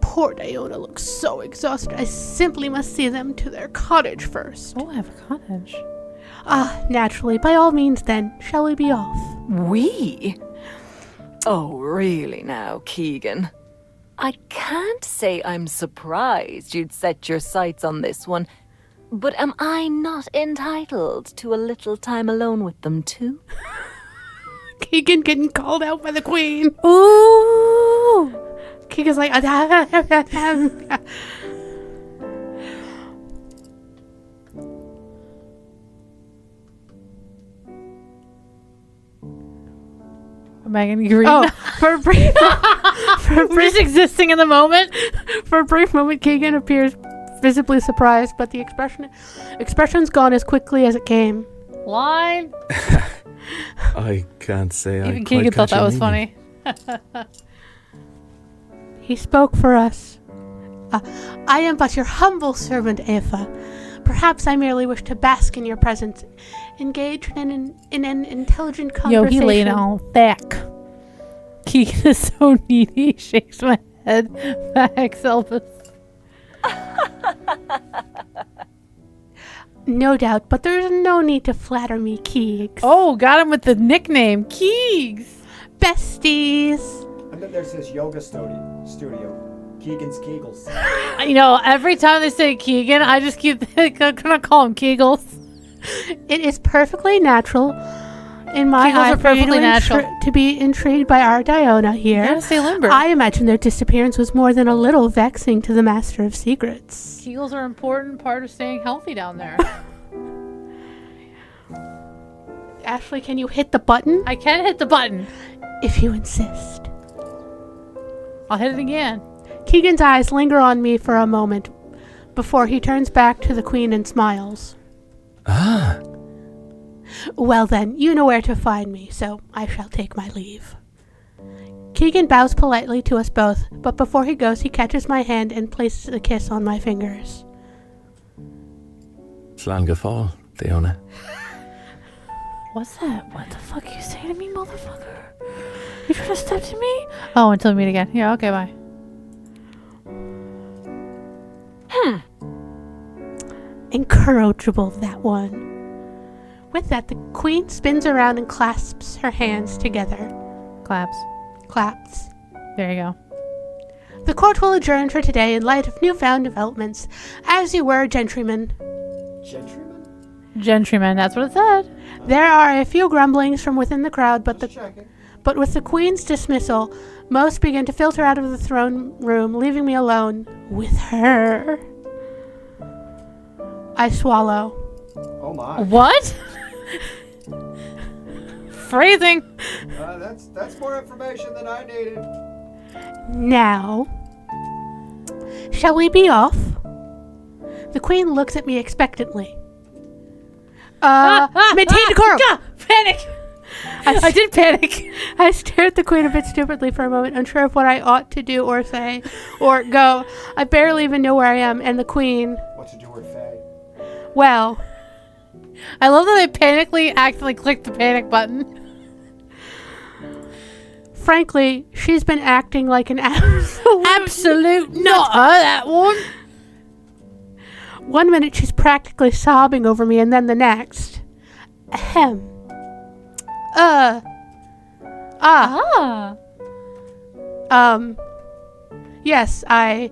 Poor Daoine looks so exhausted. I simply must see them to their cottage first. Oh, I have a cottage. Naturally. By all means, then, shall we be off? We? Oh, really now, Keegan? I can't say I'm surprised you'd set your sights on this one, but am I not entitled to a little time alone with them too? Keegan getting called out by the queen. Ooh! Keegan's like, Am I gonna agree? oh, for a brief, We're just existing in the moment. for a brief moment, Keegan appears visibly surprised, but the expression's gone as quickly as it came. Line. I can't say I Even quite Keegan thought catch that your was meaning. funny. He spoke for us. I am but your humble servant, Aoife. Perhaps I merely wish to bask in your presence, engage in an intelligent Yo, conversation. he laid on thick. Keegan is so needy. He shakes my head. Thanks, Elvis. No doubt, but there's no need to flatter me, Keegs. Oh, got him with the nickname Keegs. Besties. And then there's his yoga studio, Keegan's Kegels. You know, every time they say Keegan, I just keep gonna call him Kegels. It is perfectly natural in my Kegels eye are for you perfectly natural. to be intrigued by our Daoine here. You gotta stay limber. I imagine their disappearance was more than a little vexing to the Master of Secrets. Kegels are an important part of staying healthy down there. Ashlee, can you hit the button? I can hit the button. If you insist. I'll hit it again. Keegan's eyes linger on me for a moment before he turns back to the Queen and smiles. Ah, Well then, you know where to find me, so I shall take my leave. Keegan bows politely to us both, but before he goes, he catches my hand and places a kiss on my fingers. Slán go fáil, Daoine. What's that? What the fuck you say to me, motherfucker? You trying to step to me? Oh, until we meet again. Yeah, okay, bye. Incorrigible, that one. With that, the Queen spins around and clasps her hands together. Claps. Claps. There you go. The court will adjourn for today in light of newfound developments. As you were, gentrymen. Gentryman? Gentryman, that's what it said. There are a few grumblings from within the crowd, but Checking. with the Queen's dismissal, most begin to filter out of the throne room, leaving me alone with her. I swallow. Oh my. What? Phrasing. That's more information than I needed. Now, shall we be off? The Queen looks at me expectantly. Maintain decorum. Panic. I did panic. I stare at the Queen a bit stupidly for a moment, unsure of what I ought to do or say or go. I barely even know where I am, and the Queen, What to do or say? well, I love that I panically accidentally clicked the panic button. frankly, she's been acting like an Absolute not that one. 1 minute she's practically sobbing over me, and then the next. Ahem. Yes, I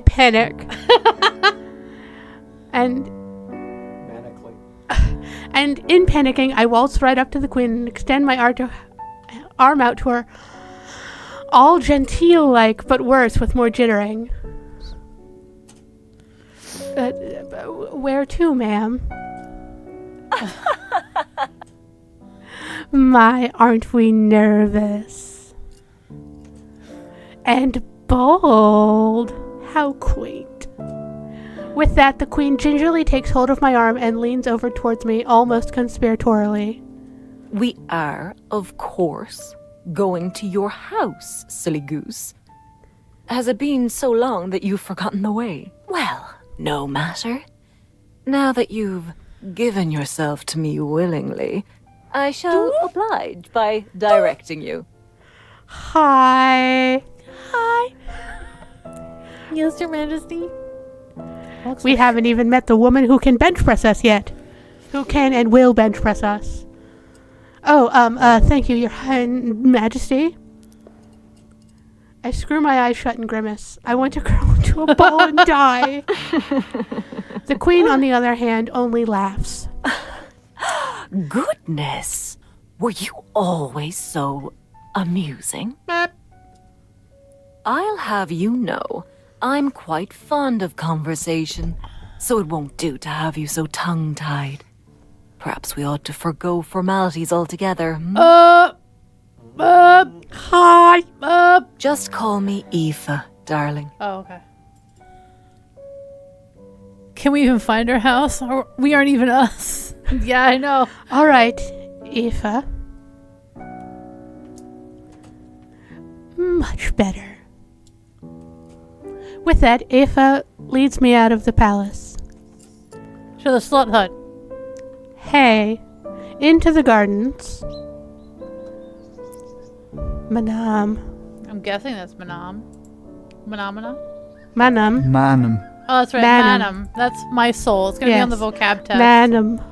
panic. And Manically. And in panicking, I waltz right up to the Queen and extend my arm out to her, all genteel-like, but worse, with more jittering. Where to, ma'am? My, aren't we nervous? And bold. How quaint. With that, the Queen gingerly takes hold of my arm and leans over towards me, almost conspiratorially. We are, of course, going to your house, silly goose. Has it been so long that you've forgotten the way? Well, No matter. Now that you've given yourself to me willingly, I shall oblige by directing you. Hi. Hi. Yes, Your Majesty. We haven't even met the woman who can bench press us yet. Who can and will bench press us. Oh, thank you, Your High Majesty. I screw my eyes shut and grimace. I want to curl into a ball and die. The queen, on the other hand, only laughs. Goodness! Were you always so amusing? I'll have you know, I'm quite fond of conversation, so it won't do to have you so tongue-tied. Perhaps we ought to forgo formalities altogether. Hi. Just call me Aoife, darling. Oh, okay. Can we even find our house? Or we aren't even us. Yeah, I know. All right, Aoife. Much better. With that, Aoife leads me out of the palace. To the slut hut. Hey, into the gardens. Manam. I'm guessing that's Manam. Manamana? Manam. Manum. Oh, that's right. Manam. Manam. That's my soul. It's going to be on the vocab test. Manam.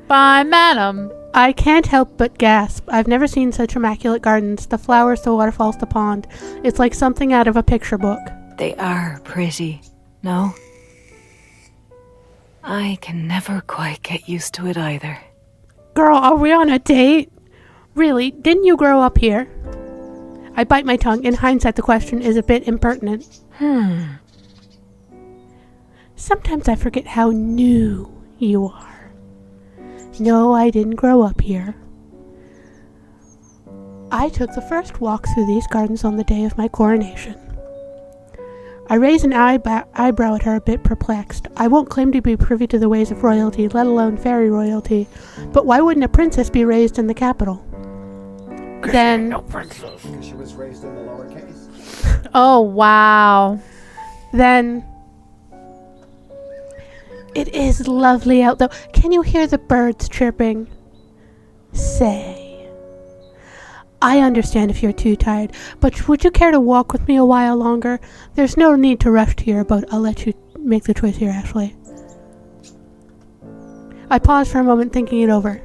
Bye, Manam. I can't help but gasp. I've never seen such immaculate gardens. The flowers, the waterfalls, the pond. It's like something out of a picture book. They are pretty, no? I can never quite get used to it either. Girl, are we on a date? Really, didn't you grow up here? I bite my tongue. In hindsight, the question is a bit impertinent. Sometimes I forget how new you are. No, I didn't grow up here. I took the first walk through these gardens on the day of my coronation. I raise an eyebrow at her, a bit perplexed. I won't claim to be privy to the ways of royalty, let alone fairy royalty, but why wouldn't a princess be raised in the capital? Then... No princess. Because she was raised in the lowercase. Oh, wow. Then... It is lovely out though. Can you hear the birds chirping? Say... I understand if you're too tired, but would you care to walk with me a while longer? There's no need to rush to your boat. I'll let you make the choice here, Ashlee. I paused for a moment, thinking it over.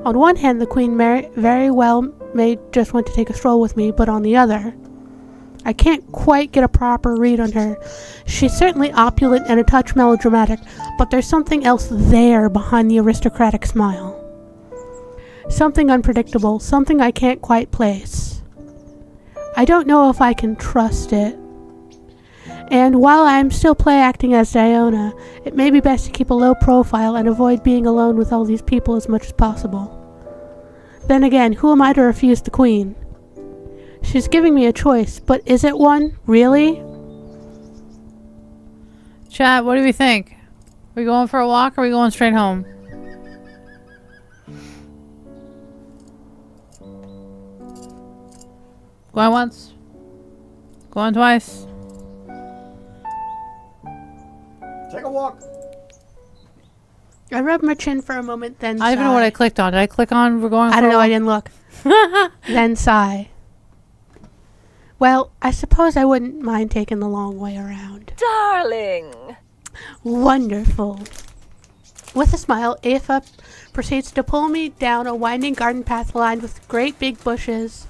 On one hand, the queen very well may just want to take a stroll with me, but on the other, I can't quite get a proper read on her. She's certainly opulent and a touch melodramatic, but there's something else there behind the aristocratic smile. Something unpredictable, something I can't quite place. I don't know if I can trust it. And while I'm still play acting as Daoine, it may be best to keep a low profile and avoid being alone with all these people as much as possible. Then again, who am I to refuse the queen? She's giving me a choice, but is it one? Really? Chat, what do we think? Are we going for a walk or are we going straight home? Going once. Going twice. Take a walk. I rubbed my chin for a moment, then I don't even know what I clicked on. Did I click on we're going for I don't a know, walk? I didn't look. Then sigh. Well, I suppose I wouldn't mind taking the long way around. Darling! Wonderful. With a smile, Aoife proceeds to pull me down a winding garden path lined with great big bushes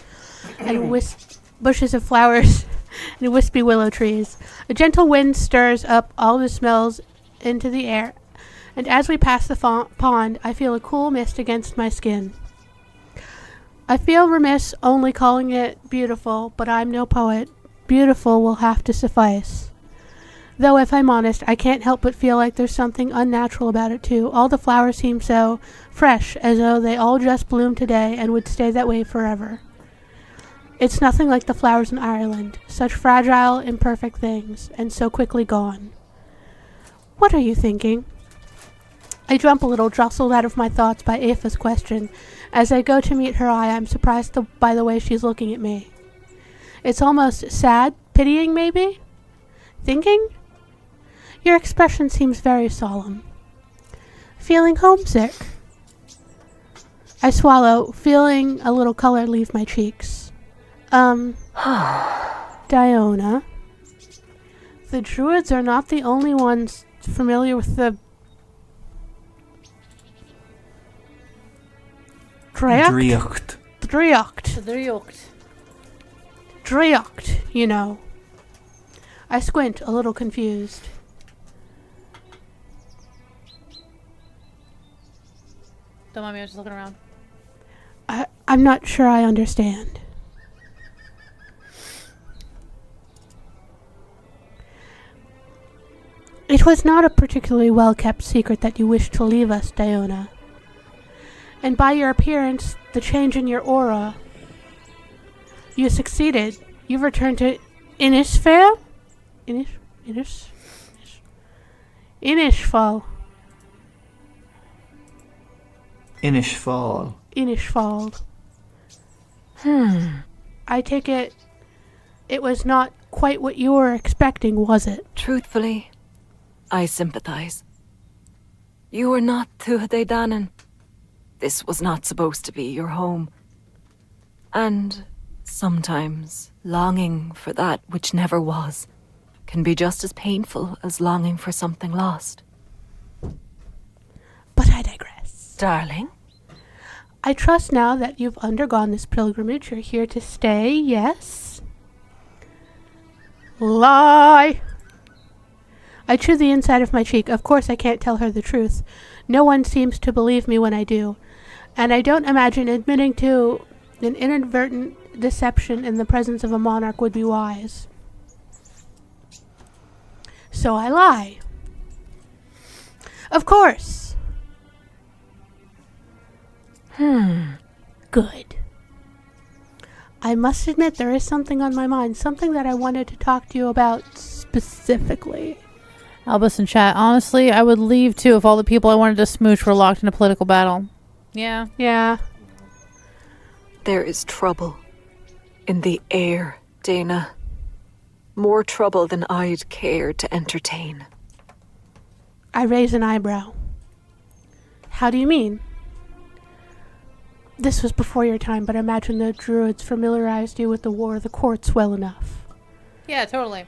and bushes of flowers and wispy willow trees. A gentle wind stirs up all the smells into the air, and as we pass the pond, I feel a cool mist against my skin. I feel remiss only calling it beautiful, but I'm no poet. Beautiful will have to suffice. Though if I'm honest, I can't help but feel like there's something unnatural about it too. All the flowers seem so fresh, as though they all just bloomed today and would stay that way forever. It's nothing like the flowers in Ireland, such fragile, imperfect things, and so quickly gone. What are you thinking? I jump a little, jostled out of my thoughts by Aoife's question. As I go to meet her eye, I'm surprised by the way she's looking at me. It's almost sad, pitying maybe? Thinking? Your expression seems very solemn. Feeling homesick? I swallow, feeling a little color leave my cheeks. Daoine, the druids are not the only ones familiar with the Driocht. Driocht, you know. I squint, a little confused. Don't mind me, I was just looking around. I'm not sure I understand. It was not a particularly well-kept secret that you wished to leave us, Daoine. And by your appearance, the change in your aura, you succeeded. You've returned to Innisfail? Innisfall. Inishfall. I take it was not quite what you were expecting, was it? Truthfully, I sympathize. You are not Tuatha Danann. This was not supposed to be your home. And sometimes longing for that which never was can be just as painful as longing for something lost. But I digress. Darling? I trust now that you've undergone this pilgrimage, you're here to stay, yes? Lie! I chew the inside of my cheek. Of course I can't tell her the truth. No one seems to believe me when I do. And I don't imagine admitting to an inadvertent deception in the presence of a monarch would be wise. So I lie. Of course. Good. I must admit there is something on my mind, something that I wanted to talk to you about specifically. Albus in chat. Honestly, I would leave too if all the people I wanted to smooch were locked in a political battle. Yeah. Yeah. There is trouble in the air, Dana. More trouble than I'd care to entertain. I raise an eyebrow. How do you mean? This was before your time, but I imagine the druids familiarized you with the War of the Courts well enough. Yeah, totally.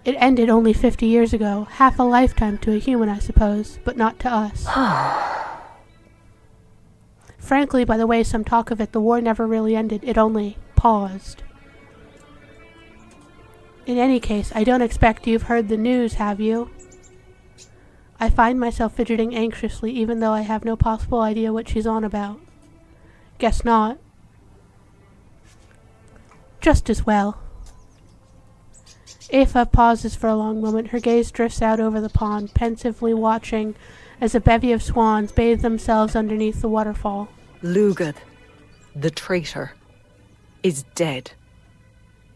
It ended only 50 years ago. Half a lifetime to a human, I suppose, but not to us. Frankly, by the way some talk of it, the war never really ended. It only paused. In any case, I don't expect you've heard the news, have you? I find myself fidgeting anxiously, even though I have no possible idea what she's on about. Guess not. Just as well. Aoife pauses for a long moment. Her gaze drifts out over the pond, pensively watching as a bevy of swans bathe themselves underneath the waterfall. Lugad, the traitor, is dead.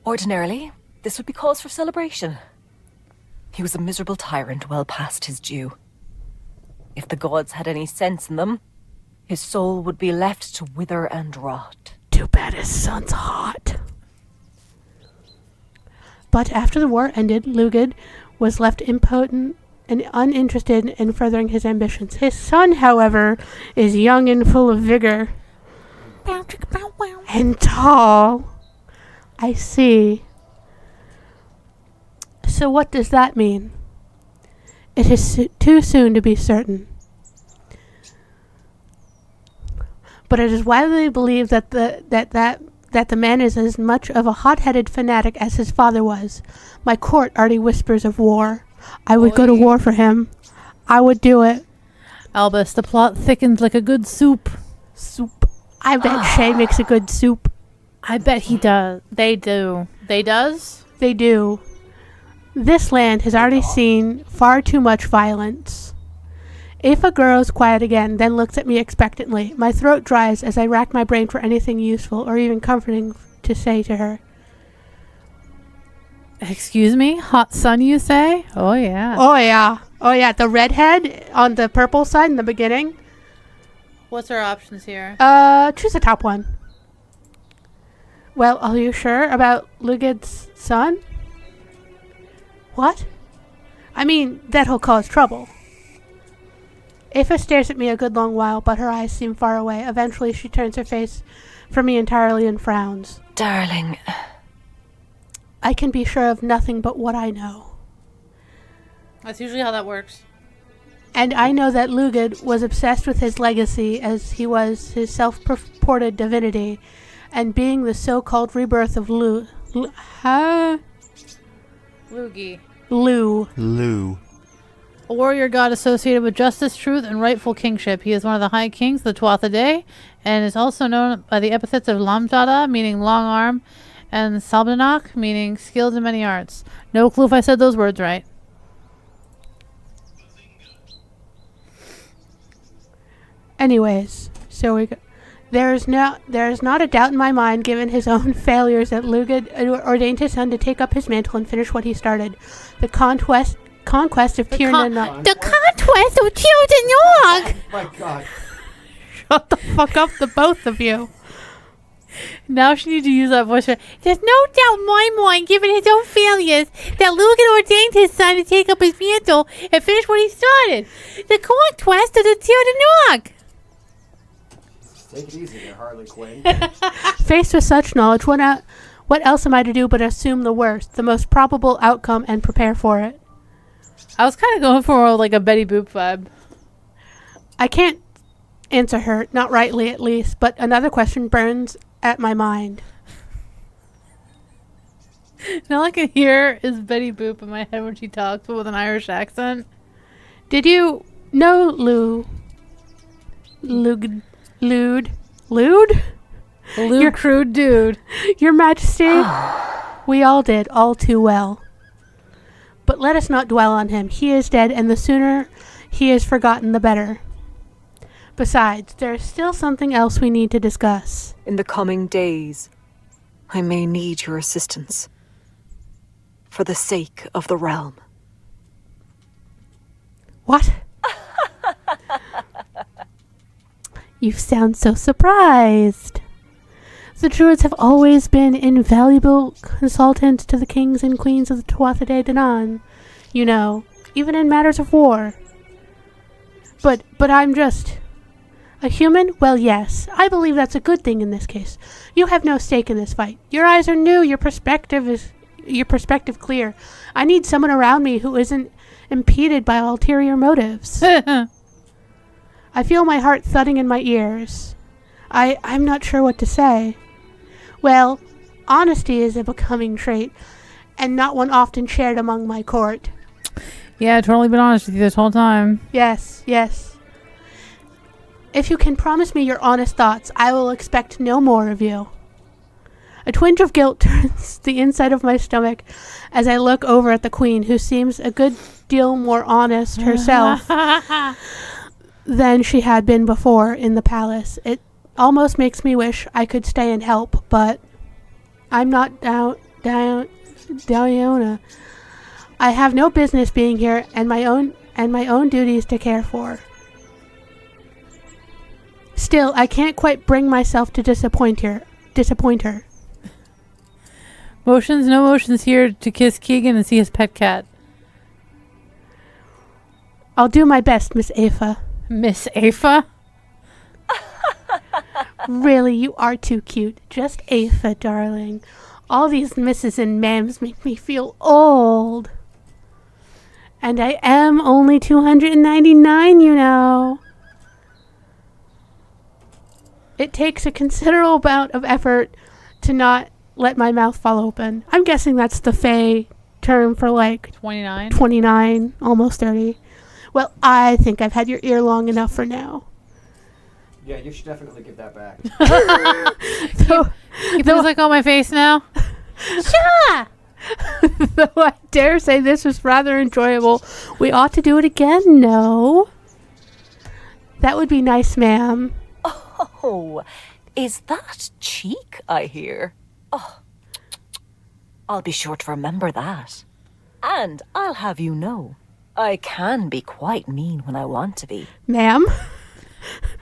Ordinarily, this would be cause for celebration. He was a miserable tyrant well past his due. If the gods had any sense in them, his soul would be left to wither and rot. Too bad his son's hot. But after the war ended, Lugad was left impotent and uninterested in furthering his ambitions. His son, however, is young and full of vigor. And tall. I see. So what does that mean? It is too soon to be certain. But it is widely believed that the man is as much of a hot-headed fanatic as his father was. My court already whispers of war. I would go to war for him. I would do it. Albus, the plot thickens like a good soup. Soup. I bet Shay makes a good soup. I bet he does. They do. They does? They do. This land has already seen far too much violence. Aoife grows quiet again, then looks at me expectantly. My throat dries as I rack my brain for anything useful or even comforting to say to her. Excuse me? Hot sun, you say? Oh, yeah. Oh, yeah. Oh, yeah. The redhead on the purple side in the beginning. What's our options here? Choose the top one. Well, are you sure about Lugad's son? What? I mean, that he'll cause trouble. Aoife stares at me a good long while, but her eyes seem far away. Eventually, she turns her face from me entirely and frowns. Darling. I can be sure of nothing but what I know. That's usually how that works. And I know that Luged was obsessed with his legacy as he was his self-purported divinity, and being the so-called rebirth of Loogie. Lou. A warrior god associated with justice, truth, and rightful kingship. He is one of the high kings of the Tuatha Dé, and is also known by the epithets of Lamdada, meaning long arm, and Salbanach, meaning skilled in many arts. No clue if I said those words right. Anyways, so we go. There is not a doubt in my mind, given his own failures, that Luged ordained his son to take up his mantle and finish what he started. The conquest of Tir na The conquest of Tir na Oh my god. Shut the fuck up, the both of you. Now she needs to use that voice. There's no doubt in my mind, given his own failures, that Luged ordained his son to take up his mantle and finish what he started. The conquest of the Tir na Take it easy there, Harley Quinn. Faced with such knowledge, what else am I to do but assume the worst, the most probable outcome, and prepare for it? I was kind of going for like a Betty Boop vibe. I can't answer her, not rightly at least, but another question burns at my mind. Now all I can hear is Betty Boop in my head when she talks, but with an Irish accent. Did you know Lude? Lude crude dude. Your Majesty? We all did, all too well. But let us not dwell on him. He is dead, and the sooner he is forgotten, the better. Besides, there is still something else we need to discuss. In the coming days, I may need your assistance. For the sake of the realm. What? You sound so surprised. The Druids have always been invaluable consultants to the kings and queens of the Tuatha Dé Danann. You know, even in matters of war. But I'm just a human? Well, yes. I believe that's a good thing in this case. You have no stake in this fight. Your eyes are new, your perspective clear. I need someone around me who isn't impeded by ulterior motives. I feel my heart thudding in my ears. I'm not sure what to say. Well, honesty is a becoming trait, and not one often shared among my court. Yeah, totally been honest with you this whole time. Yes. If you can promise me your honest thoughts, I will expect no more of you. A twinge of guilt turns the inside of my stomach as I look over at the Queen, who seems a good deal more honest herself than she had been before in the palace. It almost makes me wish I could stay and help, but I'm not Daoine. I have no business being here, and my own duties to care for. Still, I can't quite bring myself to disappoint her. Motions, no motions here to kiss Keegan and see his pet cat. I'll do my best, Miss Aoife. Miss Aoife? Really, you are too cute. Just Aoife, darling. All these misses and ma'ams make me feel old. And I am only 299, you know. It takes a considerable amount of effort to not let my mouth fall open. I'm guessing that's the Fae term for like 29, almost 30. Well, I think I've had your ear long enough for now. Yeah, you should definitely give that back. You put like on my face now? Sure! Though I dare say this was rather enjoyable. We ought to do it again, no? That would be nice, ma'am. Oh, is that cheek I hear? Oh, I'll be sure to remember that. And I'll have you know, I can be quite mean when I want to be. Ma'am?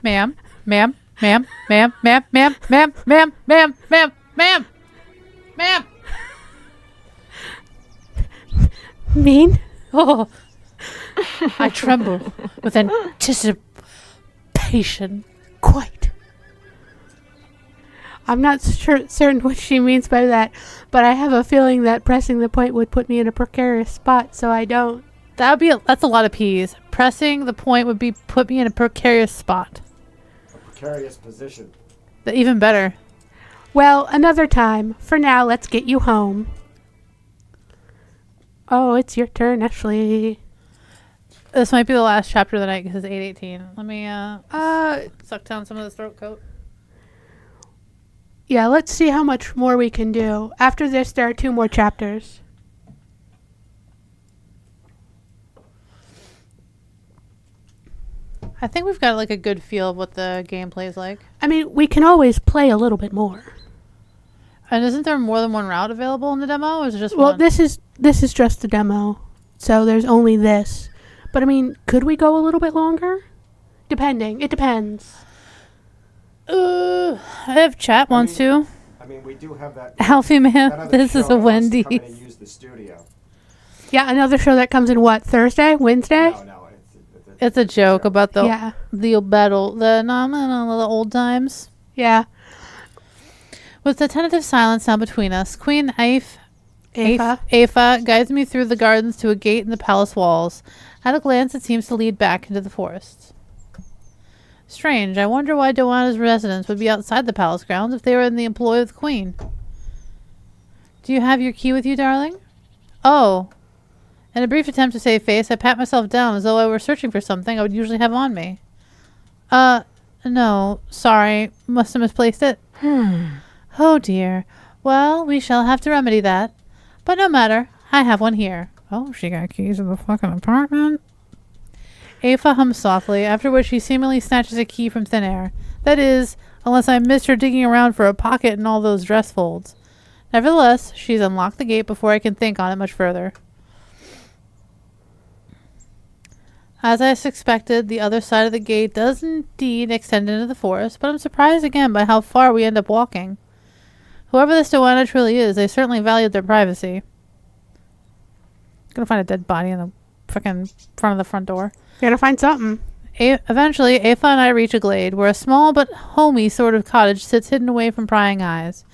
Ma'am, ma'am, ma'am, ma'am, ma'am, ma'am, ma'am, ma'am, ma'am, ma'am, ma'am, ma'am. Mean? Oh, I tremble with anticipation. Quite. I'm not certain what she means by that, but I have a feeling that pressing the point would put me in a precarious spot, so I don't. That's a lot of P's. Pressing the point would be put me in a precarious spot. A precarious position. Even better. Well, another time. For now, let's get you home. Oh, it's your turn, Ashlee. This might be the last chapter of the night because it's 8:18. Let me suck down some of this throat coat. Yeah, let's see how much more we can do. After this, there are 2 more chapters. I think we've got like a good feel of what the gameplay is like. I mean, we can always play a little bit more. And isn't there more than one route available in the demo, or is it just Well, one? this is just the demo, so there's only this. But I mean, could we go a little bit longer? Depending. It depends. If chat wants to. I mean, we do have that. Alfie man, that other this show is a that wants to Wendy's. come in and use the studio. Yeah, another show that comes in what, Thursday? Wednesday? No, It's a joke about the Yeah. the battle, the old times. Yeah. With the tentative silence now between us, Queen Aoife. guides me through the gardens to a gate in the palace walls. At a glance, it seems to lead back into the forest. Strange. I wonder why Daoine's residence would be outside the palace grounds if they were in the employ of the queen. Do you have your key with you, darling? Oh. In a brief attempt to save face, I pat myself down as though I were searching for something I would usually have on me. No. Sorry. Must have misplaced it. Oh, dear. Well, we shall have to remedy that. But no matter. I have one here. Oh, she got keys in the fucking apartment. Aoife hums softly, after which she seemingly snatches a key from thin air. That is, unless I missed her digging around for a pocket in all those dress folds. Nevertheless, she's unlocked the gate before I can think on it much further. As I suspected, the other side of the gate does indeed extend into the forest, but I'm surprised again by how far we end up walking. Whoever this Daoine truly is, they certainly valued their privacy. Gonna find a dead body in the fucking front of the front door. Gotta find something. Eventually, Aoife and I reach a glade where a small but homey sort of cottage sits hidden away from prying eyes.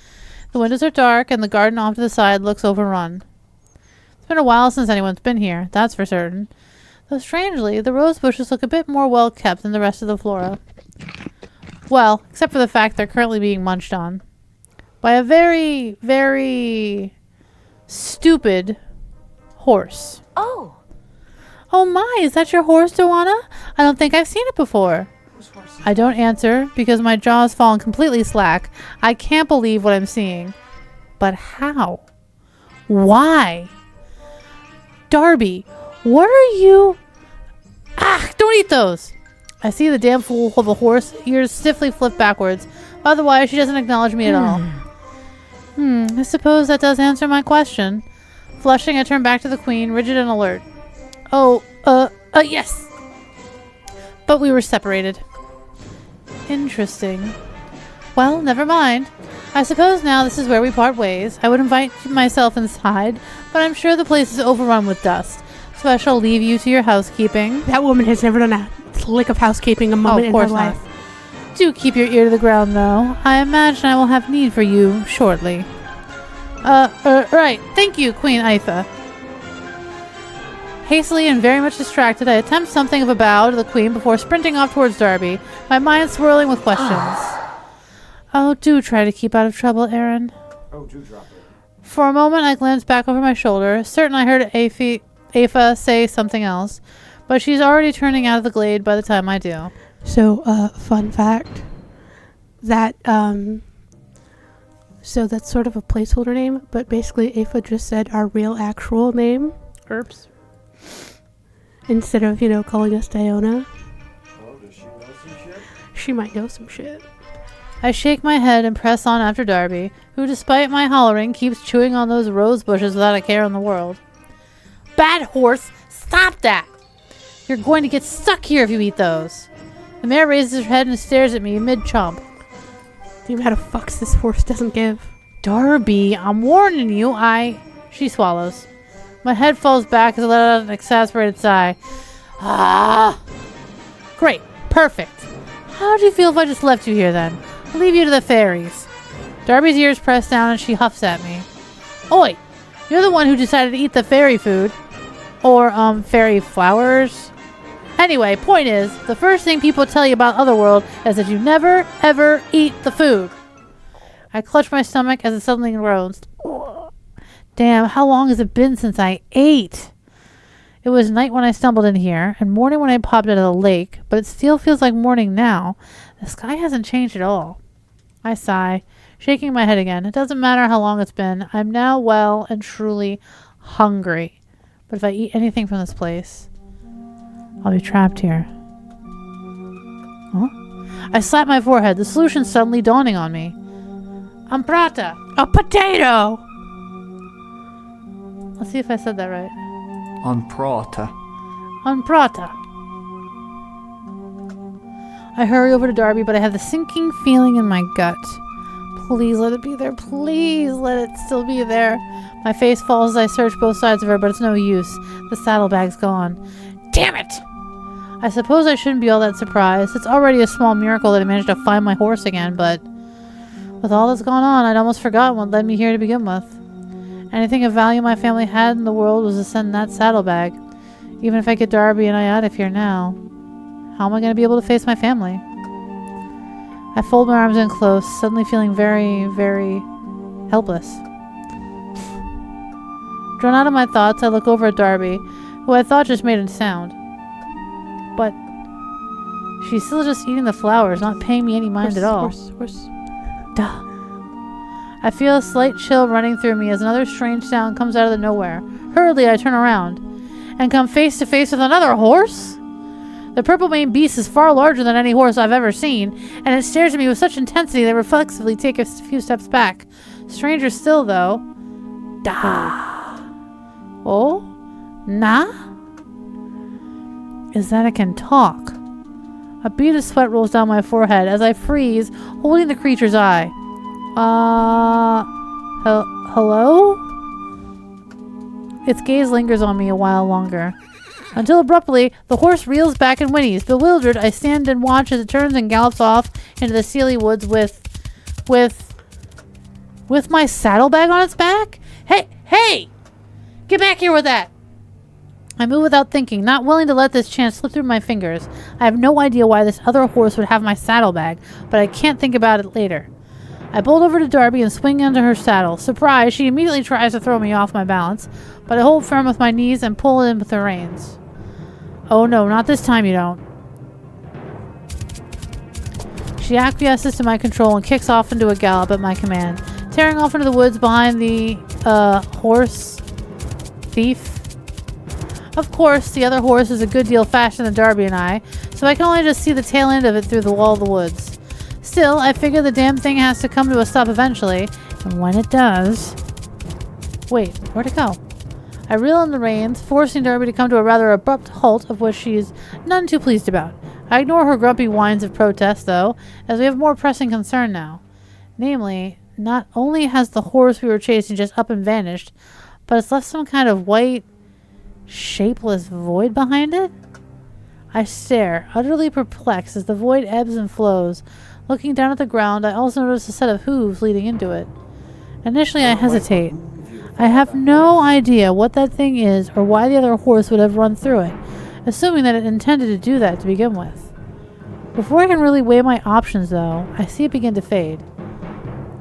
The windows are dark, and the garden off to the side looks overrun. It's been a while since anyone's been here, that's for certain. Though strangely, the rose bushes look a bit more well kept than the rest of the flora. Well, except for the fact they're currently being munched on. By a very, very stupid horse. Oh, Oh my, is that your horse, Daoine? I don't think I've seen it before. I don't answer because my jaw's fallen completely slack. I can't believe what I'm seeing. But how? Why? Darby, what are you... Ah, don't eat those! I see the damn fool of a horse, ears stiffly flipped backwards. Otherwise, she doesn't acknowledge me at all. I suppose that does answer my question. Flushing, I turn back to the queen, rigid and alert. Oh, yes. But we were separated. Interesting. Well, never mind. I suppose now this is where we part ways. I would invite myself inside, but I'm sure the place is overrun with dust. So I shall leave you to your housekeeping. That woman has never done a lick of housekeeping a moment in her life. Do keep your ear to the ground, though. I imagine I will have need for you shortly. Right. Thank you, Queen Aoife. Hastily and very much distracted, I attempt something of a bow to the queen before sprinting off towards Darby, my mind swirling with questions. Oh, do try to keep out of trouble, Aaron. Oh, do drop it. For a moment, I glanced back over my shoulder, certain I heard Aoife say something else, but she's already turning out of the glade by the time I do. So, fun fact, that, so that's sort of a placeholder name, but basically Aoife just said our real actual name. Oops. Instead of, calling us Daoine. Oh, does she know some shit? She might know some shit. I shake my head and press on after Darby, who, despite my hollering, keeps chewing on those rose bushes without a care in the world. Bad horse! Stop that! You're going to get stuck here if you eat those. The mare raises her head and stares at me mid-chomp. The amount of fucks this horse doesn't give. Darby, I'm warning you, She swallows. My head falls back as I let out an exasperated sigh. Ah! Great. Perfect. How would you feel if I just left you here then? I'll leave you to the fairies. Darby's ears press down and she huffs at me. Oi! You're the one who decided to eat the fairy food. Or, fairy flowers. Anyway, point is, the first thing people tell you about Otherworld is that you never, ever eat the food. I clutch my stomach as it suddenly groans. Damn, how long has it been since I ate? It was night when I stumbled in here, and morning when I popped out of the lake, but it still feels like morning now. The sky hasn't changed at all. I sigh, shaking my head again. It doesn't matter how long it's been. I'm now well and truly hungry. But if I eat anything from this place, I'll be trapped here. Huh? I slap my forehead, the solution suddenly dawning on me. Amprata! A potato! Let's see if I said that right. On Prata. Amprata. I hurry over to Darby, but I have the sinking feeling in my gut. Please let it be there. Please let it still be there. My face falls as I search both sides of her, but it's no use. The saddlebag's gone. Damn it! I suppose I shouldn't be all that surprised. It's already a small miracle that I managed to find my horse again, but with all that's gone on, I'd almost forgotten what led me here to begin with. Anything of value my family had in the world was to send that saddlebag. Even if I get Darby and I out of here now, how am I going to be able to face my family? I fold my arms in close, suddenly feeling very, very helpless. Drawn out of my thoughts, I look over at Darby, who I thought just made a sound. But she's still just eating the flowers, not paying me any mind at all. Duh. I feel a slight chill running through me as another strange sound comes out of the nowhere. Hurriedly, I turn around and come face to face with another horse. The purple-maned beast is far larger than any horse I've ever seen, and it stares at me with such intensity that I reflexively take a few steps back. Stranger still, though. Da. Oh? Nah? Is that it can talk? A bead of sweat rolls down my forehead as I freeze, holding the creature's eye. Hello? Its gaze lingers on me a while longer. Until abruptly, the horse reels back and whinnies. Bewildered, I stand and watch as it turns and gallops off into the Sealy Woods with my saddlebag on its back? Hey! Get back here with that! I move without thinking, not willing to let this chance slip through my fingers. I have no idea why this other horse would have my saddlebag, but I can't think about it later. I bolt over to Darby and swing into her saddle. Surprised, she immediately tries to throw me off my balance, but I hold firm with my knees and pull in with the reins. Oh no, not this time you don't. She acquiesces to my control and kicks off into a gallop at my command, tearing off into the woods behind the, horse thief. Of course, the other horse is a good deal faster than Darby and I, so I can only just see the tail end of it through the wall of the woods. Still, I figure the damn thing has to come to a stop eventually, and when it does... Wait, where'd it go? I reel in the reins, forcing Darby to come to a rather abrupt halt, of which she is none too pleased about. I ignore her grumpy whines of protest, though, as we have more pressing concern now. Namely, not only has the horse we were chasing just up and vanished, but it's left some kind of white, shapeless void behind it? I stare, utterly perplexed, as the void ebbs and flows. Looking down at the ground, I also notice a set of hooves leading into it. Initially, I hesitate. I have no idea what that thing is or why the other horse would have run through it, assuming that it intended to do that to begin with. Before I can really weigh my options, though, I see it begin to fade.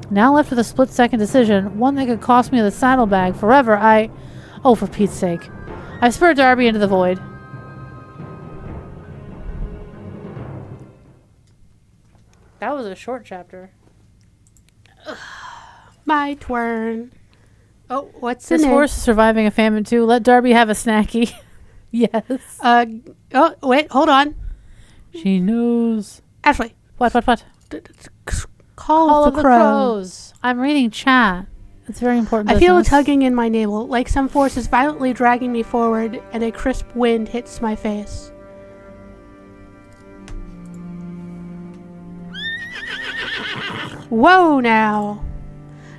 Now left with a split-second decision, one that could cost me the saddlebag forever, Oh, for Pete's sake. I spur Darby into the void. That was a short chapter. My turn. Oh, what's This in it? horse is surviving a famine too. Let Darby have a snacky. Yes. Oh, wait, hold on. She knows. Ashlee. What? Call of the Crows. I'm reading chat. It's very important. I feel a business. tugging in my navel, like some force is violently dragging me forward, and a crisp wind hits my face. Whoa now!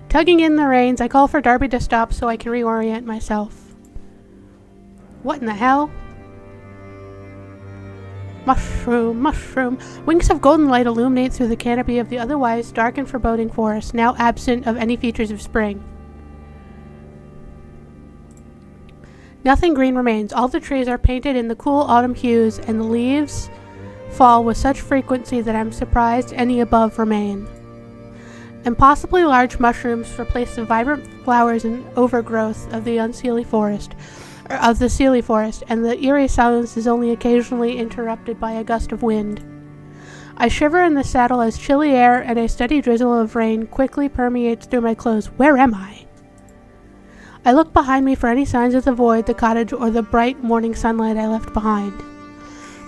Tugging in the reins, I call for Darby to stop so I can reorient myself. What in the hell? Mushroom, mushroom. Winks of golden light illuminate through the canopy of the otherwise dark and foreboding forest, now absent of any features of spring. Nothing green remains. All the trees are painted in the cool autumn hues, and the leaves fall with such frequency that I'm surprised any above remain. Impossibly large mushrooms replace the vibrant flowers and overgrowth of the unseelie forest, and the eerie silence is only occasionally interrupted by a gust of wind. I shiver in the saddle as chilly air and a steady drizzle of rain quickly permeates through my clothes. Where am I? I look behind me for any signs of the void, the cottage, or the bright morning sunlight I left behind.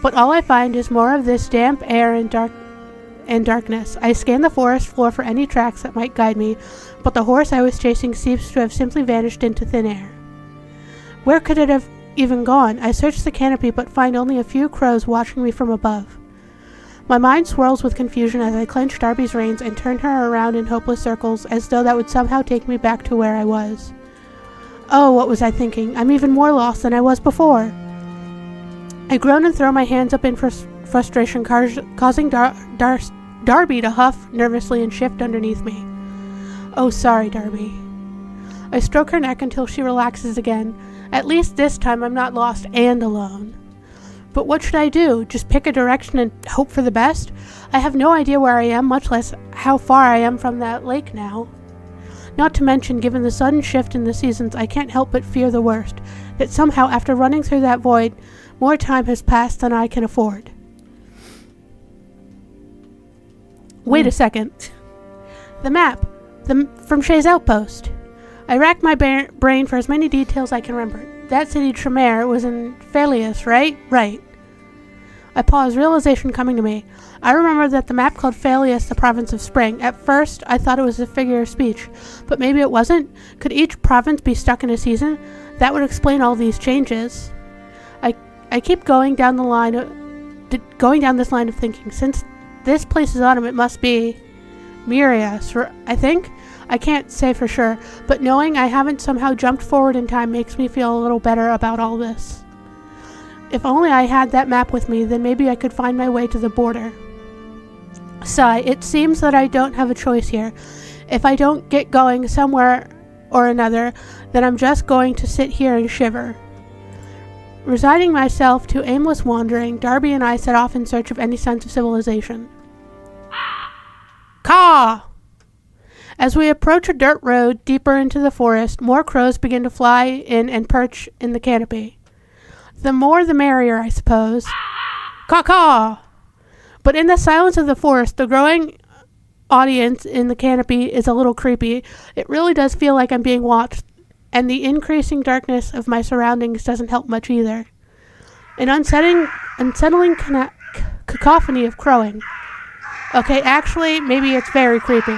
But all I find is more of this damp air and darkness. I scan the forest floor for any tracks that might guide me, but the horse I was chasing seems to have simply vanished into thin air. Where could it have even gone? I search the canopy, but find only a few crows watching me from above. My mind swirls with confusion as I clench Darby's reins and turn her around in hopeless circles, as though that would somehow take me back to where I was. Oh, what was I thinking? I'm even more lost than I was before. I groan and throw my hands up in frustration, causing Darby to huff nervously and shift underneath me. Oh, sorry, Darby. I stroke her neck until she relaxes again. At least this time I'm not lost and alone. But what should I do? Just pick a direction and hope for the best? I have no idea where I am, much less how far I am from that lake now. Not to mention, given the sudden shift in the seasons, I can't help but fear the worst, that somehow after running through that void, more time has passed than I can afford. Wait a second. The map. From Shay's outpost. I rack my brain for as many details I can remember. That city, Tremere, was in Phaleus, right? Right. I pause, realization coming to me. I remember that the map called Phaleus the province of spring. At first, I thought it was a figure of speech, but maybe it wasn't. Could each province be stuck in a season? That would explain all these changes. I keep going down this line of thinking. Since this place is autumn, it must be Mirias, I think? I can't say for sure, but knowing I haven't somehow jumped forward in time makes me feel a little better about all this. If only I had that map with me, then maybe I could find my way to the border. Sigh, it seems that I don't have a choice here. If I don't get going somewhere or another, then I'm just going to sit here and shiver. Resigning myself to aimless wandering, Darby and I set off in search of any sense of civilization. Caw! As we approach a dirt road deeper into the forest, more crows begin to fly in and perch in the canopy. The more the merrier, I suppose. Caw-caw! But in the silence of the forest, the growing audience in the canopy is a little creepy. It really does feel like I'm being watched, and the increasing darkness of my surroundings doesn't help much either. An unsettling cacophony of crowing. Okay, actually, maybe it's very creepy.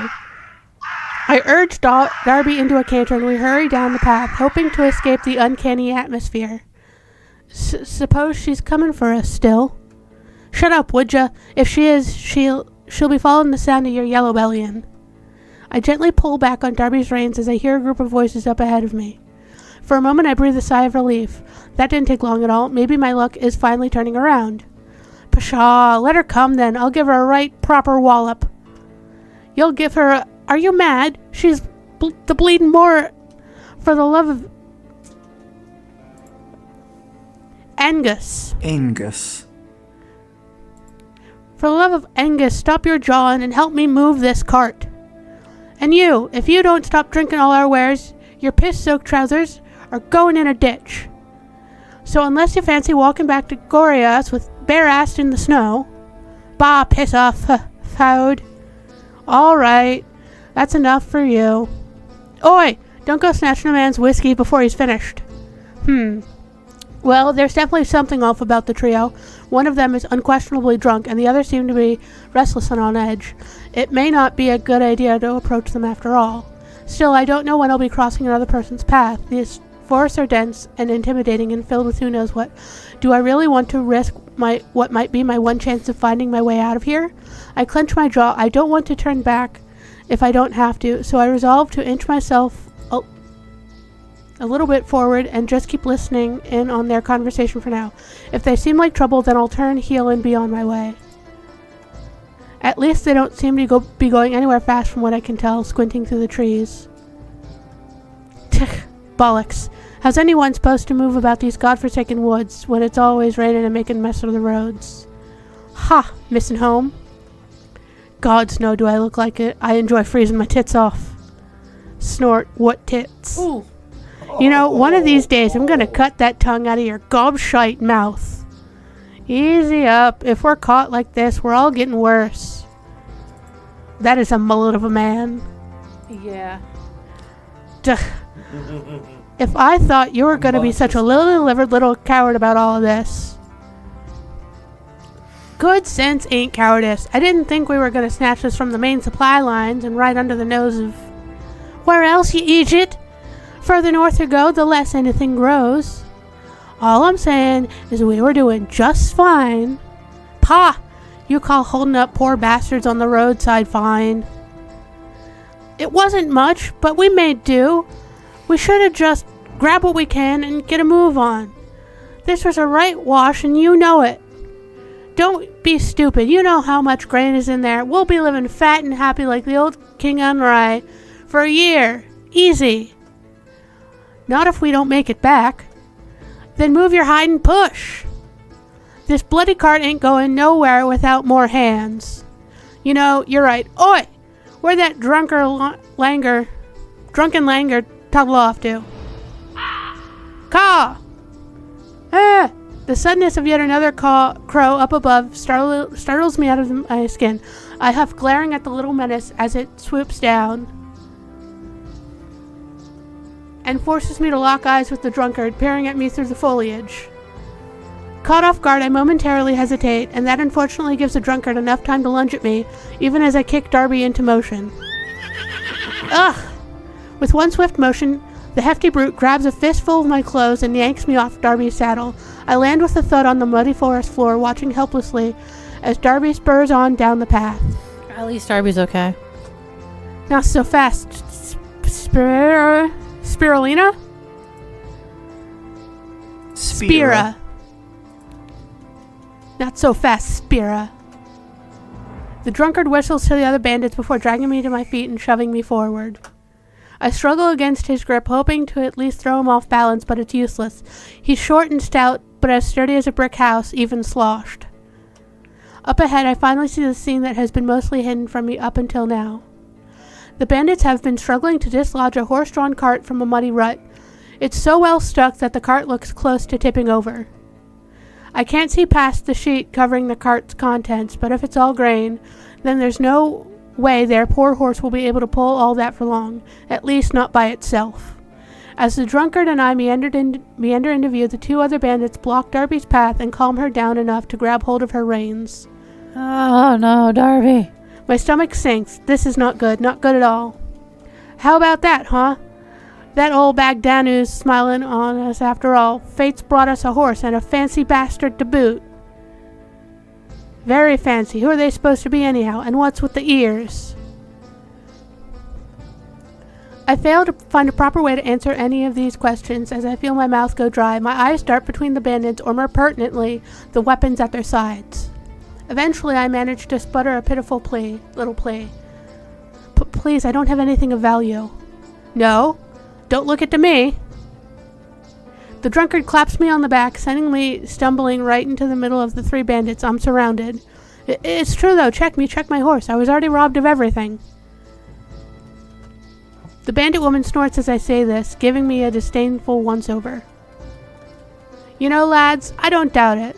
I urge Darby into a canter and we hurry down the path, hoping to escape the uncanny atmosphere. Suppose she's coming for us still? Shut up, would ya? If she is, she'll be following the sound of your yellow bellying. I gently pull back on Darby's reins as I hear a group of voices up ahead of me. For a moment I breathe a sigh of relief. That didn't take long at all. Maybe my luck is finally turning around. Pshaw, let her come then. I'll give her a right proper wallop. You'll give her a... Are you mad? She's the bleeding more... For the love of... Angus. For the love of Angus, stop your jawing and help me move this cart. And you, if you don't stop drinking all our wares, your piss-soaked trousers are going in a ditch. So unless you fancy walking back to Gorias with bare-assed in the snow... Bah, piss off, Fowd. All right, that's enough for you. Oi, don't go snatching a man's whiskey before he's finished. Well, there's definitely something off about the trio. One of them is unquestionably drunk, and the other seem to be restless and on edge. It may not be a good idea to approach them after all. Still, I don't know when I'll be crossing another person's path. These forests are dense and intimidating and filled with who knows what. Do I really want to risk what might be my one chance of finding my way out of here? I clench my jaw. I don't want to turn back if I don't have to, so I resolve to inch myself a little bit forward and just keep listening in on their conversation for now. If they seem like trouble, then I'll turn heel and be on my way. At least they don't seem to be going anywhere fast from what I can tell, squinting through the trees. Bollocks. How's anyone supposed to move about these godforsaken woods when it's always raining and making a mess of the roads? Ha! Missing home? Gods know, do I look like it? I enjoy freezing my tits off. Snort, what tits? Ooh. You know, one of these days I'm gonna cut that tongue out of your gobshite mouth. Easy up. If we're caught like this, we're all getting worse. That is a mullet of a man. Yeah. Duh. If I thought you were gonna be such a lily-livered little coward about all of this. Good sense ain't cowardice. I didn't think we were gonna snatch this from the main supply lines and right under the nose of... Where else, you idiot? Further north you go, the less anything grows. All I'm saying is we were doing just fine. Pa! You call holding up poor bastards on the roadside fine. It wasn't much, but we made do. We should have just grabbed what we can and get a move on. This was a right wash and you know it. Don't be stupid. You know how much grain is in there. We'll be living fat and happy like the old King Unrai for a year. Easy. Not if we don't make it back. Then move your hide and push. This bloody cart ain't going nowhere without more hands. You know, you're right. Oi! Where'd that drunken langer toggle off to? Caw! Ah! The suddenness of yet another crow up above startles me out of my skin. I huff, glaring at the little menace as it swoops down and forces me to lock eyes with the drunkard, peering at me through the foliage. Caught off guard, I momentarily hesitate, and that unfortunately gives the drunkard enough time to lunge at me, even as I kick Darby into motion. Ugh! With one swift motion, the hefty brute grabs a fistful of my clothes and yanks me off Darby's saddle. I land with a thud on the muddy forest floor, watching helplessly as Darby spurs on down the path. At least Darby's okay. Not so fast, Spirulina? Spira. Not so fast, Spira. The drunkard whistles to the other bandits before dragging me to my feet and shoving me forward. I struggle against his grip, hoping to at least throw him off balance, but it's useless. He's short and stout, but as sturdy as a brick house, even sloshed. Up ahead, I finally see the scene that has been mostly hidden from me up until now. The bandits have been struggling to dislodge a horse-drawn cart from a muddy rut. It's so well stuck that the cart looks close to tipping over. I can't see past the sheet covering the cart's contents, but if it's all grain, then there's no way their poor horse will be able to pull all that for long, at least not by itself. As the drunkard and I meander into view, the two other bandits block Darby's path and calm her down enough to grab hold of her reins. Oh no, Darby. My stomach sinks. This is not good at all. How about that, huh? That old Bagdanu's smiling on us after all. Fate's brought us a horse and a fancy bastard to boot. Very fancy. Who are they supposed to be anyhow? And what's with the ears? I fail to find a proper way to answer any of these questions as I feel my mouth go dry. My eyes dart between the bandits, or more pertinently, the weapons at their sides. Eventually, I manage to sputter a pitiful little plea. Please, I don't have anything of value. No? Don't look it to me. The drunkard claps me on the back, sending me stumbling right into the middle of the three bandits. I'm surrounded. It's true, though. Check my horse. I was already robbed of everything. The bandit woman snorts as I say this, giving me a disdainful once-over. You know, lads, I don't doubt it.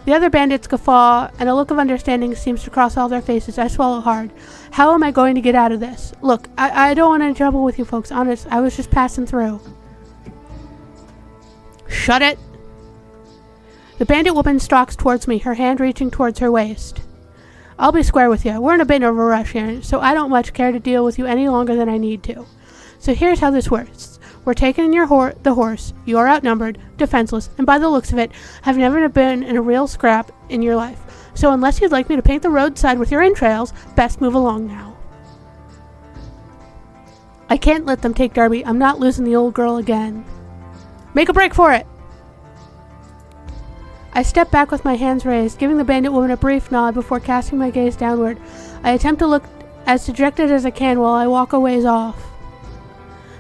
The other bandits guffaw, and a look of understanding seems to cross all their faces. I swallow hard. How am I going to get out of this? Look, I don't want any trouble with you folks. Honest, I was just passing through. Shut it! The bandit woman stalks towards me, her hand reaching towards her waist. I'll be square with you. We're in a bit of a rush here, so I don't much care to deal with you any longer than I need to. So here's how this works. We're taking the horse. You're outnumbered, defenseless, and by the looks of it, have never been in a real scrap in your life. So unless you'd like me to paint the roadside with your entrails, best move along now. I can't let them take Darby. I'm not losing the old girl again. Make a break for it! I step back with my hands raised, giving the bandit woman a brief nod before casting my gaze downward. I attempt to look as dejected as I can while I walk a ways off,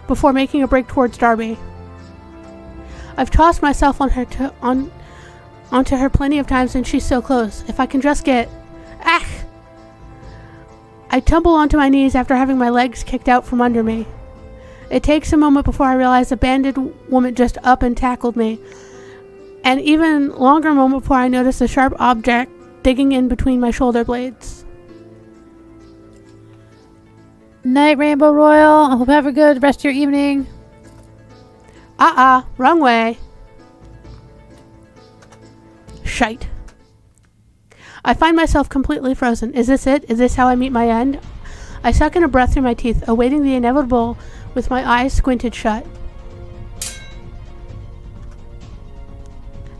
before making a break towards Darby. I've tossed myself on her onto her plenty of times and she's so close. If I can just get... Ah! I tumble onto my knees after having my legs kicked out from under me. It takes a moment before I realize the bandit woman just up and tackled me. An even longer moment before I notice a sharp object digging in between my shoulder blades. Night, Rainbow Royal. I hope you have a good rest of your evening. Wrong way. Shite. I find myself completely frozen. Is this it? Is this how I meet my end? I suck in a breath through my teeth, awaiting the inevitable with my eyes squinted shut.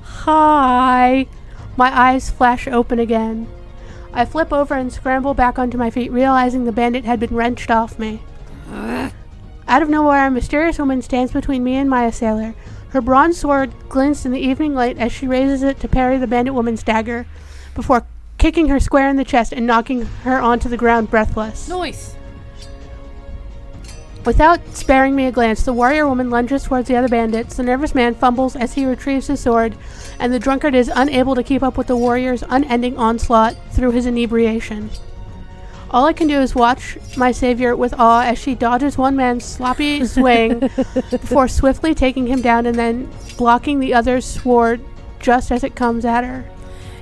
Hi. My eyes flash open again. I flip over and scramble back onto my feet, realizing the bandit had been wrenched off me. Out of nowhere, a mysterious woman stands between me and my assailer. Her bronze sword glints in the evening light as she raises it to parry the bandit woman's dagger, before kicking her square in the chest and knocking her onto the ground breathless. Nice. Without sparing me a glance, the warrior woman lunges towards the other bandits. The nervous man fumbles as he retrieves his sword, and the drunkard is unable to keep up with the warrior's unending onslaught through his inebriation. All I can do is watch my savior with awe as she dodges one man's sloppy swing before swiftly taking him down and then blocking the other's sword just as it comes at her.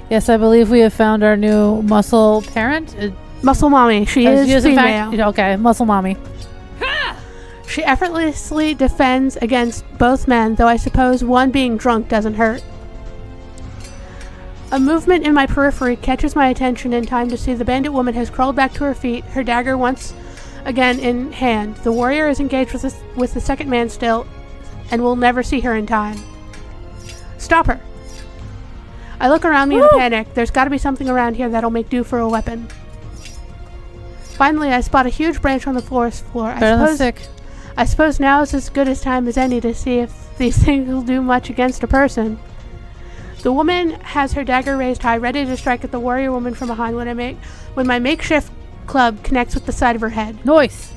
Yes, I believe we have found our new muscle parent. Muscle mommy. She is female. Okay, muscle mommy. She effortlessly defends against both men, though I suppose one being drunk doesn't hurt. A movement in my periphery catches my attention in time to see the bandit woman has crawled back to her feet, her dagger once again in hand. The warrior is engaged with the second man still, and will never see her in time. Stop her! I look around me in a panic. There's got to be something around here that'll make do for a weapon. Finally, I spot a huge branch on the forest floor. I suppose now is as good a time as any to see if these things will do much against a person. The woman has her dagger raised high, ready to strike at the warrior woman from behind when my makeshift club connects with the side of her head. Nice.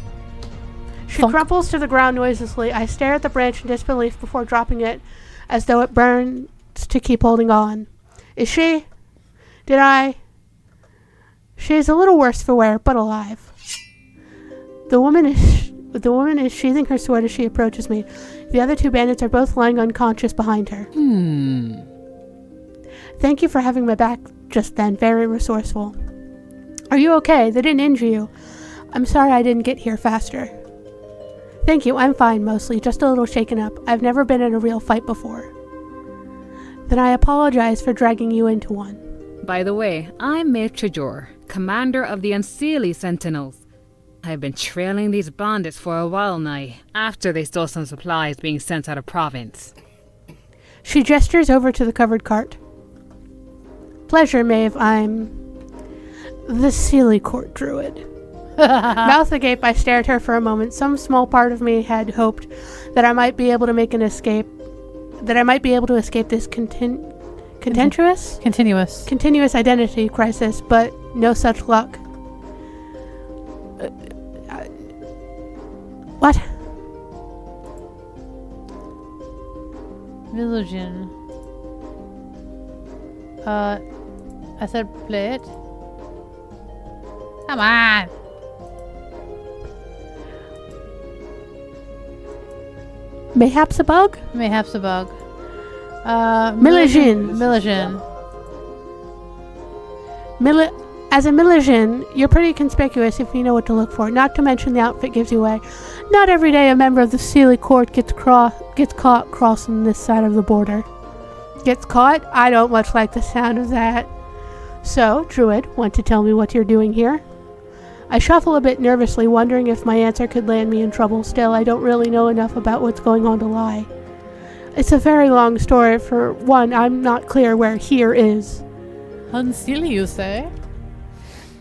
She crumples to the ground noiselessly. I stare at the branch in disbelief before dropping it, as though it burns to keep holding on. Is she? She's a little worse for wear, but alive. The woman is sheathing her sword as she approaches me. The other two bandits are both lying unconscious behind her. Thank you for having my back just then. Very resourceful. Are you okay? They didn't injure you. I'm sorry I didn't get here faster. Thank you. I'm fine, mostly. Just a little shaken up. I've never been in a real fight before. Then I apologize for dragging you into one. By the way, I'm Maithe, commander of the Unseelie Sentinels. I've been trailing these bandits for a while now, after they stole some supplies being sent out of province. She gestures over to the covered cart. Pleasure, Maeve. I'm the Seelie Court Druid. Mouth agape, I stared at her for a moment. Some small part of me had hoped that I might be able to make an escape. That I might be able to escape this continuous identity crisis, but no such luck. What? Religion. I said play it. Come on. Mayhaps a bug? Mayhaps a bug. Milligin. As a Milligin, you're pretty conspicuous if you know what to look for. Not to mention the outfit gives you away. Not every day a member of the Seelie Court gets caught crossing this side of the border. Gets caught? I don't much like the sound of that. So, Druid, want to tell me what you're doing here? I shuffle a bit nervously, wondering if my answer could land me in trouble. Still, I don't really know enough about what's going on to lie. It's a very long story. For one, I'm not clear where here is. Unseelie, you say?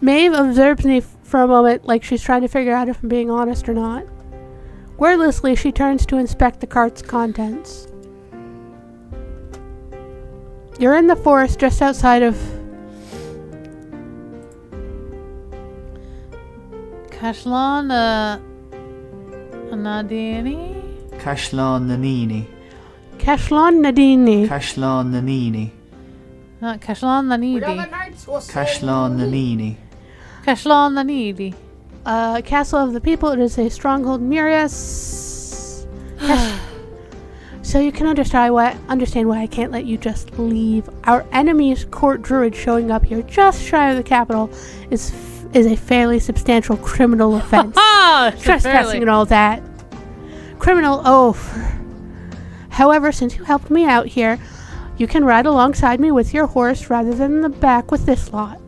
Maeve observes me for a moment like she's trying to figure out if I'm being honest or not. Wordlessly, she turns to inspect the cart's contents. You're in the forest just outside of Cashlon Nadini? Cashlon Nanini. Cashlon Nadini. Cashlon Nanini. Not Cashlon Nanidi. Cashlon Nanini. Cashlon Nanidi. Castle of the People. It is a stronghold near us. So you can understand why I can't let you just leave. Our enemy's court druid showing up here just shy of the capital is a fairly substantial criminal offense. Trespassing and all that. Criminal oath. However, since you helped me out here, you can ride alongside me with your horse rather than in the back with this lot.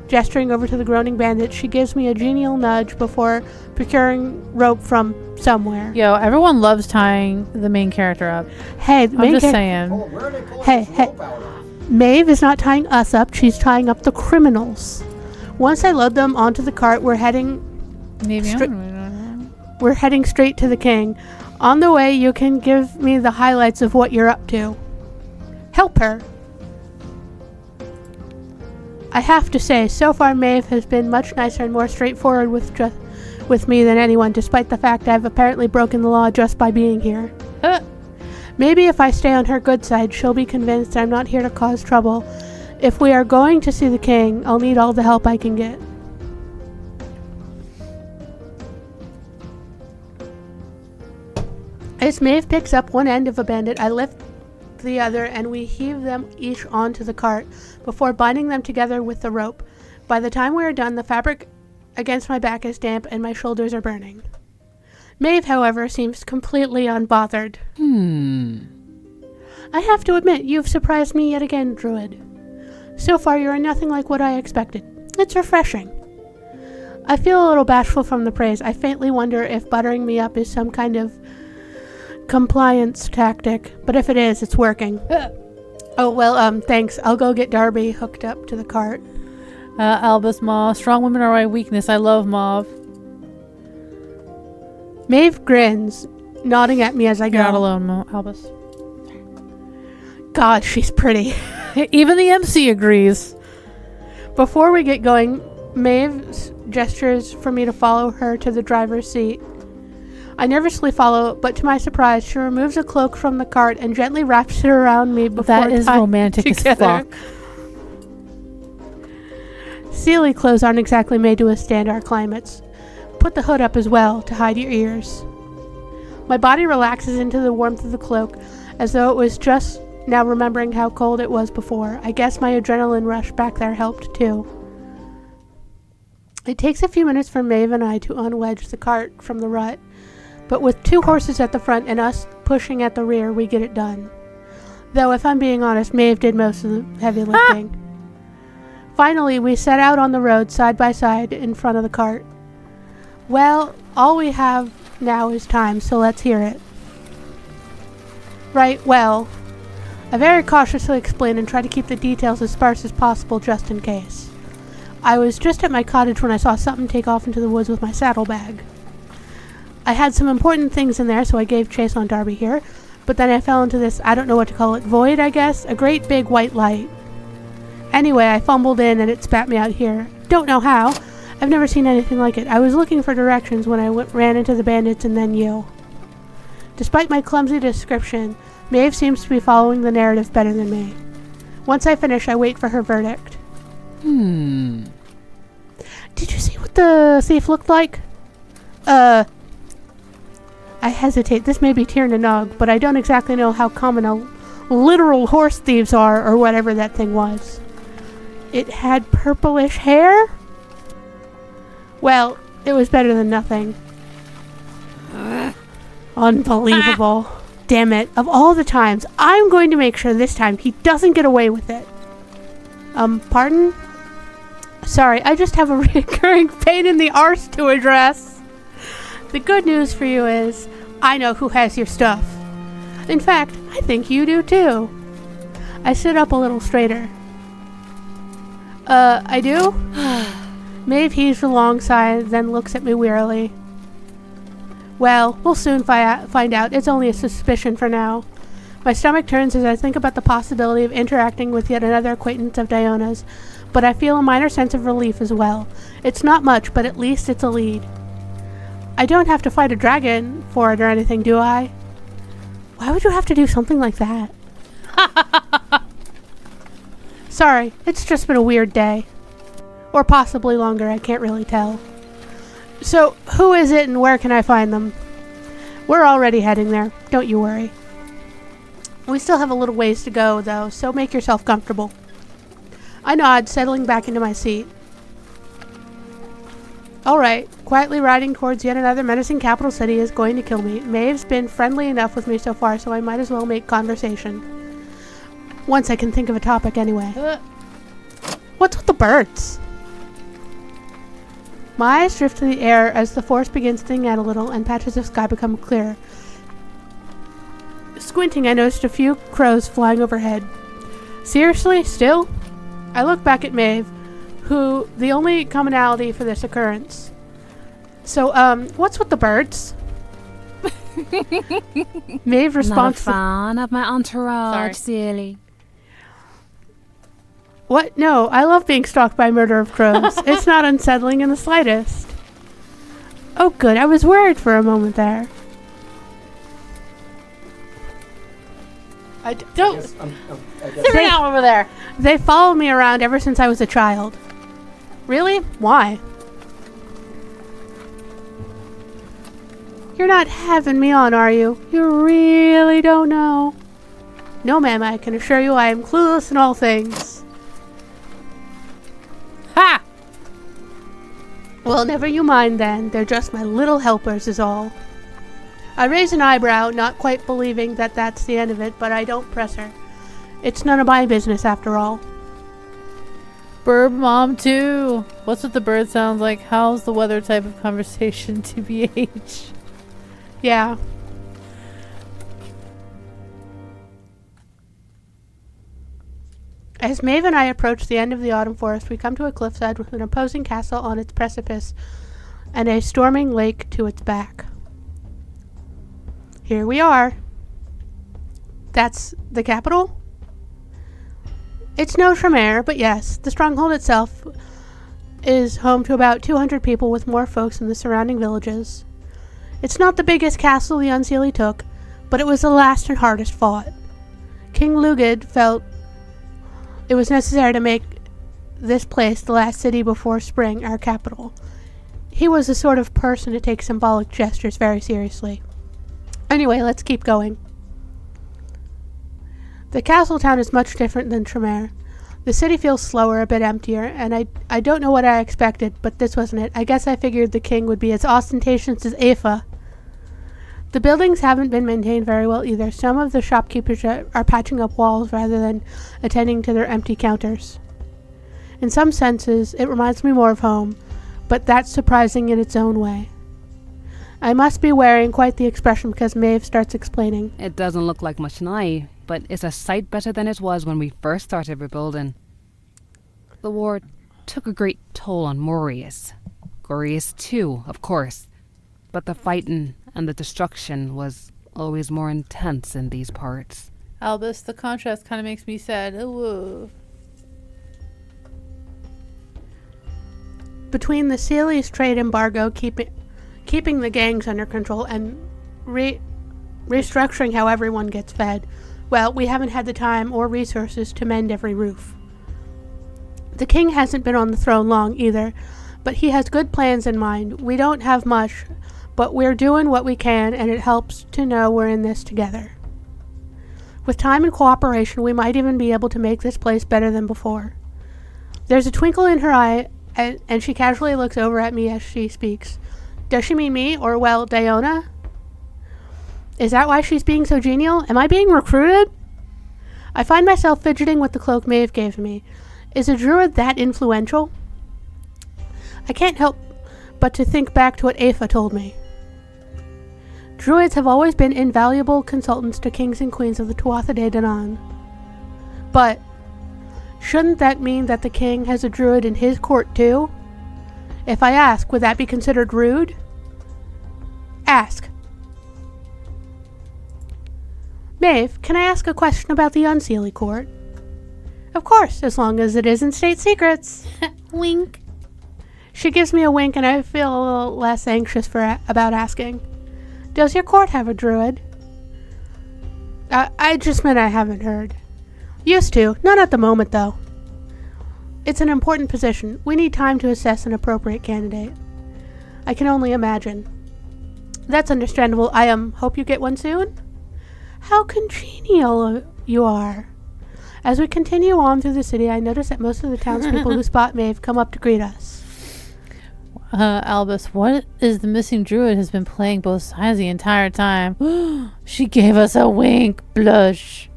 Gesturing over to the groaning bandit, she gives me a genial nudge before procuring rope from somewhere. Yo, everyone loves tying the main character up. Hey, I'm just saying. Oh, where are they pulling Hey, this rope out of? Maeve is not tying us up, she's tying up the criminals. Once I load them onto the cart, we're heading straight to the king. On the way, you can give me the highlights of what you're up to. Help her. I have to say, so far Maeve has been much nicer and more straightforward with me than anyone, despite the fact I've apparently broken the law just by being here. Maybe if I stay on her good side, she'll be convinced I'm not here to cause trouble. If we are going to see the king, I'll need all the help I can get. As Maeve picks up one end of a bandit, I lift the other and we heave them each onto the cart before binding them together with the rope. By the time we are done, the fabric against my back is damp and my shoulders are burning. Maeve, however, seems completely unbothered. I have to admit, you've surprised me yet again, Druid. So far, you are nothing like what I expected. It's refreshing. I feel a little bashful from the praise. I faintly wonder if buttering me up is some kind of compliance tactic, but if it is, it's working. Oh, well, thanks. I'll go get Darby hooked up to the cart. Albus Maw. Strong women are my weakness. I love Mauve. Maeve grins, nodding at me as I go. You're not alone, Albus. God, she's pretty. Even the MC agrees. Before we get going, Maeve gestures for me to follow her to the driver's seat. I nervously follow, but to my surprise, she removes a cloak from the cart and gently wraps it around me before that is romantic together. as fuck. Sealy clothes aren't exactly made to withstand our climates. Put the hood up as well to hide your ears. My body relaxes into the warmth of the cloak, as though it was just now remembering how cold it was before. I guess my adrenaline rush back there helped too. It takes a few minutes for Maeve and I to unwedge the cart from the rut, but with 2 horses at the front and us pushing at the rear, we get it done. Though, if I'm being honest, Maeve did most of the heavy lifting. Finally, we set out on the road side by side in front of the cart. Well, all we have now is time, so let's hear it. Right, well, I very cautiously explain and try to keep the details as sparse as possible just in case. I was just at my cottage when I saw something take off into the woods with my saddlebag. I had some important things in there, so I gave chase on Darby here, but then I fell into this, I don't know what to call it, void, I guess? A great big white light. Anyway, I fumbled in and it spat me out here. Don't know how. I've never seen anything like it. I was looking for directions when I ran into the bandits and then you. Despite my clumsy description, Maeve seems to be following the narrative better than me. Once I finish, I wait for her verdict. Did you see what the thief looked like? I hesitate. This may be Tirnanog, but I don't exactly know how common literal horse thieves are, or whatever that thing was. It had purplish hair? Well, it was better than nothing. Unbelievable. Damn it. Of all the times, I'm going to make sure this time he doesn't get away with it. Pardon? Sorry, I just have a recurring pain in the arse to address. The good news for you is, I know who has your stuff. In fact, I think you do too. I sit up a little straighter. I do? Maeve heaves a long sigh, then looks at me wearily. Well, we'll soon find out. It's only a suspicion for now. My stomach turns as I think about the possibility of interacting with yet another acquaintance of Daoine's, but I feel a minor sense of relief as well. It's not much, but at least it's a lead. I don't have to fight a dragon for it or anything, do I? Why would you have to do something like that? Sorry, it's just been a weird day. Or possibly longer, I can't really tell. So, who is it and where can I find them? We're already heading there, don't you worry. We still have a little ways to go, though, so make yourself comfortable. I nod, settling back into my seat. Alright, quietly riding towards yet another menacing capital city is going to kill me. Maeve's been friendly enough with me so far, so I might as well make conversation. Once I can think of a topic anyway. What's with the birds? My eyes drift to the air as the forest begins thinning out a little and patches of sky become clearer. Squinting, I noticed a few crows flying overhead. Seriously? Still? I look back at Maithe, who the only commonality for this occurrence. So, what's with the birds? Maithe responds. Not a fan of my entourage, Sorry. silly. What? No, I love being stalked by a murder of crows. It's not unsettling in the slightest. Oh, good. I was worried for a moment there. Don't I guess sit down over there. They followed me around ever since I was a child. Really? Why? You're not having me on, are you? You really don't know. No, ma'am, I can assure you I am clueless in all things. Ha! Well, never you mind then. They're just my little helpers is all. I raise an eyebrow, not quite believing that that's the end of it, but I don't press her. It's none of my business after all. Bird mom too. What's with the bird sounds like? How's the weather type of conversation, TBH? Yeah. As Maeve and I approach the end of the autumn forest, we come to a cliffside with an opposing castle on its precipice and a storming lake to its back. Here we are. That's the capital? It's no Tremere, but yes, the stronghold itself is home to about 200 people with more folks in the surrounding villages. It's not the biggest castle the Unseelie took, but it was the last and hardest fought. King Lugid felt it was necessary to make this place the last city before spring our capital. He was the sort of person to take symbolic gestures very seriously. Anyway, let's keep going. The castle town is much different than Tremere. The city feels slower, a bit emptier, and I don't know what I expected, but this wasn't it. I guess I figured the king would be as ostentatious as Aoife. The buildings haven't been maintained very well either. Some of the shopkeepers are patching up walls rather than attending to their empty counters. In some senses, it reminds me more of home, but that's surprising in its own way. I must be wearing quite the expression because Maeve starts explaining. It doesn't look like much now, but it's a sight better than it was when we first started rebuilding. The war took a great toll on Morius. Gorius too, of course. But the fighting and the destruction was always more intense in these parts. Albus, the contrast kind of makes me sad. Ooh. Between the Sealie's trade embargo keeping the gangs under control and restructuring how everyone gets fed, well, we haven't had the time or resources to mend every roof. The king hasn't been on the throne long either, but he has good plans in mind. We don't have much, but we're doing what we can, and it helps to know we're in this together. With time and cooperation, we might even be able to make this place better than before. There's a twinkle in her eye, and she casually looks over at me as she speaks. Does she mean me, or, well, Daoine? Is that why she's being so genial? Am I being recruited? I find myself fidgeting with the cloak Maeve gave me. Is a druid that influential? I can't help but to think back to what Aoife told me. Druids have always been invaluable consultants to kings and queens of the Tuatha De Danann. But shouldn't that mean that the king has a druid in his court too? If I ask, would that be considered rude? Ask. Maeve, can I ask a question about the Unseelie Court? Of course, as long as it isn't state secrets. Wink. She gives me a wink and I feel a little less anxious about asking. Does your court have a druid? I just meant I haven't heard. Used to. Not at the moment, though. It's an important position. We need time to assess an appropriate candidate. I can only imagine. That's understandable. I hope you get one soon. How congenial you are. As we continue on through the city, I notice that most of the townspeople who spot Maeve come up to greet us. Albus, what is the missing druid has been playing both sides the entire time? She gave us a wink. Blush.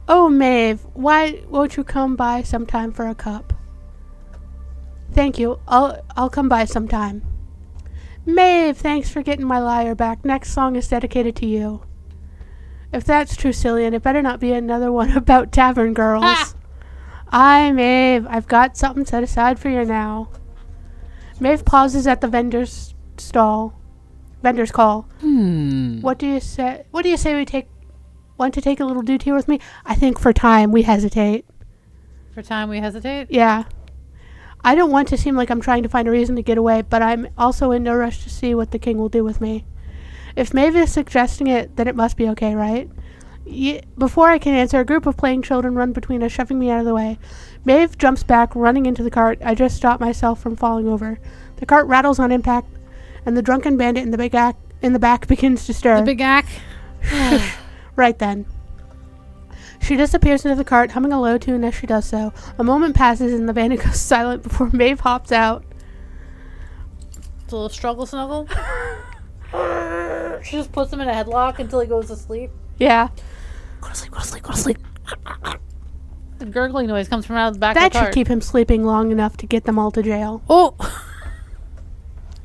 Oh, Maeve, why won't you come by sometime for a cup? Thank you. I'll come by sometime. Maeve, thanks for getting my lyre back. Next song is dedicated to you. If that's true, Cillian, it better not be another one about tavern girls. Ha! Aye, Maeve, I've got something set aside for you now. Maeve pauses at the vendor's call. What do you say? What do you say we want to take a little detour with me? I think for time we hesitate. For time we hesitate? Yeah. I don't want to seem like I'm trying to find a reason to get away, but I'm also in no rush to see what the king will do with me. If Maeve is suggesting it, then it must be okay, right? Before I can answer, a group of playing children run between us, shoving me out of the way. Maeve jumps back, running into the cart. I just stop myself from falling over. The cart rattles on impact, and the drunken bandit in the back begins to stir. The big ack? Right then. She disappears into the cart, humming a low tune as she does so. A moment passes, and the bandit goes silent before Maeve hops out. It's a little struggle snuggle. She just puts him in a headlock until he goes to sleep. Yeah. Go to sleep, go to sleep, go to sleep. The gurgling noise comes from out of the back that of the cart. That should keep him sleeping long enough to get them all to jail. Oh!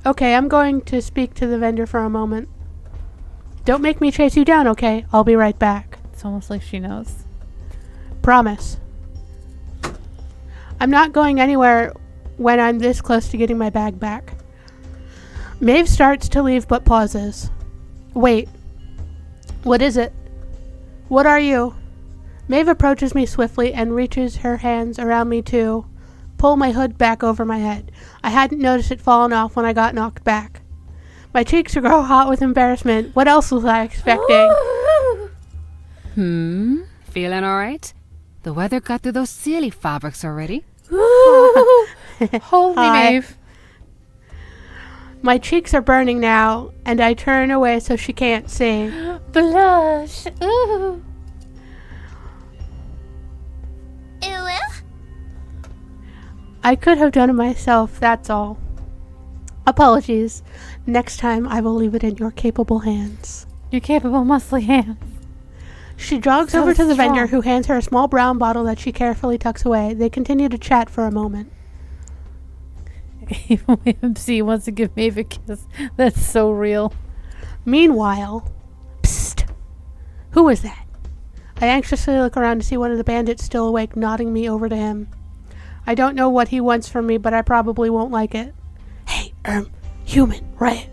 Okay, I'm going to speak to the vendor for a moment. Don't make me chase you down, okay? I'll be right back. It's almost like she knows. Promise. I'm not going anywhere when I'm this close to getting my bag back. Maeve starts to leave but pauses. Wait. What is it? What are you? Maeve approaches me swiftly and reaches her hands around me to pull my hood back over my head. I hadn't noticed it falling off when I got knocked back. My cheeks grow hot with embarrassment. What else was I expecting? Feeling alright? The weather got through those silly fabrics already. Hold me, Maeve. My cheeks are burning now, and I turn away so she can't see. Blush. Ooh. I could have done it myself, that's all. Apologies. Next time I will leave it in your capable hands. Your capable, muscly hands. She jogs over to the vendor, who hands her a small brown bottle that she carefully tucks away. They continue to chat for a moment. Even MC wants to give Maeve a kiss. That's so real. Meanwhile, psst. Who is that? I anxiously look around to see one of the bandits still awake, nodding me over to him. I don't know what he wants from me, but I probably won't like it. Hey, human, right?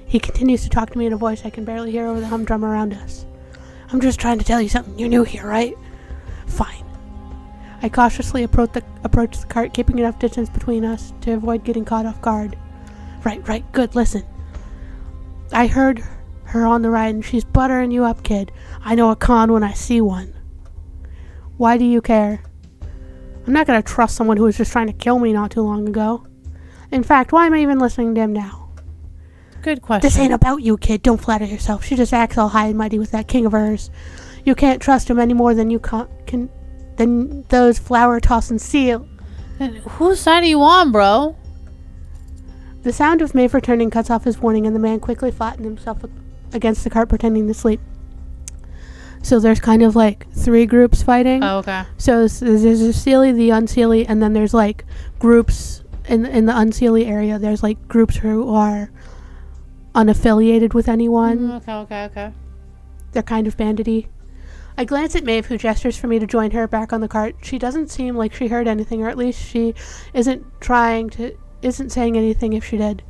He continues to talk to me in a voice I can barely hear over the humdrum around us. I'm just trying to tell you something. You're new here, right? Fine. I cautiously approach the cart, keeping enough distance between us to avoid getting caught off guard. Right, good, listen. I heard her on the ride, and she's buttering you up, kid. I know a con when I see one. Why do you care? I'm not going to trust someone who was just trying to kill me not too long ago. In fact, why am I even listening to him now? Good question. This ain't about you, kid. Don't flatter yourself. She just acts all high and mighty with that king of hers. You can't trust him any more than you can than those flower-tossing seal. Then whose side are you on, bro? The sound of Maeve returning cuts off his warning, and the man quickly flattened himself against the cart, pretending to sleep. So there's kind of like 3 groups fighting. Oh, okay. So there's the Seelie, the Unseelie, and then there's like groups in the Unseelie area. There's like groups who are unaffiliated with anyone. Okay. They're kind of bandity. I glance at Maeve, who gestures for me to join her back on the cart. She doesn't seem like she heard anything, or at least she isn't saying anything if she did.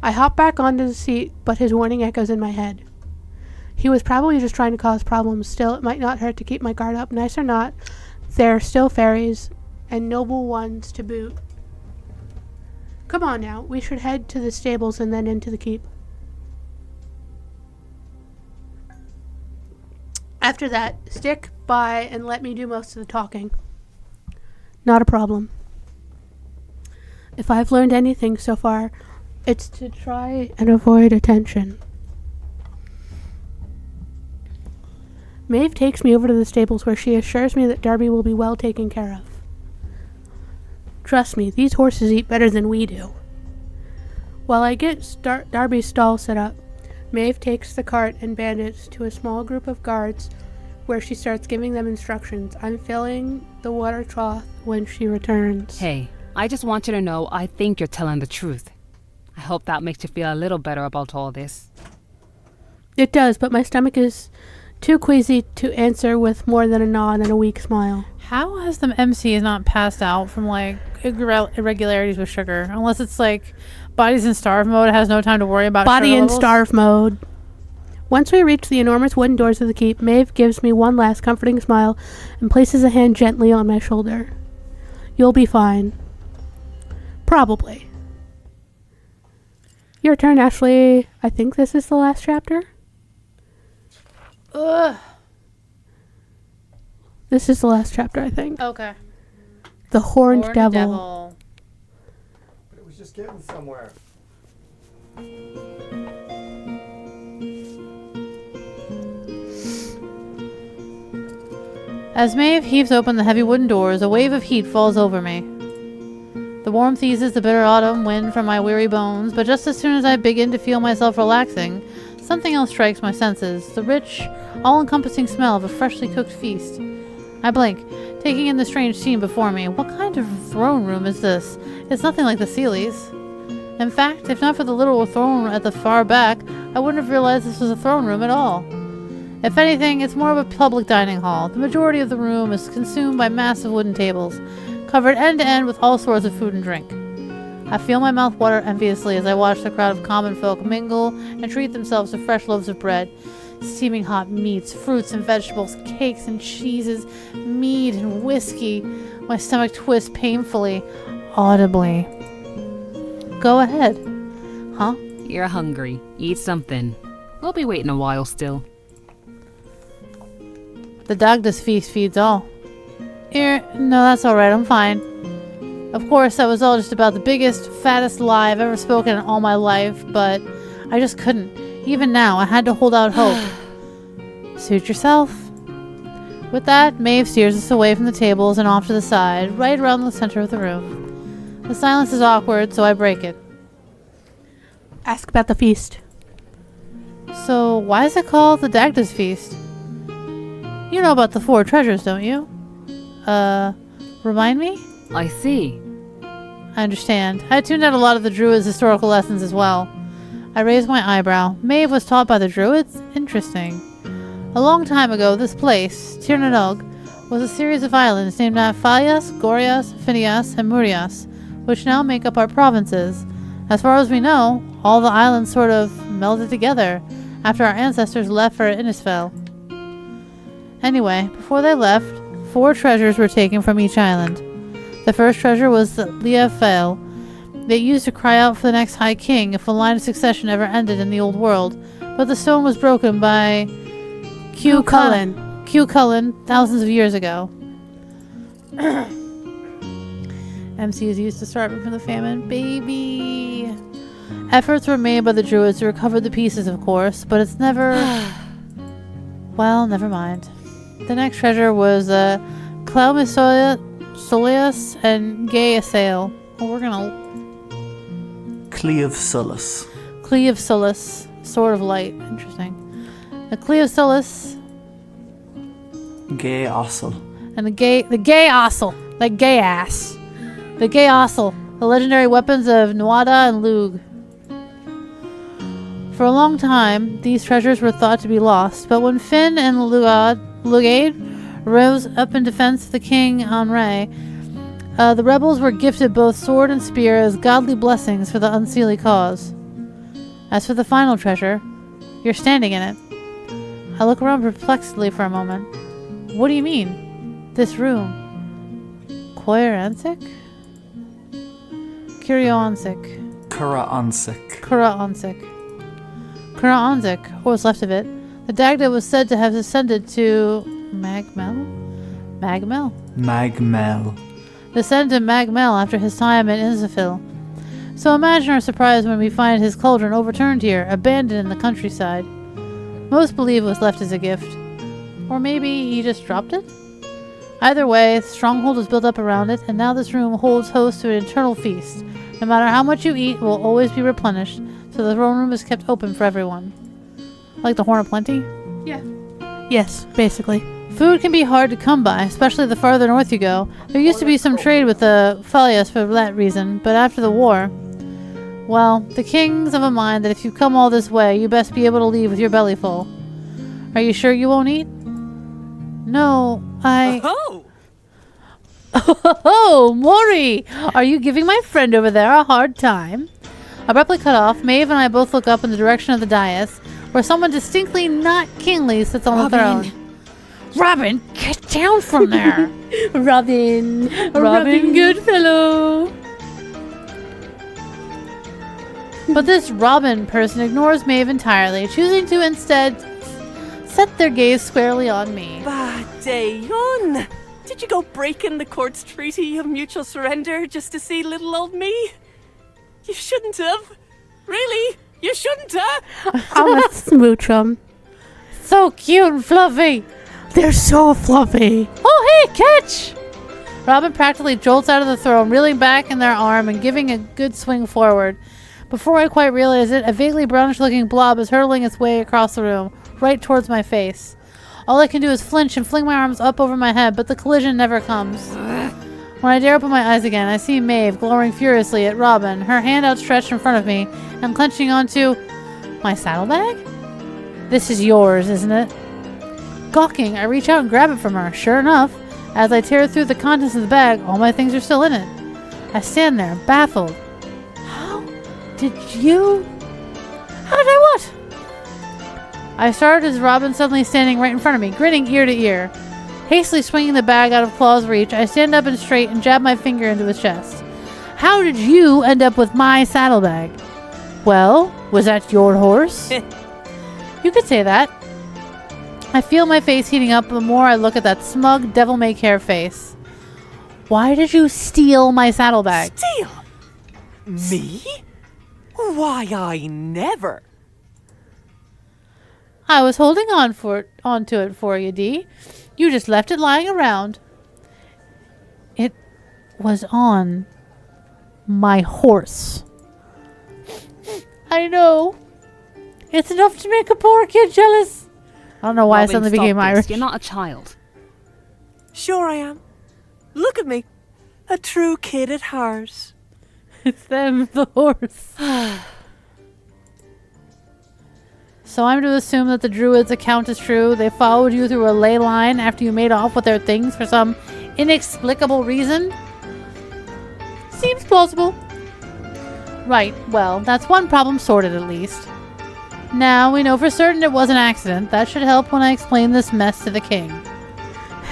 I hop back onto the seat, but his warning echoes in my head. He was probably just trying to cause problems. Still, it might not hurt to keep my guard up. Nice or not, they're still fairies, and noble ones to boot. Come on now, we should head to the stables and then into the keep. After that, stick by and let me do most of the talking. Not a problem. If I've learned anything so far, it's to try and avoid attention. Maeve takes me over to the stables where she assures me that Darby will be well taken care of. Trust me, these horses eat better than we do. While I get Darby's stall set up, Maeve takes the cart and bandits to a small group of guards where she starts giving them instructions. I'm filling the water trough when she returns. Hey, I just want you to know I think you're telling the truth. I hope that makes you feel a little better about all this. It does, but my stomach is too queasy to answer with more than a nod and a weak smile. How has the MC not passed out from like irregularities with sugar? Unless it's like body's in starve mode, it has no time to worry about body sugar in levels. starve mode. Once we reach the enormous wooden doors of the keep, Maeve gives me one last comforting smile and places a hand gently on my shoulder. You'll be fine. Probably. Your turn, Ashlee. I think this is the last chapter. Ugh. This is the last chapter, I think. Okay. The Horned Devil. But it was just getting somewhere. As Maeve heaves open the heavy wooden doors, a wave of heat falls over me. The warmth eases the bitter autumn wind from my weary bones, but just as soon as I begin to feel myself relaxing, something else strikes my senses, the rich, all-encompassing smell of a freshly cooked feast. I blink, taking in the strange scene before me. What kind of throne room is this? It's nothing like the Seelys. In fact, if not for the little throne at the far back, I wouldn't have realized this was a throne room at all. If anything, it's more of a public dining hall. The majority of the room is consumed by massive wooden tables, covered end to end with all sorts of food and drink. I feel my mouth water enviously as I watch the crowd of common folk mingle and treat themselves to fresh loaves of bread, steaming hot meats, fruits and vegetables, cakes and cheeses, mead and whiskey. My stomach twists painfully, audibly. Go ahead. Huh? You're hungry. Eat something. We'll be waiting a while still. The Dagda's feast feeds all. Here, no, that's alright, I'm fine. Of course, that was all just about the biggest, fattest lie I've ever spoken in all my life, but I just couldn't. Even now, I had to hold out hope. Suit yourself. With that, Maeve steers us away from the tables and off to the side, right around the center of the room. The silence is awkward, so I break it. Ask about the feast. So, why is it called the Dagda's Feast? You know about the 4 treasures, don't you? Remind me? I see. I understand. I tuned out a lot of the Druids' historical lessons as well. I raised my eyebrow. Maeve was taught by the Druids? Interesting. A long time ago, this place, Tir na Nog, was a series of islands named after Falias, Gorias, Phineas, and Murias, which now make up our provinces. As far as we know, all the islands sort of melded together after our ancestors left for Innisfell. Anyway, before they left, 4 treasures were taken from each island. The first treasure was the Lea Fael. They used to cry out for the next High King if a line of succession ever ended in the old world, but the stone was broken by Cú Cullen thousands of years ago. MC is used to starving from the famine. Baby! Efforts were made by the Druids to recover the pieces, of course, but it's never... Well, never mind. The next treasure was Soleus and Gay Assail. Oh, we're gonna... Clee of Sullus. Clee of Sullus. Sword of Light. Interesting. The Clee of Sullus. Gay Ossel. And the gay Ossel. The gay ass. The gay Ossel. The legendary weapons of Nuada and Lug. For a long time, these treasures were thought to be lost, but when Finn and Lugaid rose up in defense of the king Anray, the rebels were gifted both sword and spear as godly blessings for the unseelie cause. As for the final treasure, you're standing in it. I look around perplexedly for a moment. What do you mean? This room? Koiransik? Kirioansik. Kura-ansik. Kura-Ansik, or what's left of it. The Dagda was said to have ascended to Magmel? Magmel. Descended to Magmel after his time in Inzafil. So imagine our surprise when we find his cauldron overturned here, abandoned in the countryside. Most believe it was left as a gift. Or maybe he just dropped it? Either way, the stronghold was built up around it, and now this room holds host to an eternal feast. No matter how much you eat, it will always be replenished, so the throne room is kept open for everyone. Like the Horn of Plenty? Yeah. Yes, basically. Food can be hard to come by, especially the farther north you go. There used to be some trade with the Falias for that reason, but after the war... Well, the king's of a mind that if you come all this way, you best be able to leave with your belly full. Are you sure you won't eat? No, Oh! Oh, Maury! Are you giving my friend over there a hard time? Abruptly cut off, Maeve and I both look up in the direction of the dais, where someone distinctly not kingly sits on the throne. Robin, get down from there! Robin, Goodfellow! But this Robin person ignores Maeve entirely, choosing to instead set their gaze squarely on me. Bah, Daoine! Did you go breaking the court's treaty of mutual surrender just to see little old me? You shouldn't have. Really? You shouldn't have. I'm gonna smooch them. So cute and fluffy! They're so fluffy. Oh, hey, catch! Robin practically jolts out of the throne, reeling back in their arm and giving a good swing forward. Before I quite realize it, a vaguely brownish-looking blob is hurtling its way across the room, right towards my face. All I can do is flinch and fling my arms up over my head, but the collision never comes. When I dare open my eyes again, I see Maeve glowering furiously at Robin, her hand outstretched in front of me, and clenching onto my saddlebag? This is yours, isn't it? Gawking, I reach out and grab it from her. Sure enough, as I tear through the contents of the bag, all my things are still in it. I stand there, baffled. How did you... How did I what? I started as Robin suddenly standing right in front of me, grinning ear to ear. Hastily swinging the bag out of Claw's reach, I stand up and straight and jab my finger into his chest. How did you end up with my saddlebag? Well, was that your horse? You could say that. I feel my face heating up the more I look at that smug, devil-may-care face. Why did you steal my saddlebag? Steal? Me? Why, I never. I was holding onto it for you, Dee. You just left it lying around. It was on my horse. I know. It's enough to make a poor kid jealous. I don't know why Robin, I suddenly stop became this. Irish. You're not a child. Sure I am. Look at me. A true kid at heart. It's them, the horse. So I'm to assume that the druid's account is true. They followed you through a ley line after you made off with their things for some inexplicable reason? Seems plausible. Right, well, that's one problem sorted at least. Now we know for certain it was an accident. That should help when I explain this mess to the king.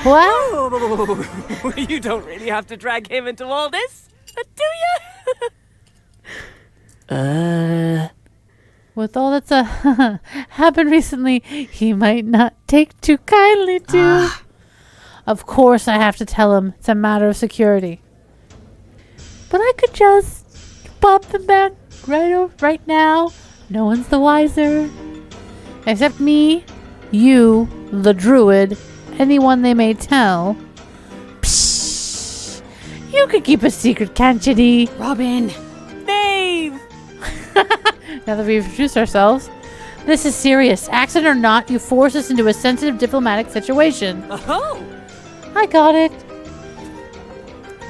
What? Oh, you don't really have to drag him into all this, do you? With all that's happened recently, he might not take too kindly to. Of course I have to tell him it's a matter of security. But I could just pop them back right now. No one's the wiser. Except me, you, the druid, anyone they may tell. Psst. You could keep a secret, can't you, Dee? Robin. Maeve. Now that we've introduced ourselves, this is serious. Accident or not, you forced us into a sensitive diplomatic situation. Oh. I got it.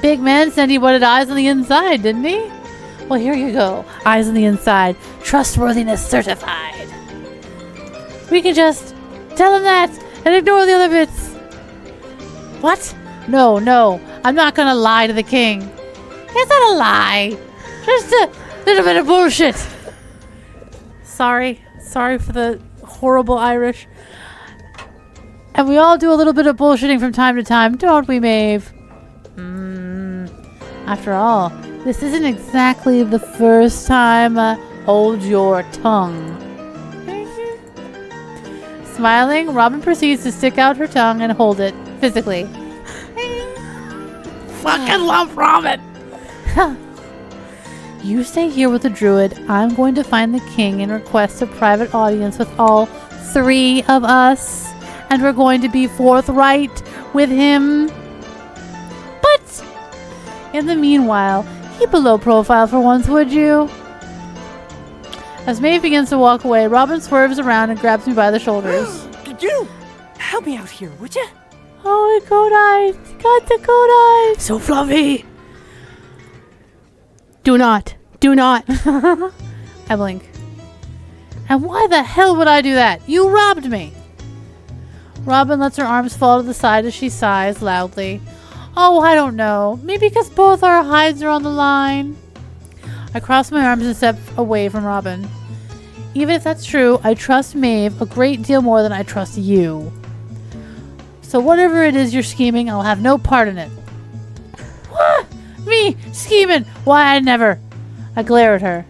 Big man said he wanted eyes on the inside, didn't he? Well, here you go. Eyes on the inside. Trustworthiness certified. We can just tell him that and ignore the other bits. What? No. I'm not gonna lie to the king. It's not a lie. Just a little bit of bullshit. Sorry for the horrible Irish. And we all do a little bit of bullshitting from time to time, don't we, Maeve? After all, this isn't exactly the first time. Hold your tongue. Smiling, Robin proceeds to stick out her tongue and hold it physically. Fucking love Robin. You stay here with the druid. I'm going to find the king and request a private audience with all 3 of us. And we're going to be forthright with him. But in the meanwhile, keep a low profile for once, would you? As Maeve begins to walk away, Robin swerves around and grabs me by the shoulders. You! Help me out here, would you? Oh, the goat eyes. Got the goat eyes. So fluffy. Do not. I blink. And why the hell would I do that? You robbed me. Robin lets her arms fall to the side as she sighs loudly. Oh, I don't know. Maybe because both our hides are on the line. I cross my arms and step away from Robin. Even if that's true, I trust Maeve a great deal more than I trust you. So whatever it is you're scheming, I'll have no part in it. What? Me? Scheming? Why, I never. I glare at her.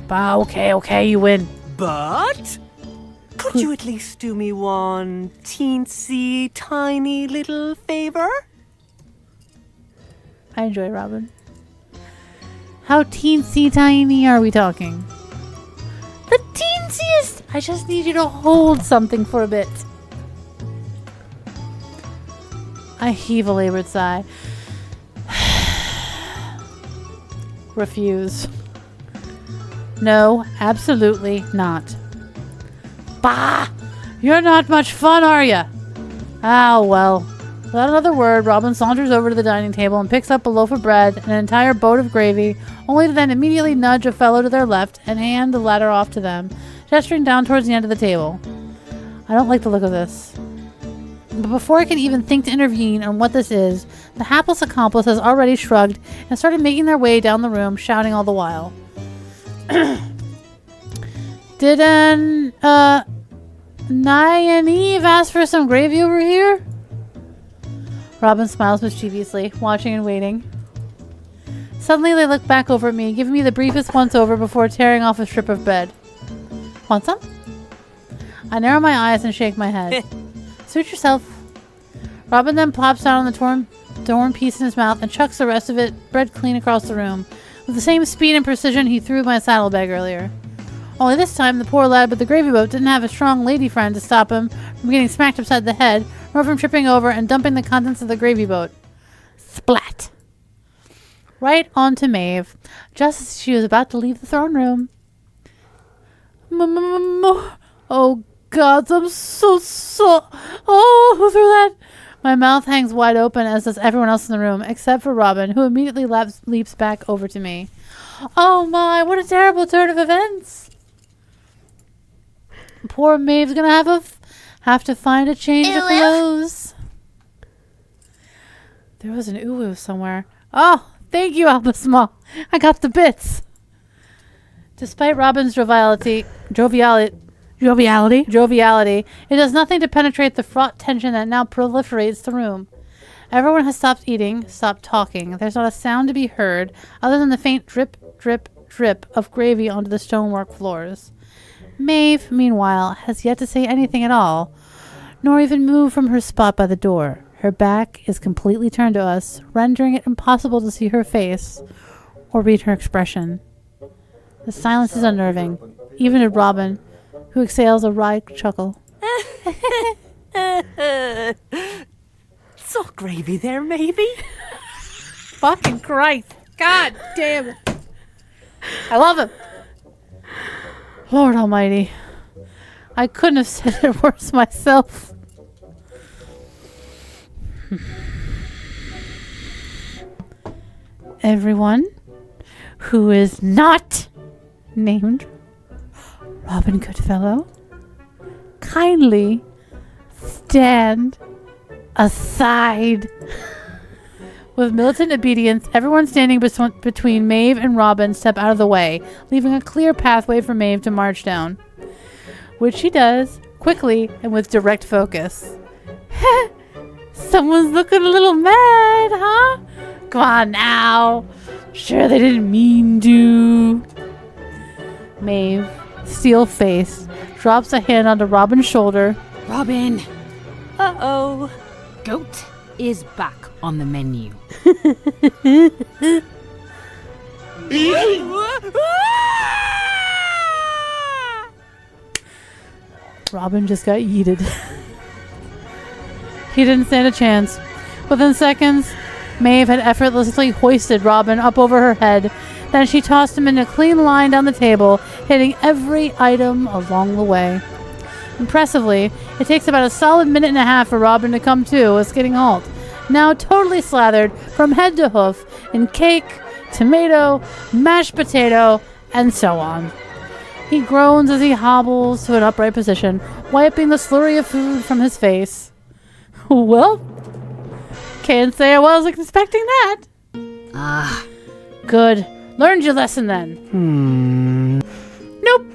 Bah, okay, you win. But could you at least do me one teensy tiny little favor? I enjoy Robin. How teensy tiny are we talking? The teensiest! I just need you to hold something for a bit. I heave a labored sigh. Refuse. No, absolutely not. Bah! You're not much fun, are ya? Ah, well. Without another word, Robin saunters over to the dining table and picks up a loaf of bread and an entire boat of gravy, only to then immediately nudge a fellow to their left and hand the latter off to them, gesturing down towards the end of the table. I don't like the look of this. But before I can even think to intervene on what this is, the hapless accomplice has already shrugged and started making their way down the room, shouting all the while. Did Nye and Eve ask for some gravy over here? Robin smiles mischievously, watching and waiting. Suddenly they look back over at me, giving me the briefest once-over before tearing off a strip of bread. Want some? I narrow my eyes and shake my head. Suit yourself. Robin then plops down on the torn piece in his mouth and chucks the rest of it bread clean across the room, with the same speed and precision he threw my saddlebag earlier. Only this time, the poor lad with the gravy boat didn't have a strong lady friend to stop him from getting smacked upside the head, nor from tripping over and dumping the contents of the gravy boat. Splat! Right onto Maeve, just as she was about to leave the throne room. Oh, gods, I'm so... Oh, through that... My mouth hangs wide open, as does everyone else in the room, except for Robin, who immediately leaps back over to me. Oh my, what a terrible turn of events! Poor Maeve's gonna have to find a change of clothes. There was an ooh somewhere. Oh, thank you, Alba Small. I got the bits. Despite Robin's joviality, it does nothing to penetrate the fraught tension that now proliferates the room. Everyone has stopped eating, stopped talking. There's not a sound to be heard other than the faint drip, drip, drip of gravy onto the stonework floors. Maeve, meanwhile, has yet to say anything at all, nor even move from her spot by the door. Her back is completely turned to us, rendering it impossible to see her face or read her expression. The silence is unnerving, even to Robin, who exhales a wry chuckle. It's all gravy there, maybe? Fucking Christ. God damn it. I love him. Lord Almighty. I couldn't have said it worse myself. Everyone who is not named Robin Goodfellow, kindly stand aside. With militant obedience, everyone standing between Maeve and Robin step out of the way, leaving a clear pathway for Maeve to march down. Which she does, quickly and with direct focus. Someone's looking a little mad, huh? Come on now. Sure they didn't mean to. Maeve, steel-faced, drops a hand onto Robin's shoulder. Robin! Uh-oh. Goat is back on the menu. Robin just got yeeted. He didn't stand a chance. Within seconds, Maeve had effortlessly hoisted Robin up over her head. Then she tossed him in a clean line down the table, hitting every item along the way. Impressively, it takes about a solid minute and a half for Robin to come to a skidding halt, now totally slathered from head to hoof in cake, tomato, mashed potato, and so on. He groans as he hobbles to an upright position, wiping the slurry of food from his face. Well, can't say I wasn't expecting that. Ah. Good. Learned your lesson then. Nope.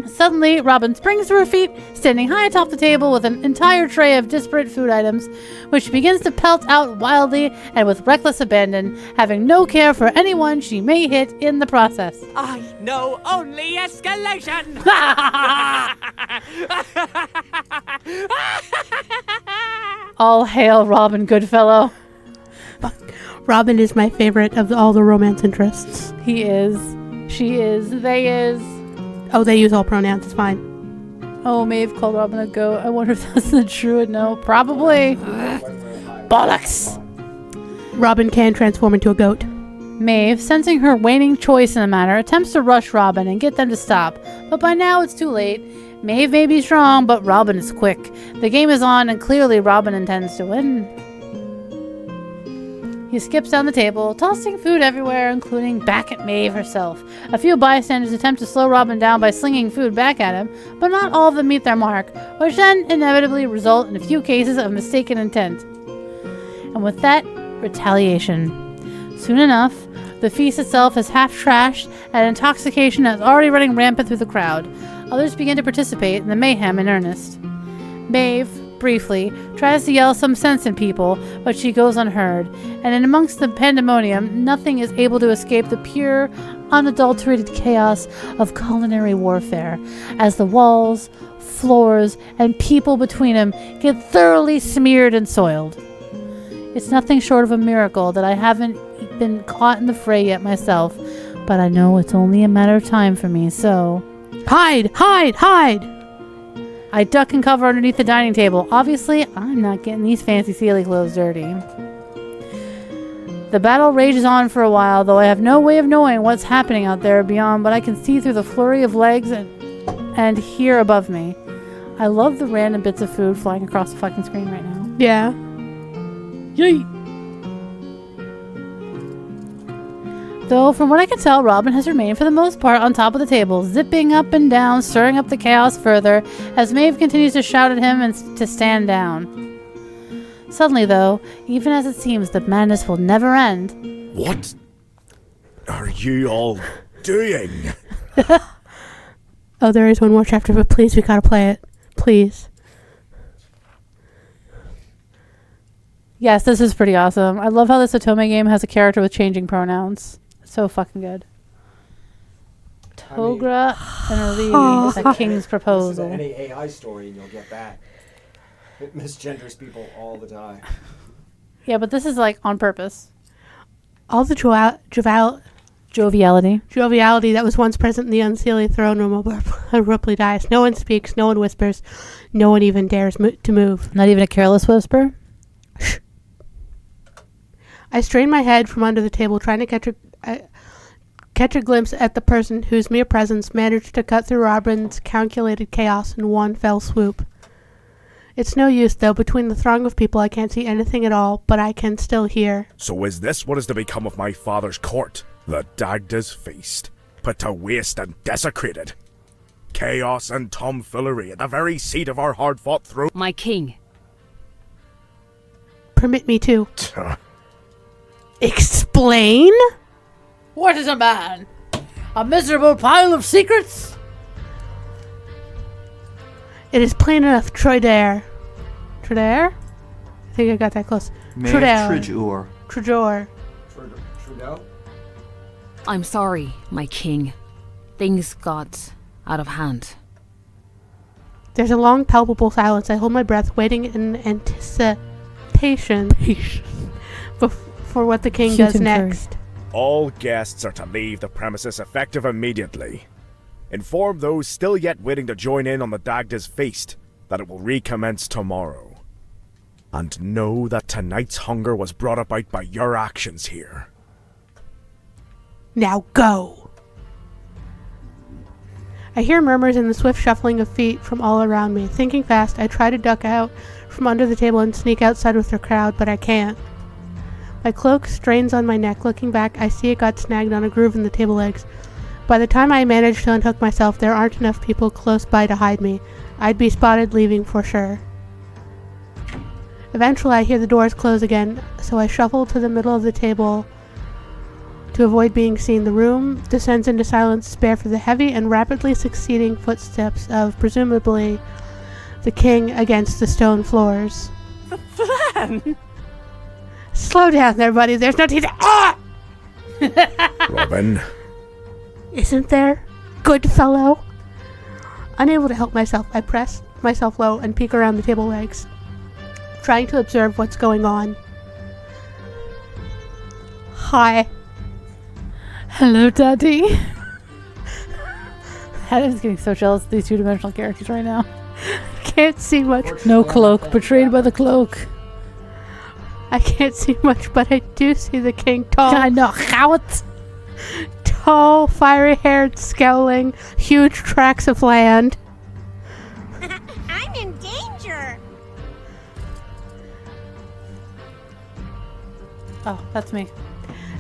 Suddenly, Robin springs to her feet, standing high atop the table with an entire tray of disparate food items, which she begins to pelt out wildly and with reckless abandon, having no care for anyone she may hit in the process. I know only escalation. All hail Robin Goodfellow. Robin is my favorite of all the romance interests. He is. She is. They is. Oh, they use all pronouns. It's fine. Oh, Maeve called Robin a goat. I wonder if that's the true. No, probably. Bollocks. Robin can transform into a goat. Maeve, sensing her waning choice in the matter, attempts to rush Robin and get them to stop. But by now it's too late. Maeve may be strong, but Robin is quick. The game is on, and clearly Robin intends to win. He skips down the table, tossing food everywhere, including back at Maeve herself. A few bystanders attempt to slow Robin down by slinging food back at him, but not all of them meet their mark, which then inevitably result in a few cases of mistaken intent. And with that, retaliation. Soon enough, the feast itself is half trashed, and intoxication is already running rampant through the crowd. Others begin to participate in the mayhem in earnest. Maeve, briefly, tries to yell some sense in people, but she goes unheard, and in amongst the pandemonium, nothing is able to escape the pure, unadulterated chaos of culinary warfare, as the walls, floors, and people between them get thoroughly smeared and soiled. It's nothing short of a miracle that I haven't been caught in the fray yet myself, but I know it's only a matter of time for me, so... Hide! Hide! Hide! I duck and cover underneath the dining table. Obviously, I'm not getting these fancy Sealy clothes dirty. The battle rages on for a while, though I have no way of knowing what's happening out there beyond what I can see through the flurry of legs and hear above me. I love the random bits of food flying across the fucking screen right now. Yeah. Yay! Though, from what I can tell, Robin has remained for the most part on top of the table, zipping up and down, stirring up the chaos further, as Maeve continues to shout at him and to stand down. Suddenly, though, even as it seems the madness will never end... What are you all doing? Oh, there is one more chapter, but please, we gotta play it. Please. Yes, this is pretty awesome. I love how this Otome game has a character with changing pronouns. So fucking good. Togra and Ariri, a king's proposal. This is any AI story and you'll get that. It misgenders people all the time. Yeah, but this is like on purpose. All the joviality that was once present in the unseelie throne room abruptly dies. No one speaks, no one whispers, no one even dares to move. Not even a careless whisper? Shh. I strain my head from under the table, trying to catch a glimpse at the person whose mere presence managed to cut through Robin's calculated chaos in one fell swoop. It's no use, though. Between the throng of people, I can't see anything at all, but I can still hear. So is this what is to become of my father's court? The Dagda's feast, put to waste and desecrated. Chaos and tomfoolery at the very seat of our hard-fought throne. My king. Permit me to. Explain? What is a man? A miserable pile of secrets? It is plain enough, Troidaire. Troidaire? I think I got that close. Trijor. Trajor. Trudeau? I'm sorry, my king. Things got out of hand. There's a long, palpable silence. I hold my breath, waiting in anticipation for what the king does next. All guests are to leave the premises effective immediately. Inform those still yet waiting to join in on the Dagda's feast that it will recommence tomorrow. And know that tonight's hunger was brought about by your actions here. Now go! I hear murmurs and the swift shuffling of feet from all around me. Thinking fast, I try to duck out from under the table and sneak outside with the crowd, but I can't. My cloak strains on my neck. Looking back, I see it got snagged on a groove in the table legs. By the time I manage to unhook myself, there aren't enough people close by to hide me. I'd be spotted leaving for sure. Eventually, I hear the doors close again, so I shuffle to the middle of the table to avoid being seen. The room descends into silence, spare for the heavy and rapidly succeeding footsteps of, presumably, the king against the stone floors. Flan! Slow down there, buddy. There's no need to... Ah! Robin. Isn't there? Good fellow. Unable to help myself, I press myself low and peek around the table legs, trying to observe what's going on. Hi. Hello, Daddy. Adam's getting so jealous of these two-dimensional characters right now. Can't see much. No cloak, betrayed by the cloak. I can't see much, but I do see the king tall. I know how it. Tall, fiery-haired, scowling, huge tracts of land. I'm in danger. Oh, that's me.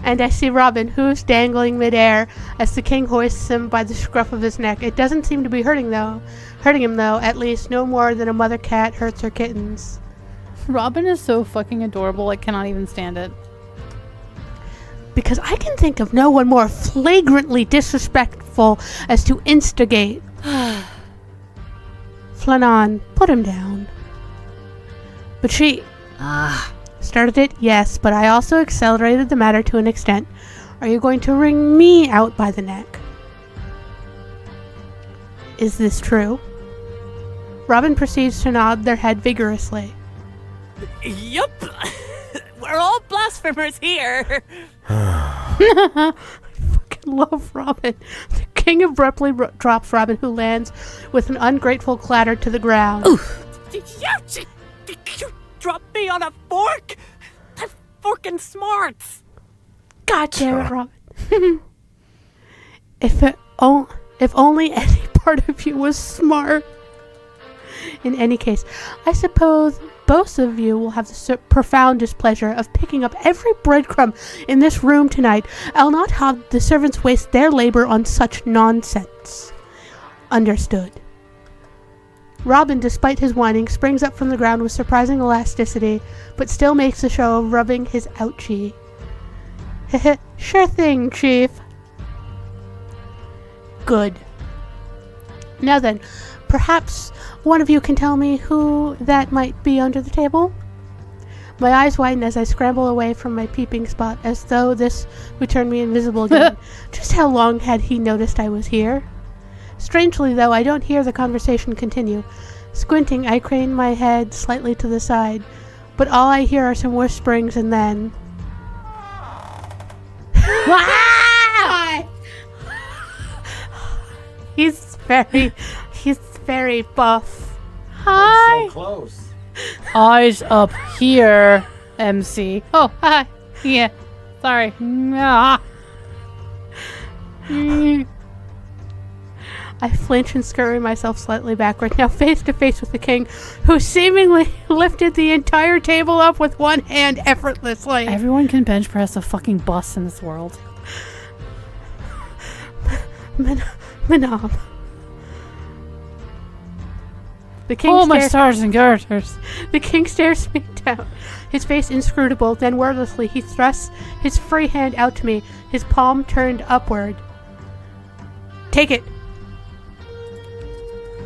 And I see Robin, who's dangling midair as the king hoists him by the scruff of his neck. It doesn't seem to be hurting him though, at least no more than a mother cat hurts her kittens. Robin is so fucking adorable, I cannot even stand it. Because I can think of no one more flagrantly disrespectful as to instigate. Flannan, put him down. But she... Started it? Yes, but I also accelerated the matter to an extent. Are you going to wring me out by the neck? Is this true? Robin proceeds to nod their head vigorously. Yup. We're all blasphemers here. I fucking love Robin. The king abruptly drops Robin, who lands with an ungrateful clatter to the ground. Oof. You dropped me on a fork? That's forking smarts. God damn it, Robin. If only any part of you was smart. In any case, I suppose both of you will have the profound displeasure of picking up every breadcrumb in this room tonight. I'll not have the servants waste their labor on such nonsense. Understood. Robin, despite his whining, springs up from the ground with surprising elasticity, but still makes a show of rubbing his ouchie. Heh, sure thing, Chief. Good. Now then, perhaps one of you can tell me who that might be under the table? My eyes widen as I scramble away from my peeping spot, as though this would turn me invisible again. Just how long had he noticed I was here? Strangely, though, I don't hear the conversation continue. Squinting, I crane my head slightly to the side, but all I hear are some whisperings and then... He's very buff. Hi. So close. Eyes up here, MC. Oh, hi. Yeah. Sorry. I flinch and scurry myself slightly backward, now face to face with the king, who seemingly lifted the entire table up with one hand effortlessly. Everyone can bench press a fucking bus in this world. Manam. The king oh, my stars and garters. The king stares me down, his face inscrutable. Then wordlessly, he thrusts his free hand out to me, his palm turned upward. Take it.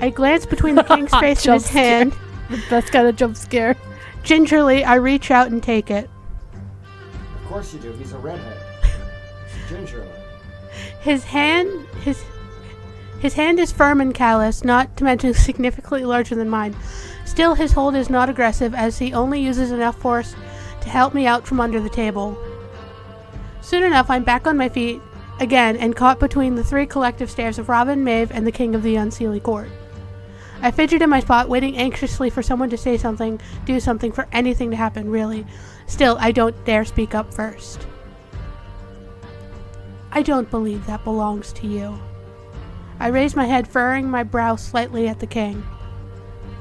I glance between the king's face and his hand. That's got a jump scare. Gingerly, I reach out and take it. Of course you do. He's a redhead. Gingerly. His hand is firm and callous, not to mention significantly larger than mine. Still, his hold is not aggressive, as he only uses enough force to help me out from under the table. Soon enough, I'm back on my feet again and caught between the three collective stares of Robin, Maeve, and the king of the Unseelie Court. I fidget in my spot, waiting anxiously for someone to say something, do something, for anything to happen, really. Still, I don't dare speak up first. I don't believe that belongs to you. I raise my head, furrowing my brow slightly at the king.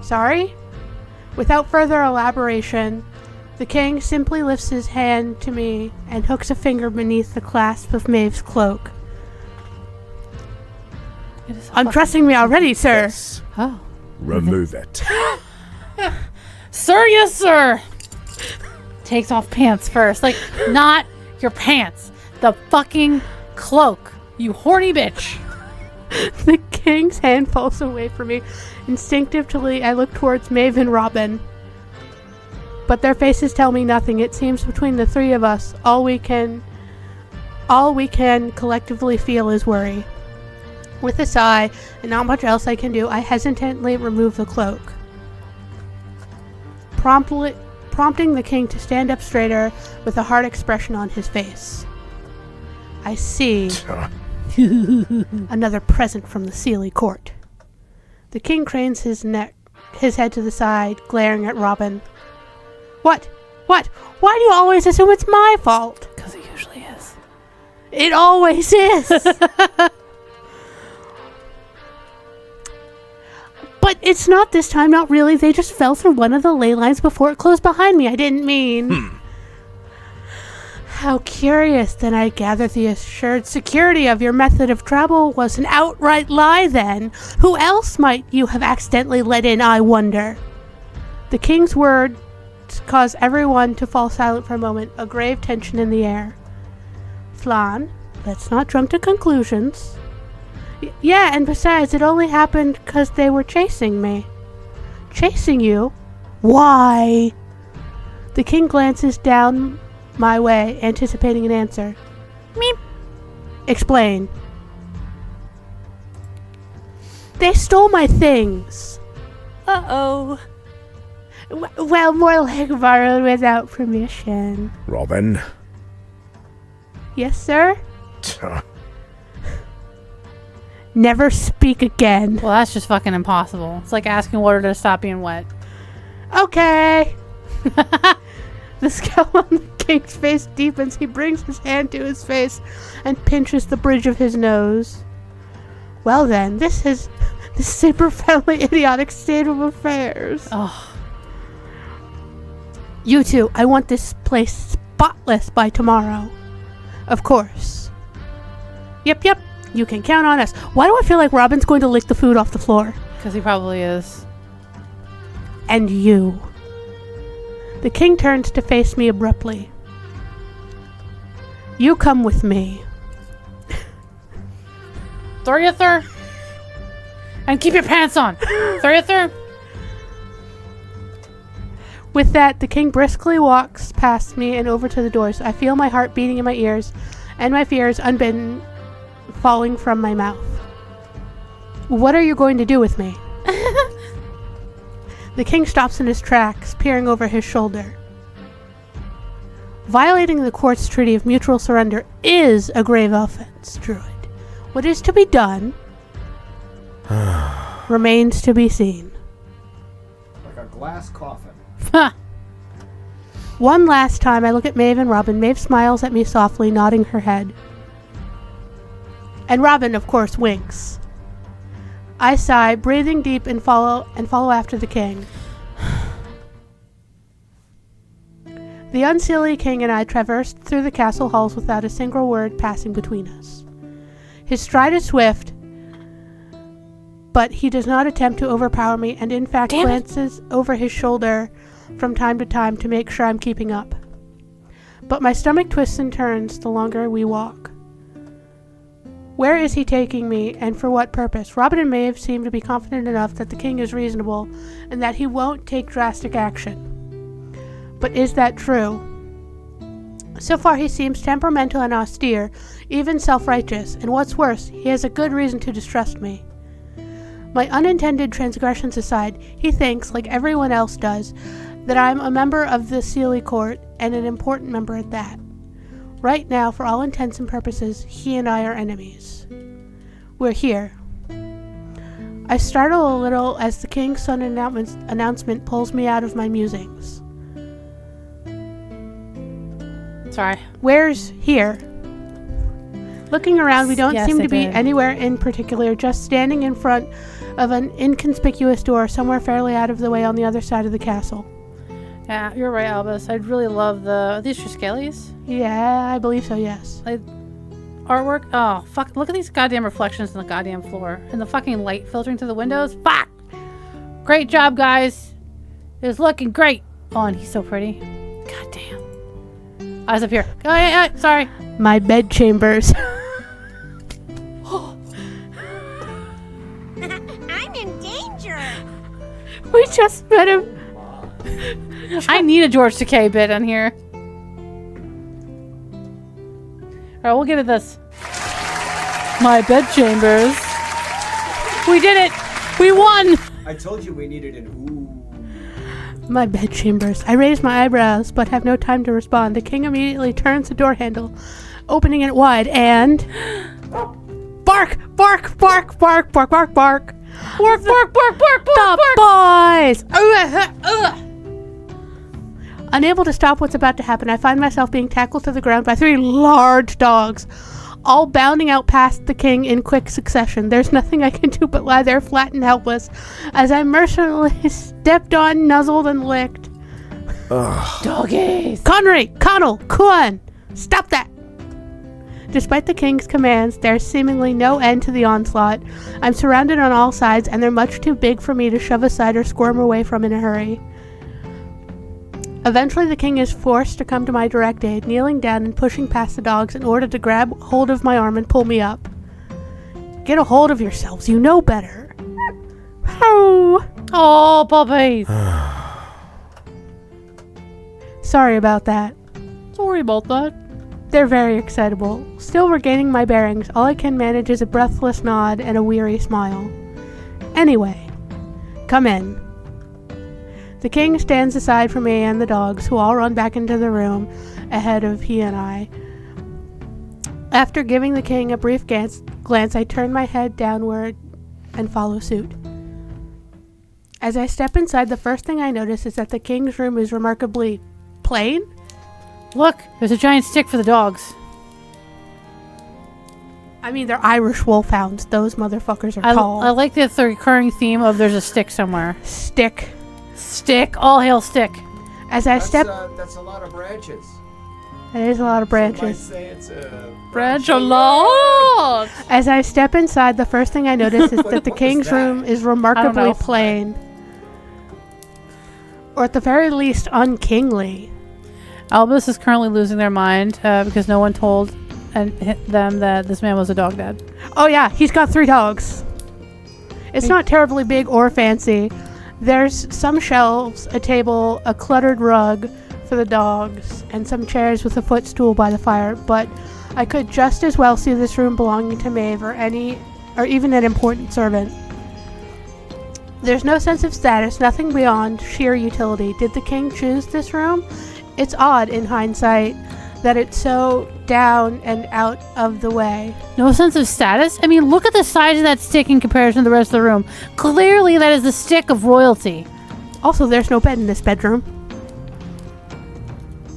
Sorry? Without further elaboration, the king simply lifts his hand to me and hooks a finger beneath the clasp of Maeve's cloak. Undressing me already, sir. Yes. Oh. Remove it. Sir, yes, sir. Takes off pants first. Like, not your pants. The fucking cloak. You horny bitch. The king's hand falls away from me. Instinctively, I look towards Maeve and Robin. But their faces tell me nothing. It seems between the three of us, all we can collectively feel is worry. With a sigh, and not much else I can do, I hesitantly remove the cloak, prompting the king to stand up straighter with a hard expression on his face. I see another present from the Seelie Court. The king cranes his head to the side, glaring at Robin. What? Why do you always assume it's my fault? Because it usually is. It always is! But it's not this time, not really. They just fell through one of the ley lines before it closed behind me. I didn't mean... How curious. Then I gather the assured security of your method of travel was an outright lie then. Who else might you have accidentally let in, I wonder? The king's words cause everyone to fall silent for a moment, a grave tension in the air. Flan, let's not jump to conclusions. Yeah, and besides, it only happened because they were chasing me. Chasing you? Why? The king glances down my way, anticipating an answer. Meep. Explain. They stole my things. Uh-oh. Well, more like borrowed without permission. Robin. Yes, sir? Never speak again. Well, that's just fucking impossible. It's like asking water to stop being wet. Okay. The scowl on the king's face deepens. He brings his hand to his face and pinches the bridge of his nose. Well then, this is a profoundly idiotic state of affairs. Oh. You two, I want this place spotless by tomorrow. Of course. Yep. You can count on us. Why do I feel like Robin's going to lick the food off the floor? Because he probably is. And you. The king turns to face me abruptly. You come with me. Thoriather? And keep your pants on. Thoriather? With that, the king briskly walks past me and over to the doors. I feel my heart beating in my ears, and my fears, unbidden, falling from my mouth. What are you going to do with me? The king stops in his tracks, peering over his shoulder. Violating the court's treaty of mutual surrender is a grave offense, Druid. What is to be done remains to be seen. Like a glass coffin. One last time I look at Maeve and Robin. Maeve smiles at me softly, nodding her head. And Robin, of course, winks. I sigh, breathing deep, and follow after the king. The Unseelie king and I traversed through the castle halls without a single word passing between us. His stride is swift, but he does not attempt to overpower me and in fact glances over his shoulder from time to time to make sure I'm keeping up. But my stomach twists and turns the longer we walk. Where is he taking me, and for what purpose? Robin and Maeve seem to be confident enough that the king is reasonable and that he won't take drastic action. But is that true? So far he seems temperamental and austere, even self-righteous, and what's worse, he has a good reason to distrust me. My unintended transgressions aside, he thinks, like everyone else does, that I'm a member of the Seelie court, and an important member at that. Right now, for all intents and purposes, he and I are enemies. We're here. I startle a little as the king's sudden announcement pulls me out of my musings. Sorry. Where's here? Looking around, we don't seem to be anywhere in particular, just standing in front of an inconspicuous door somewhere fairly out of the way on the other side of the castle. Yeah, you're right, Albus. I'd really love are these Triskelies? Yeah, I believe so, yes. Like, artwork? Oh, fuck. Look at these goddamn reflections on the goddamn floor. And the fucking light filtering through the windows. Fuck! Great job, guys. It's looking great. Oh, and he's so pretty. God damn. Eyes up here. Oh, yeah, sorry. My bed chambers. I'm in danger. We just met him. I need a George Takei bit on here. Alright, we'll get at this. My bed chambers. We did it! We won! I told you we needed an ooh. My bed chambers. I raise my eyebrows, but have no time to respond. The king immediately turns the door handle, opening it wide, and... Bark! Bark! Bark! Bark! Bark! Bark! Bark! Bark! Bark! Bark! Bark! Bark! The boys! Unable to stop what's about to happen, I find myself being tackled to the ground by 3 large dogs, all bounding out past the king in quick succession. There's nothing I can do but lie there flat and helpless as I'm mercilessly stepped on, nuzzled, and licked. Ugh. Doggies! Connery! Connell! Kuan! Stop that! Despite the king's commands, there's seemingly no end to the onslaught. I'm surrounded on all sides, and they're much too big for me to shove aside or squirm away from in a hurry. Eventually, the king is forced to come to my direct aid, kneeling down and pushing past the dogs in order to grab hold of my arm and pull me up. Get a hold of yourselves, you know better. Oh, puppies. Sorry about that. Sorry about that. They're very excitable. Still regaining my bearings, all I can manage is a breathless nod and a weary smile. Anyway, come in. The king stands aside from me and the dogs, who all run back into the room ahead of he and I. After giving the king a brief glance, I turn my head downward and follow suit. As I step inside, the first thing I notice is that the king's room is remarkably plain. Look, there's a giant stick for the dogs. I mean, they're Irish wolfhounds. Those motherfuckers are tall. I like the recurring theme of there's a stick somewhere. Stick. Stick. All hail stick. As I step... That's a lot of branches. That is a lot of branches. Some might say it's a branch a lot. As I step inside, the first thing I notice is that the king's room is remarkably plain. Or at the very least, unkingly. Albus is currently losing their mind because no one told them that this man was a dog dad. Oh yeah, he's got 3 dogs. It's not terribly big or fancy. There's some shelves, a table, a cluttered rug for the dogs, and some chairs with a footstool by the fire, but I could just as well see this room belonging to Maeve or even an important servant. There's no sense of status, nothing beyond sheer utility. Did the king choose this room? It's odd, in hindsight, that it's so down and out of the way. No sense of status? I mean, look at the size of that stick in comparison to the rest of the room. Clearly, that is the stick of royalty. Also, there's no bed in this bedroom.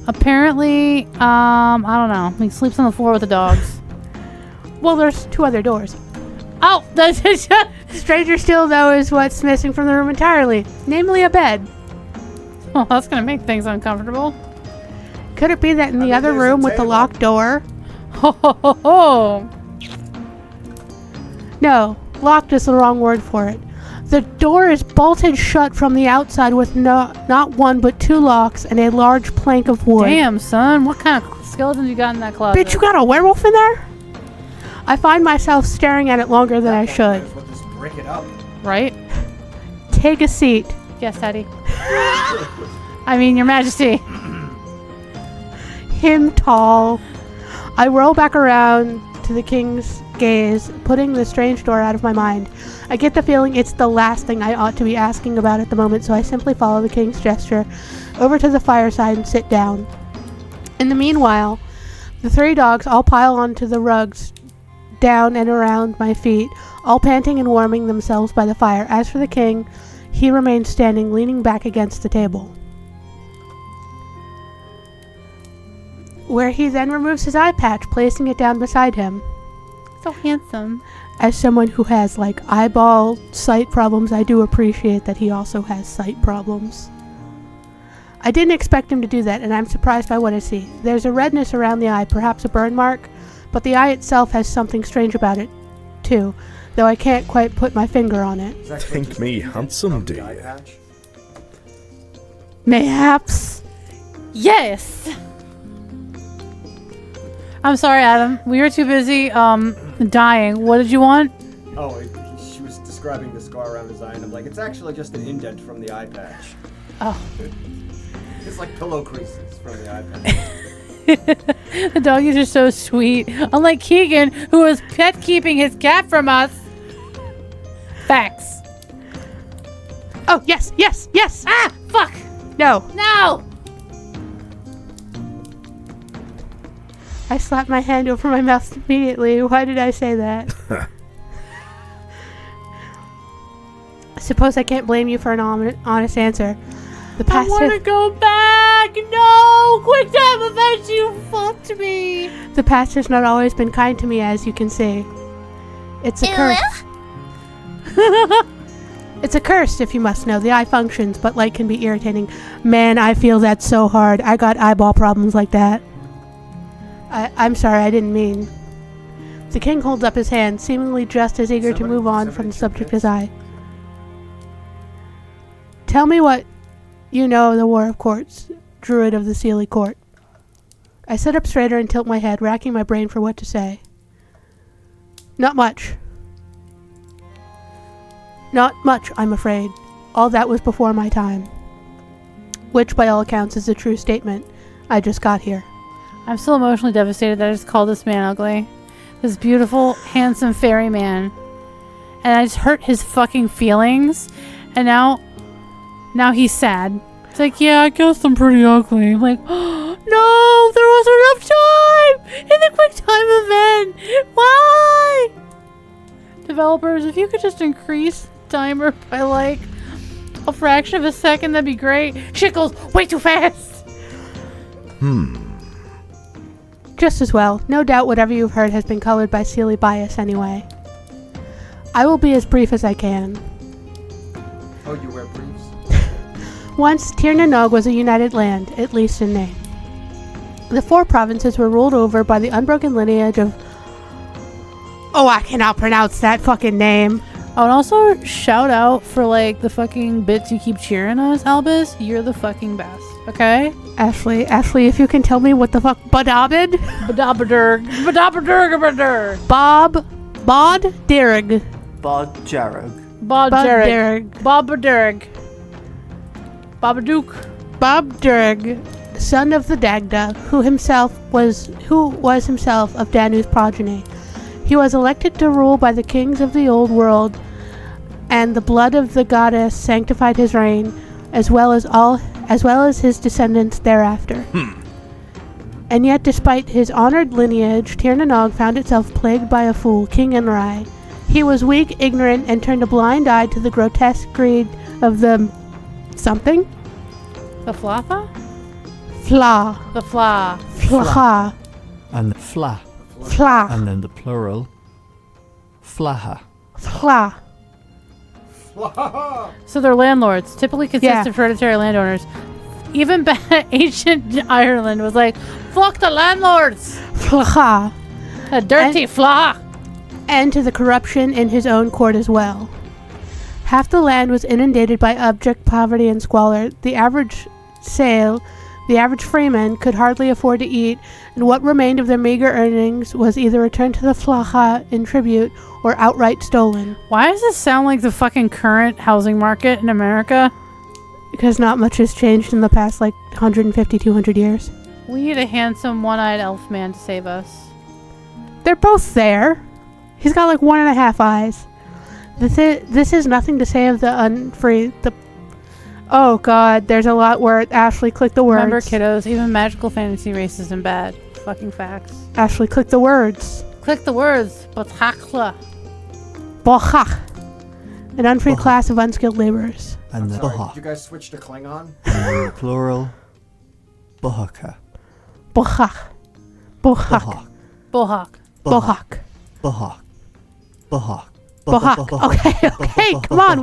Apparently, I don't know. He sleeps on the floor with the dogs. Well, there's 2 other doors. Oh, that's it. Stranger still, though, is what's missing from the room entirely. Namely, a bed. Well, that's going to make things uncomfortable. Could it be that in the other room with the locked door? Ho ho ho ho! No, Locked is the wrong word for it. The door is bolted shut from the outside with not one but 2 locks and a large plank of wood. Damn, son. What kind of skeletons you got in that closet? Bitch, you got a werewolf in there? I find myself staring at it longer than I should. Just brick it up. Right? Take a seat. Yes, Daddy. I mean, Your Majesty. Him tall. I roll back around to the king's gaze, putting the strange door out of my mind. I get the feeling it's the last thing I ought to be asking about at the moment, so I simply follow the king's gesture over to the fireside and sit down. In the meanwhile, the 3 dogs all pile onto the rugs down and around my feet, all panting and warming themselves by the fire. As for the king, he remains standing, leaning back against the table, where he then removes his eye patch, placing it down beside him. So handsome. As someone who has, eyeball sight problems, I do appreciate that he also has sight problems. I didn't expect him to do that, and I'm surprised by what I see. There's a redness around the eye, perhaps a burn mark, but the eye itself has something strange about it, too, though I can't quite put my finger on it. Think me handsome, do you? Mayhaps. Yes! I'm sorry, Adam. We were too busy, dying. What did you want? Oh, she was describing the scar around his eye, and I'm like, it's actually just an indent from the eye patch. Oh. It's like pillow creases from the eye patch. The doggies are so sweet. Unlike Keegan, who was pet keeping his cat from us. Facts. Oh, yes! Ah! Fuck! No! I slapped my hand over my mouth immediately. Why did I say that? Suppose I can't blame you for an honest answer. I want to go back! No! Quick time event, you fucked me! The past has not always been kind to me, as you can see. It's a curse. It's a curse, if you must know. The eye functions, but light can be irritating. Man, I feel that so hard. I got eyeball problems like that. I'm sorry, I didn't mean. The king holds up his hand, seemingly just as eager to move on from the subject as I. Tell me what you know of the War of Courts, Druid of the Sealy Court. I sit up straighter and tilt my head, racking my brain for what to say. Not much. Not much, I'm afraid. All that was before my time. Which, by all accounts, is a true statement. I just got here. I'm still emotionally devastated that I just called this man ugly. This beautiful, handsome fairy man. And I just hurt his fucking feelings. And now he's sad. It's like, yeah, I guess I'm pretty ugly. I'm like, oh, no, there wasn't enough time in the quick time event. Why? Developers, if you could just increase timer by a fraction of a second, that'd be great. Shit goes way too fast. Just as well. No doubt whatever you've heard has been colored by Sealy bias anyway. I will be as brief as I can. Oh, you wear briefs? Once, Tir na Nog was a united land, at least in name. The 4 provinces were ruled over by the unbroken lineage of... Oh, I cannot pronounce that fucking name. Oh, and also shout out for the fucking bits you keep cheering us, Albus. You're the fucking best, okay? Ashley, if you can tell me what the fuck... Badabid? Badabadurg. Bod Dirg. Bob Durg, son of the Dagda, who was himself of Danu's progeny. He was elected to rule by the kings of the old world, and the blood of the goddess sanctified his reign, as well as his descendants thereafter. And yet, despite his honored lineage, Tir na Nog found itself plagued by a fool, King Enrai. He was weak, ignorant, and turned a blind eye to the grotesque greed of the... something? The Flafa? Fla. The Fla. Flaha. And the fla. Fla. And then the plural. Flaha. Fla. So they're landlords, typically consist of hereditary landowners. Even ancient Ireland was like, fuck the landlords! Flaha. A dirty flaw! and to the corruption in his own court as well. Half the land was inundated by abject poverty and squalor. The average freeman could hardly afford to eat, and what remained of their meager earnings was either returned to the flacha in tribute or outright stolen. Why does this sound like the fucking current housing market in America? Because not much has changed in the past, 150, 200 years. We need a handsome one-eyed elf man to save us. They're both there. He's got 1.5 eyes. This is nothing to say of the unfree. Oh god, there's a lot where Ashlee, click the words. Remember, kiddos, even magical fantasy race isn't bad. Fucking facts. Ashlee, click the words. Click the words. Bochachla. Bochach. An unfree class of unskilled laborers. And the Sorry, did you guys switch to Klingon? And the plural, Bohaka. Bochach. Bochach. Bohak. Bohak. Bohak. Bohak. Bohak. Okay, come on.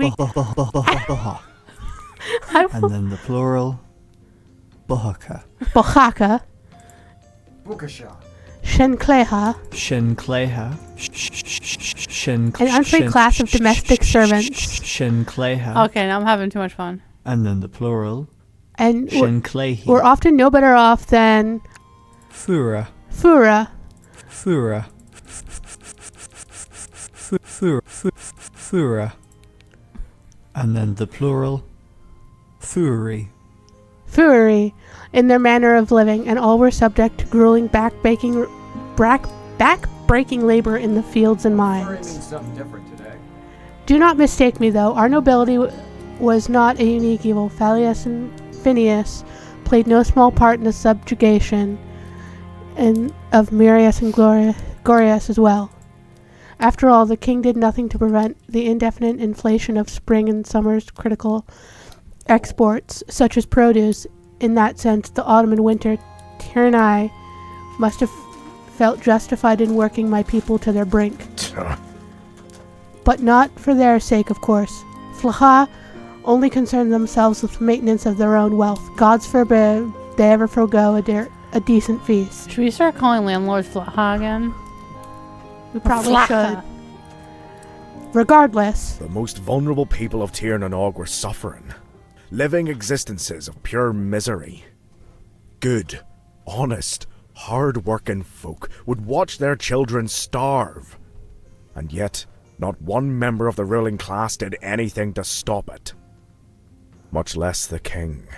And then the plural, Bohaka. Bohaka. Bukasha. Shenkleha. Shenkleha. An unfree class of domestic servants. Shenkleha. Okay, now I'm having too much fun. And then the plural, And Shenklehi. we're often no better off than Fura. Fura. Fura. Fura. And then the plural, Furi. Fury in their manner of living, and all were subject to grueling back-breaking labor in the fields and Sorry, it mines. means something different today. Do not mistake me, though. Our nobility was not a unique evil. Phallius and Phineas played no small part in the subjugation of Mirius and Glorious as well. After all, the king did nothing to prevent the indefinite inflation of spring and summer's critical exports, such as produce. In that sense, the autumn and winter tyranny must have felt justified in working my people to their brink. But not for their sake, of course. Flaha only concerned themselves with maintenance of their own wealth. Gods forbid they ever forego a decent feast. Should we start calling landlords Flaha again? We probably Flaha. should. Regardless, The most vulnerable people of Tir na Nog were suffering, living existences of pure misery. Good, honest, hard-working folk would watch their children starve. And yet, not one member of the ruling class did anything to stop it. Much less the king.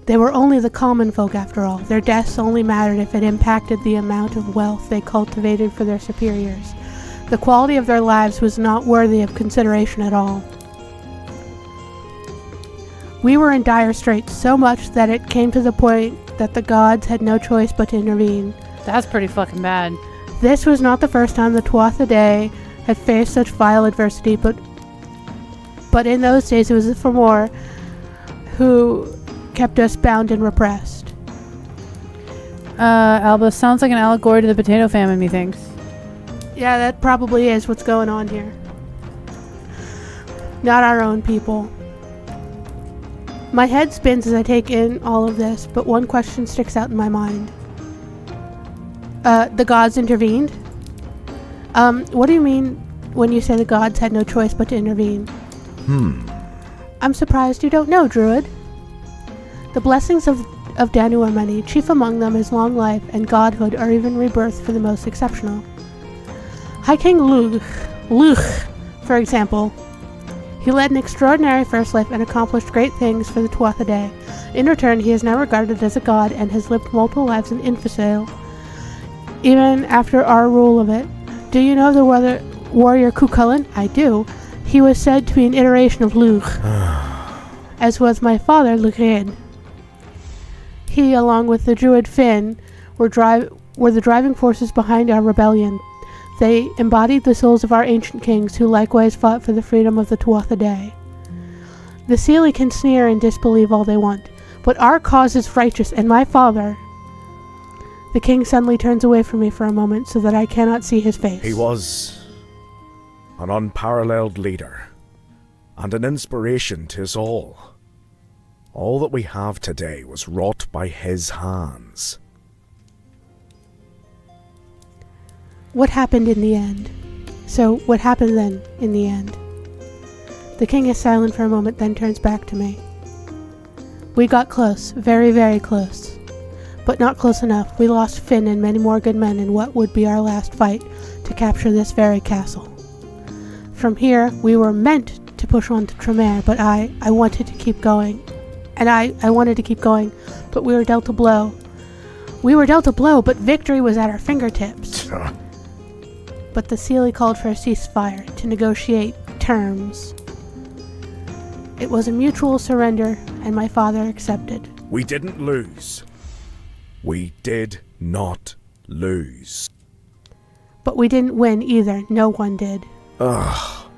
they were only the common folk after all. Their deaths only mattered if it impacted the amount of wealth they cultivated for their superiors. The quality of their lives was not worthy of consideration at all. We were in dire straits, so much that it came to the point that the gods had no choice but to intervene. That's pretty fucking bad. This was not the first time the Tuatha Dé had faced such vile adversity, but in those days it was the Fomor who kept us bound and repressed. Alba, sounds like an allegory to the potato famine, methinks. Yeah, that probably is what's going on here. Not our own people. My head spins as I take in all of this, but one question sticks out in my mind. The gods intervened? What do you mean when you say the gods had no choice but to intervene? I'm surprised you don't know, Druid. The blessings of Danu are many. Chief among them is long life and godhood, or even rebirth for the most exceptional. High King Luch, for example. He led an extraordinary first life and accomplished great things for the Tuatha Dé. In return, he is now regarded as a god and has lived multiple lives in Infasale, even after our rule of it. Do you know the warrior Cuchulainn? I do. He was said to be an iteration of Luch, as was my father, Luchred. He, along with the druid Finn, were the driving forces behind our rebellion. They embodied the souls of our ancient kings, who likewise fought for the freedom of the Tuatha Dé. The Seelie can sneer and disbelieve all they want, but our cause is righteous, and my father... The king suddenly turns away from me for a moment so that I cannot see his face. He was an unparalleled leader, and an inspiration to us all. All that we have today was wrought by his hands. what happened in the end? So, what happened then, in the end? The king is silent for a moment, then turns back to me. We got close, very, very close. But not close enough. We lost Finn and many more good men in what would be our last fight to capture this very castle. From here, we were meant to push on to Tremere, but I wanted to keep going. And I wanted to keep going, but we were dealt a blow. We were dealt a blow, but victory was at our fingertips. But the Seelie called for a ceasefire to negotiate terms. It was a mutual surrender, and my father accepted. We didn't lose. We did not lose. But we didn't win either. No one did. Ugh.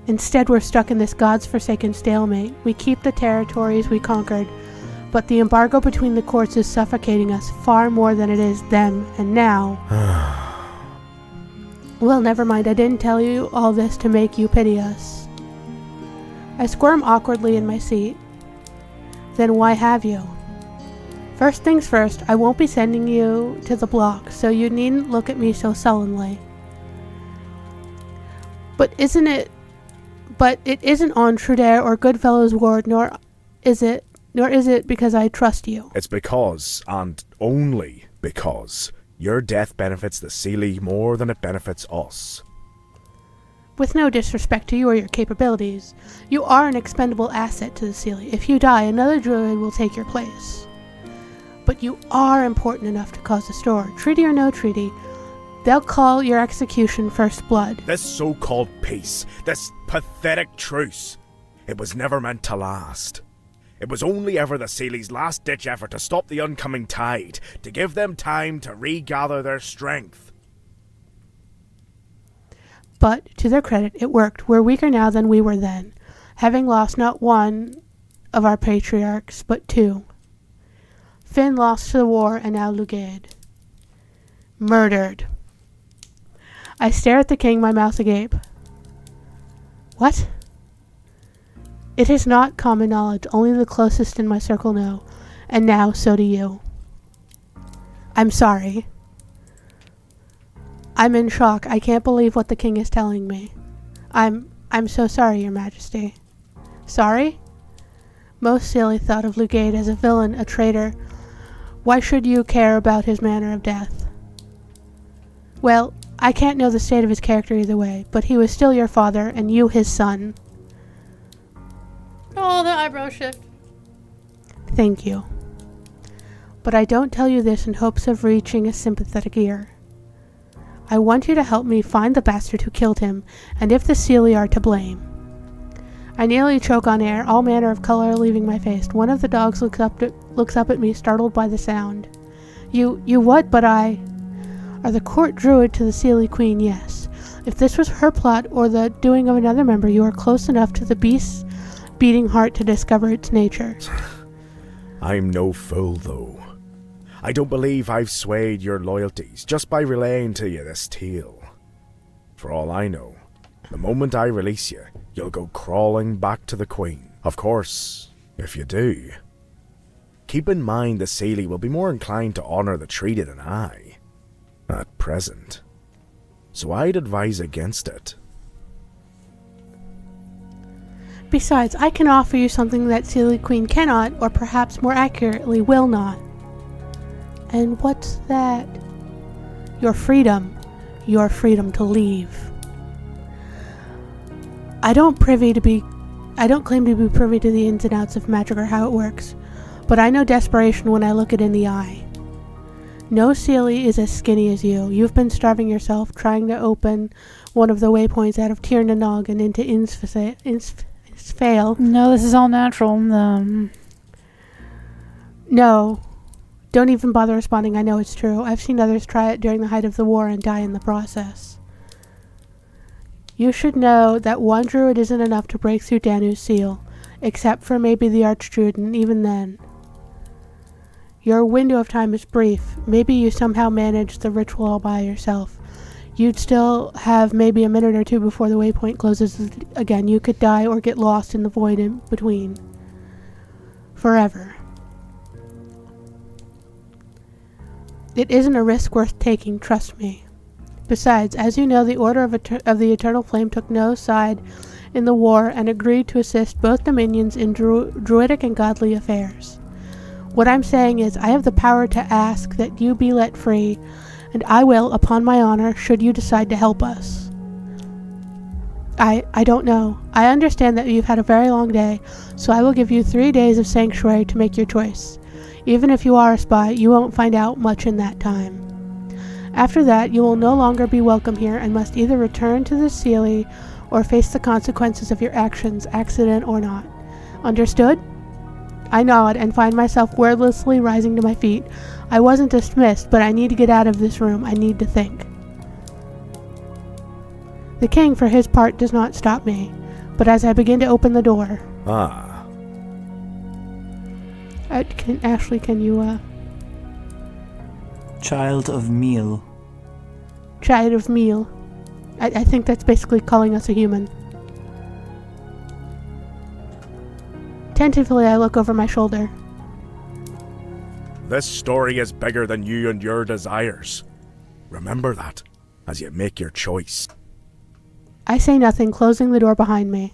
Instead, we're stuck in this God's forsaken stalemate. We keep the territories we conquered, but the embargo between the courts is suffocating us far more than it is them, and now... Well, never mind. I didn't tell you all this to make you pity us. I squirm awkwardly in my seat. Then why have you? First things first, I won't be sending you to the block, so you needn't look at me so sullenly. But it isn't on Trudaire or Goodfellow's ward, nor is it because I trust you. It's because, and only because, your death benefits the Seelie more than it benefits us. With no disrespect to you or your capabilities, you are an expendable asset to the Seelie. If you die, another druid will take your place. But you are important enough to cause a stir. Treaty or no treaty, they'll call your execution first blood. This so-called peace, this pathetic truce, it was never meant to last. It was only ever the Seelie's last-ditch effort to stop the oncoming tide, to give them time to regather their strength. But, to their credit, it worked. We're weaker now than we were then, having lost not one of our patriarchs, but two. Finn lost to the war, and now Lugaid. Murdered. I stare at the king, my mouth agape. What? It is not common knowledge, only the closest in my circle know, and now so do you. I'm sorry. I'm in shock. I can't believe what the king is telling me. I'm so sorry, your majesty. Sorry? Most Seelie thought of Lugaid as a villain, a traitor. Why should you care about his manner of death? Well, I can't know the state of his character either way, but he was still your father, and you his son. Oh, the eyebrow shift. Thank you. But I don't tell you this in hopes of reaching a sympathetic ear. I want you to help me find the bastard who killed him, and if the Seelie are to blame. I nearly choke on air, all manner of color leaving my face. One of the dogs looks up at me, startled by the sound. You what? But I... Are the court druid to the Seelie Queen? Yes. If this was her plot or the doing of another member, you are close enough to the beast's beating heart to discover its nature. I'm no fool, though. I don't believe I've swayed your loyalties just by relaying to you this tale. For all I know, the moment I release you, you'll go crawling back to the Queen. Of course, if you do, keep in mind the Seelie will be more inclined to honour the treaty than I, at present. So I'd advise against it. Besides, I can offer you something that Seelie Queen cannot, or perhaps more accurately, will not. And what's that? Your freedom. Your freedom to leave. I don't claim to be privy to the ins and outs of magic or how it works, but I know desperation when I look it in the eye. No Seelie is as skinny as you. You've been starving yourself, trying to open one of the waypoints out of Tir Nanog and into Insfail. No, this is all natural. No. Don't even bother responding. I know it's true. I've seen others try it during the height of the war and die in the process. You should know that one druid isn't enough to break through Danu's seal, except for maybe the archdruid, and even then. Your window of time is brief. Maybe you somehow manage the ritual all by yourself. You'd still have maybe a minute or two before the waypoint closes again. You could die or get lost in the void in between. Forever. It isn't a risk worth taking, trust me. Besides, as you know, the Order of the Eternal Flame took no side in the war and agreed to assist both dominions in druidic and godly affairs. What I'm saying is, I have the power to ask that you be let free, and I will, upon my honor, should you decide to help us. I don't know. I understand that you've had a very long day, so I will give you 3 days of sanctuary to make your choice. Even if you are a spy, you won't find out much in that time. After that, you will no longer be welcome here and must either return to the Seelie or face the consequences of your actions, accident or not. Understood? I nod and find myself wordlessly rising to my feet. I wasn't dismissed, but I need to get out of this room. I need to think. The king, for his part, does not stop me, but as I begin to open the door... Ashlee, can you, Child of meal. Child of meal. I think that's basically calling us a human. Tentatively, I look over my shoulder. This story is bigger than you and your desires. Remember that as you make your choice. I say nothing, closing the door behind me.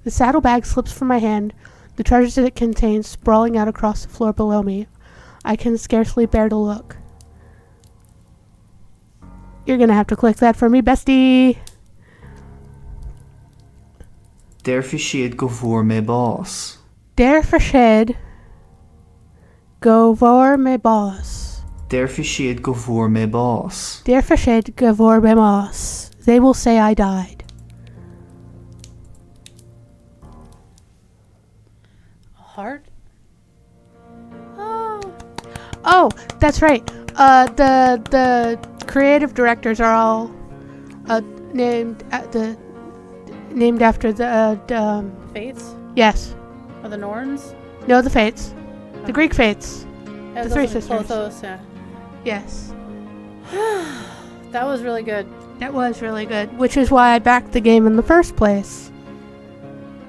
The saddlebag slips from my hand, the treasures it contains sprawling out across the floor below me. I can scarcely bear to look. You're gonna have to click that for me, bestie! Derfie siad go bhfuair mé bás. Derfie siad go bhfuair mé bás. Derfie siad go bhfuair mé bás. Derfie siad go bhfuair mé bás. They will say I died. Heart? Oh, that's right. The creative directors are all named after the Fates? Yes. Or the Norns? No, the Fates. The Greek Fates. Yeah, the Three those are Sisters. Clothos, yeah. Yes. That was really good. That was really good, which is why I backed the game in the first place.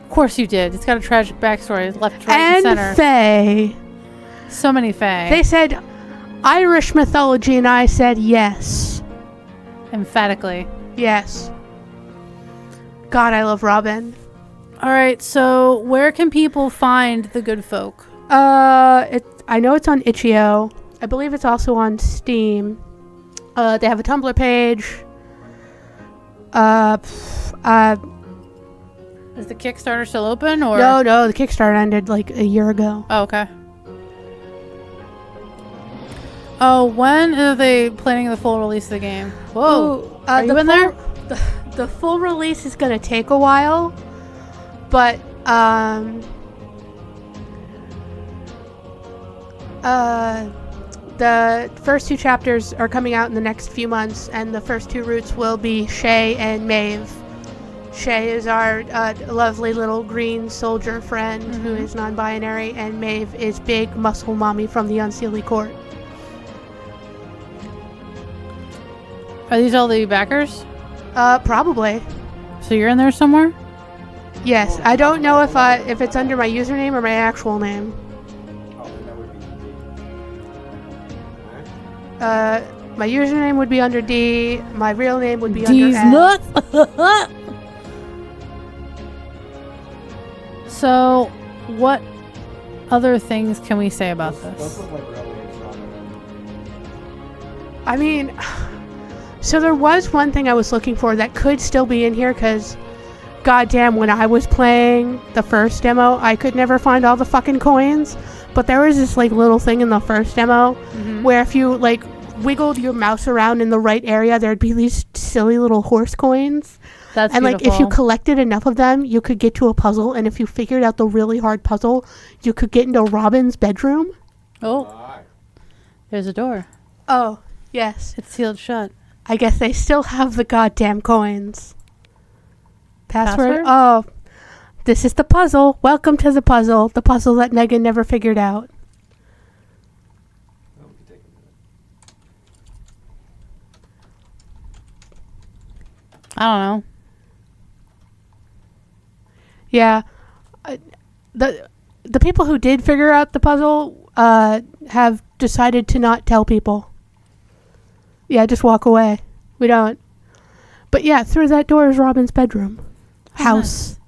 Of course you did. It's got a tragic backstory. Left, right, and center. And Fae. So many Fae. They said Irish mythology, and I said yes. Emphatically. Yes. God, I love Robin. Alright, so where can people find The Good Folk? I know it's on Itch.io. I believe it's also on Steam. They have a Tumblr page. Is the Kickstarter still open, or No, the Kickstarter ended like a year ago. Oh, okay. Oh, when are they planning the full release of the game? Whoa, are you in there? The full release is gonna take a while, but the first 2 chapters are coming out in the next few months, and the first 2 routes will be Shay and Maithe. Shay is our lovely little green soldier friend who is non-binary, and Maithe is big muscle mommy from the Unseelie Court. Are these all the backers? Probably. So you're in there somewhere? Yes. I don't know if it's under my username or my actual name. My username would be under D. My real name would be D's under nuts. So, what other things can we say about this? I mean, so there was one thing I was looking for that could still be in here, because goddamn, when I was playing the first demo, I could never find all the fucking coins. But there was this like little thing in the first demo where if you like wiggled your mouse around in the right area, there'd be these silly little horse coins. That's and beautiful. like if you collected enough of them, you could get to a puzzle, and if you figured out the really hard puzzle, you could get into Robin's bedroom. Oh, there's a door. Oh, yes. It's sealed shut. I guess they still have the goddamn coins. Password? Password? Oh, this is the puzzle. Welcome to the puzzle that Megan never figured out. I don't know. Yeah. the people who did figure out the puzzle have decided to not tell people. Yeah, just walk away. We don't. But yeah, through that door is Robin's bedroom. House.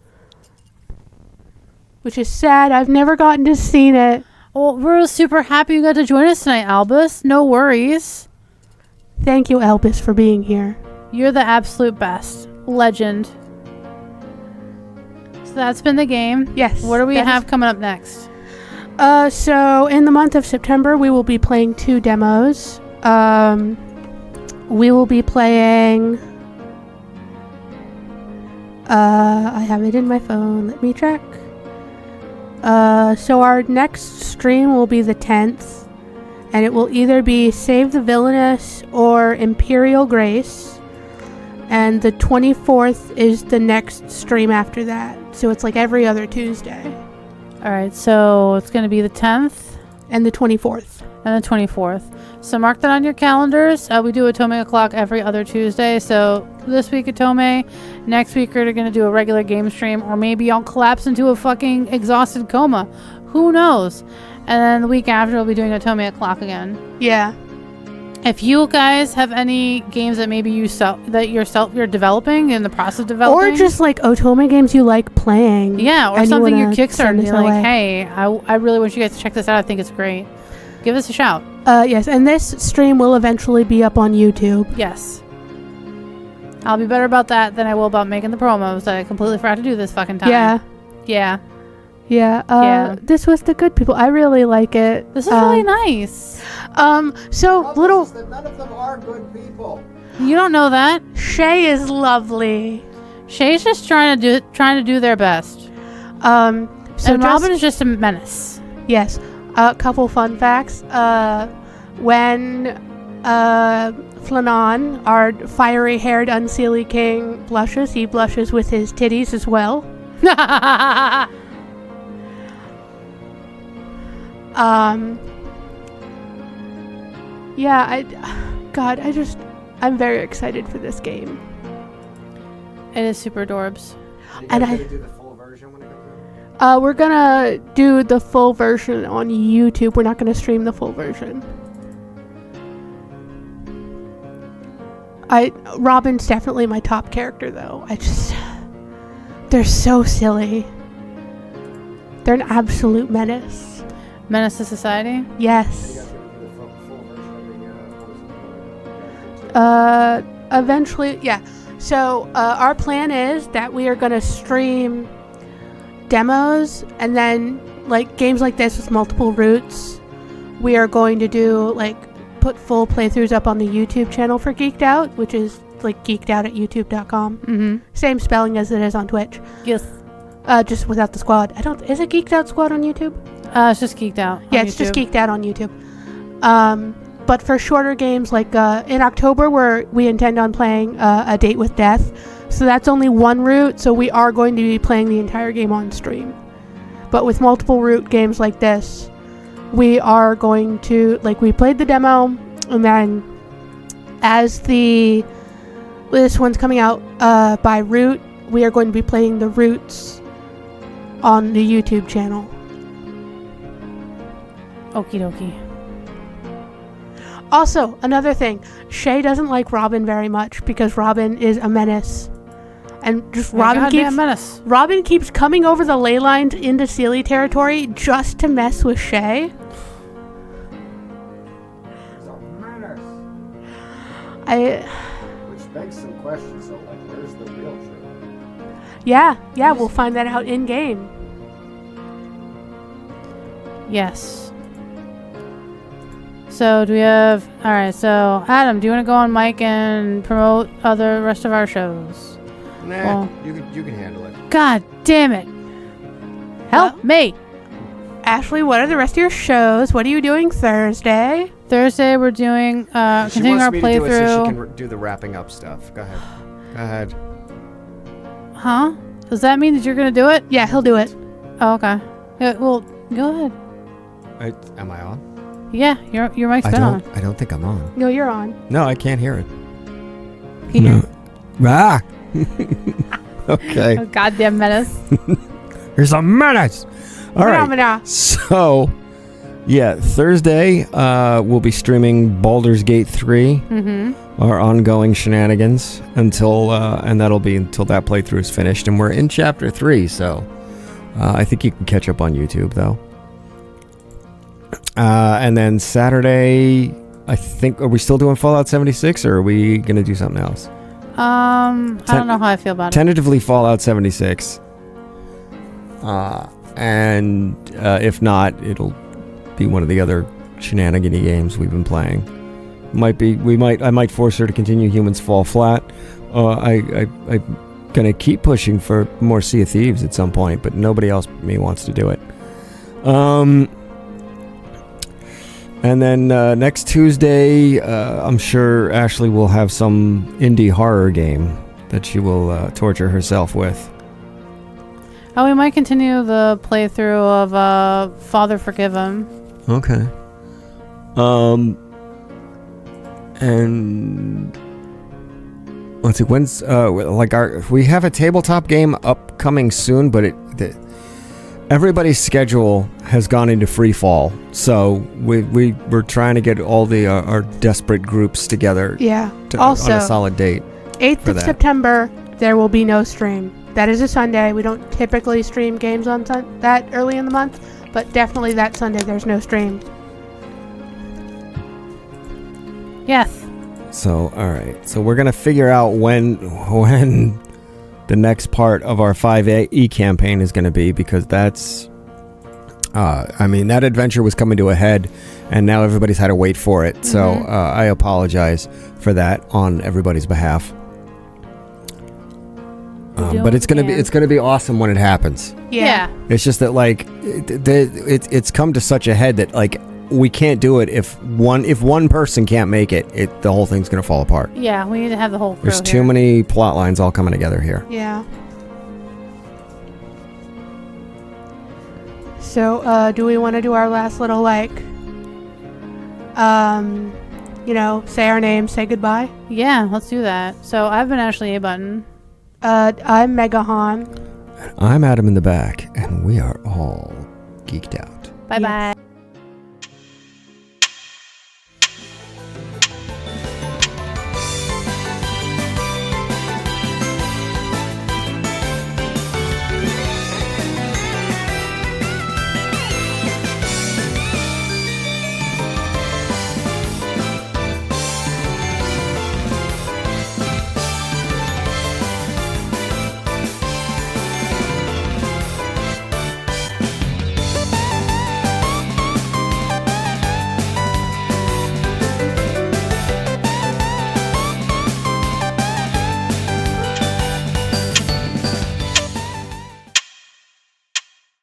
Which is sad. I've never gotten to see it. Well, we're super happy you got to join us tonight, Albus. No worries. Thank you, Albus, for being here. You're the absolute best. Legend. So that's been the game. Yes. What do we have coming up next? So in the month of September, we will be playing 2 demos. We will be playing... I have it in my phone. Let me check. So our next stream will be the 10th. And it will either be Save the Villainous or Imperial Grace. And the 24th is the next stream after that. So it's like every other Tuesday. Alright, so it's going to be the 10th. And the 24th. And the 24th. So mark that on your calendars. We do Otome O'clock every other Tuesday. So this week Otome. Next week we're going to do a regular game stream. Or maybe I'll collapse into a fucking exhausted coma. Who knows? And then the week after we'll be doing Otome O'clock again. Yeah. If you guys have any games that maybe you're developing in the process of developing, or just like Otome games you like playing, yeah, or something you kickstarted, you're like, away. hey, I really want you guys to check this out. I think it's great. Give us a shout. Yes, and this stream will eventually be up on YouTube. Yes. I'll be better about that than I will about making the promos. I completely forgot to do this fucking time. Yeah. Yeah. Yeah. This was the good people. I really like it. This is really nice. So little. None of them are good people. You don't know that. Shay is lovely. Shay's just trying to do their best. So and Robin is just a menace. Yes. A couple fun facts. When Flannan, our fiery-haired unseelie king, blushes, he blushes with his titties as well. Yeah, I'm very excited for this game. It is super adorbs. And I do the full version when it comes out? We're gonna do the full version on YouTube. We're not gonna stream the full version. Robin's definitely my top character, though. They're so silly. They're an absolute menace. Menace to society? Yes. Eventually, yeah. So our plan is that we are going to stream demos, and then like games like this with multiple routes, we are going to do put full playthroughs up on the YouTube channel for Geeked Out, which is like geeked out at youtube.com. Mm-hmm. Same spelling as it is on Twitch. Yes. Just without the squad. Is it Geeked Out Squad on YouTube? It's just Geeked Out. Yeah, it's just Geeked Out on YouTube. But for shorter games, like in October, we intend on playing A Date with Death. So that's only one route, so we are going to be playing the entire game on stream. But with multiple route games like this, we are going to, we played the demo, and then as this one's coming out by route, we are going to be playing the routes on the YouTube channel. Okie dokie. Also, another thing, Shay doesn't like Robin very much because Robin is a menace. And just Robin keeps coming over the ley lines into Sealy territory just to mess with Shay. He's a menace. Which begs some questions, though, where's the real truth? Yeah, we'll find that out in game. Yes. So do we have... Alright, so Adam, do you want to go on mic and promote rest of our shows? Nah, you can handle it. God damn it. Help me. Ashley, what are the rest of your shows? What are you doing Thursday? Thursday we're doing continuing our playthrough. She wants me to do it so she can do the wrapping up stuff. Go ahead. Huh? Does that mean that you're going to do it? Yeah, he'll do it. Oh, okay. Yeah, well, go ahead. Am I on? Yeah, your mic's been on. I don't think I'm on. No, you're on. No, I can't hear it. No. Okay. Oh, goddamn menace. Here's a menace. All right. Phenomena. So, yeah, Thursday we'll be streaming Baldur's Gate 3, our ongoing shenanigans until, and that'll be until that playthrough is finished. And we're in Chapter 3, so I think you can catch up on YouTube, though. And then Saturday, I think, are we still doing Fallout 76, or are we going to do something else? I don't know how I feel about it. Tentatively Fallout 76. And if not, it'll be one of the other shenanigan-y games we've been playing. I might force her to continue Humans Fall Flat. I'm gonna keep pushing for more Sea of Thieves at some point, but nobody else but me wants to do it. And then next Tuesday, I'm sure Ashlee will have some indie horror game that she will torture herself with. Oh, we might continue the playthrough of Father Forgive Him. Okay. And let's see, when's we have a tabletop game upcoming soon, but everybody's schedule has gone into free fall, so we're trying to get all the our desperate groups together. Yeah. On a solid date. 8th of September, there will be no stream. That is a Sunday. We don't typically stream games on that early in the month, but definitely that Sunday there's no stream. Yes. So, all right. So we're going to figure out when the next part of our 5E campaign is going to be, because that's that adventure was coming to a head and now everybody's had to wait for it. So, I apologize for that on everybody's behalf. But it's gonna be awesome when it happens. Yeah. It's just that it's come to such a head that we can't do it if one person can't make it. The whole thing's gonna fall apart. Yeah, we need to have the whole crew. There's too many plot lines all coming together here. Yeah. So, do we want to do our last little say our names, say goodbye? Yeah, let's do that. So I've been Ashlee A. Button. I'm Mega-Han. I'm Adam in the back, and we are all geeked out. Bye-bye.